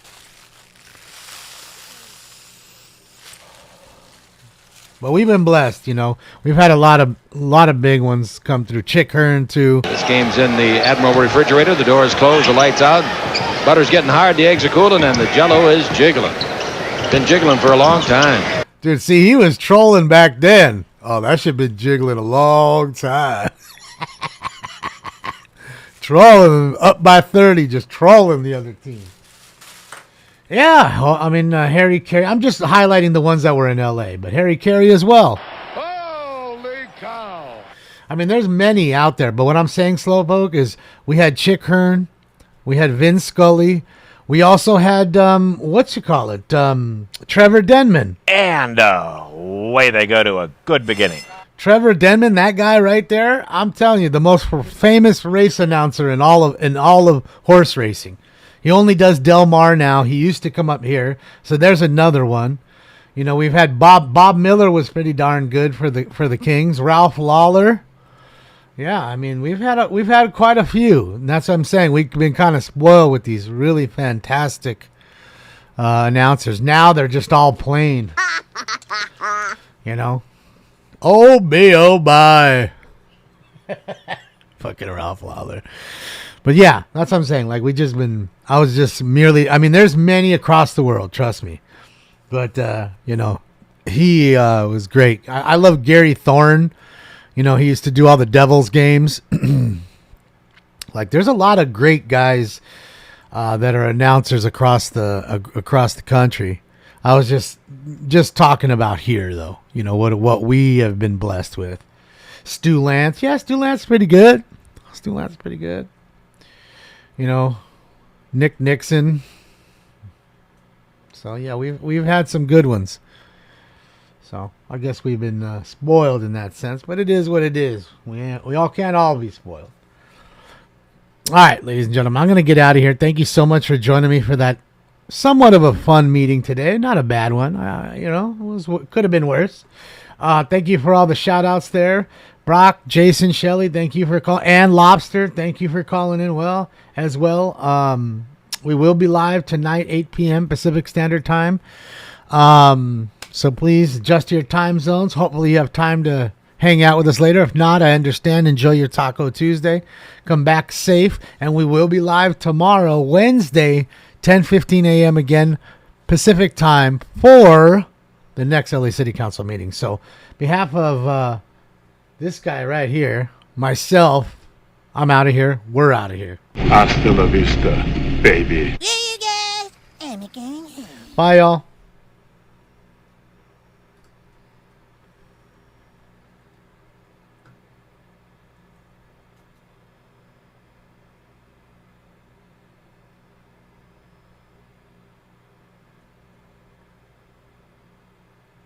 Speaker 3: But we've been blessed, We've had a lot of big ones come through. Chick Hearn too.
Speaker 17: This game's in the Admiral refrigerator. The door is closed. The lights out. Butter's getting hard. The eggs are cooling, and the Jello is jiggling. Been jiggling for a long time.
Speaker 3: Dude, see, he was trolling back then. Oh, that should have been jiggling a long time. Trolling up by 30, just trolling the other team. Yeah, well, I mean, Harry Carey. I'm just highlighting the ones that were in L.A., but Harry Carey as well.
Speaker 1: Holy cow.
Speaker 3: I mean, there's many out there, but what I'm saying, Slowpoke, is we had Chick Hearn, we had Vin Scully, we also had, Trevor Denman.
Speaker 22: And away they go to a good beginning.
Speaker 3: Trevor Denman, that guy right there, I'm telling you, the most famous race announcer in all of horse racing. He only does Del Mar now. He used to come up here. So there's another one. We've had Bob Miller was pretty darn good for the Kings. Ralph Lawler. Yeah, I mean, we've had quite a few. And that's what I'm saying. We've been kind of spoiled with these really fantastic announcers. Now they're just all plain. You know? Oh, me, oh, my. Fucking Ralph Lawler. But yeah, that's what I'm saying. Like, I was just merely, I mean, there's many across the world, trust me. But, you know, he was great. I love Gary Thorne. You know, he used to do all the Devils games. Like, there's a lot of great guys that are announcers across the country. I was just talking about here, though. You know, what we have been blessed with. Stu Lance. Yeah, Stu Lance is pretty good. You know, Nick Nixon. So, yeah, we've had some good ones. So, I guess we've been spoiled in that sense. But it is what it is. We all can't all be spoiled. All right, ladies and gentlemen, I'm going to get out of here. Thank you so much for joining me for that somewhat of a fun meeting today. Not a bad one. You know, could have been worse. Thank you for all the shout-outs there. Brock, Jason, Shelley, thank you for calling. And Lobster, thank you for calling in as well. We will be live tonight, 8 p.m. Pacific Standard Time. So please adjust your time zones. Hopefully you have time to hang out with us later. If not, I understand. Enjoy your Taco Tuesday. Come back safe. And we will be live tomorrow, Wednesday, 10:15 a.m. again, Pacific Time, for the next LA City Council meeting. So on behalf of this guy right here, myself, I'm out of here. We're out of here.
Speaker 1: Hasta la vista, baby.
Speaker 3: Bye, y'all.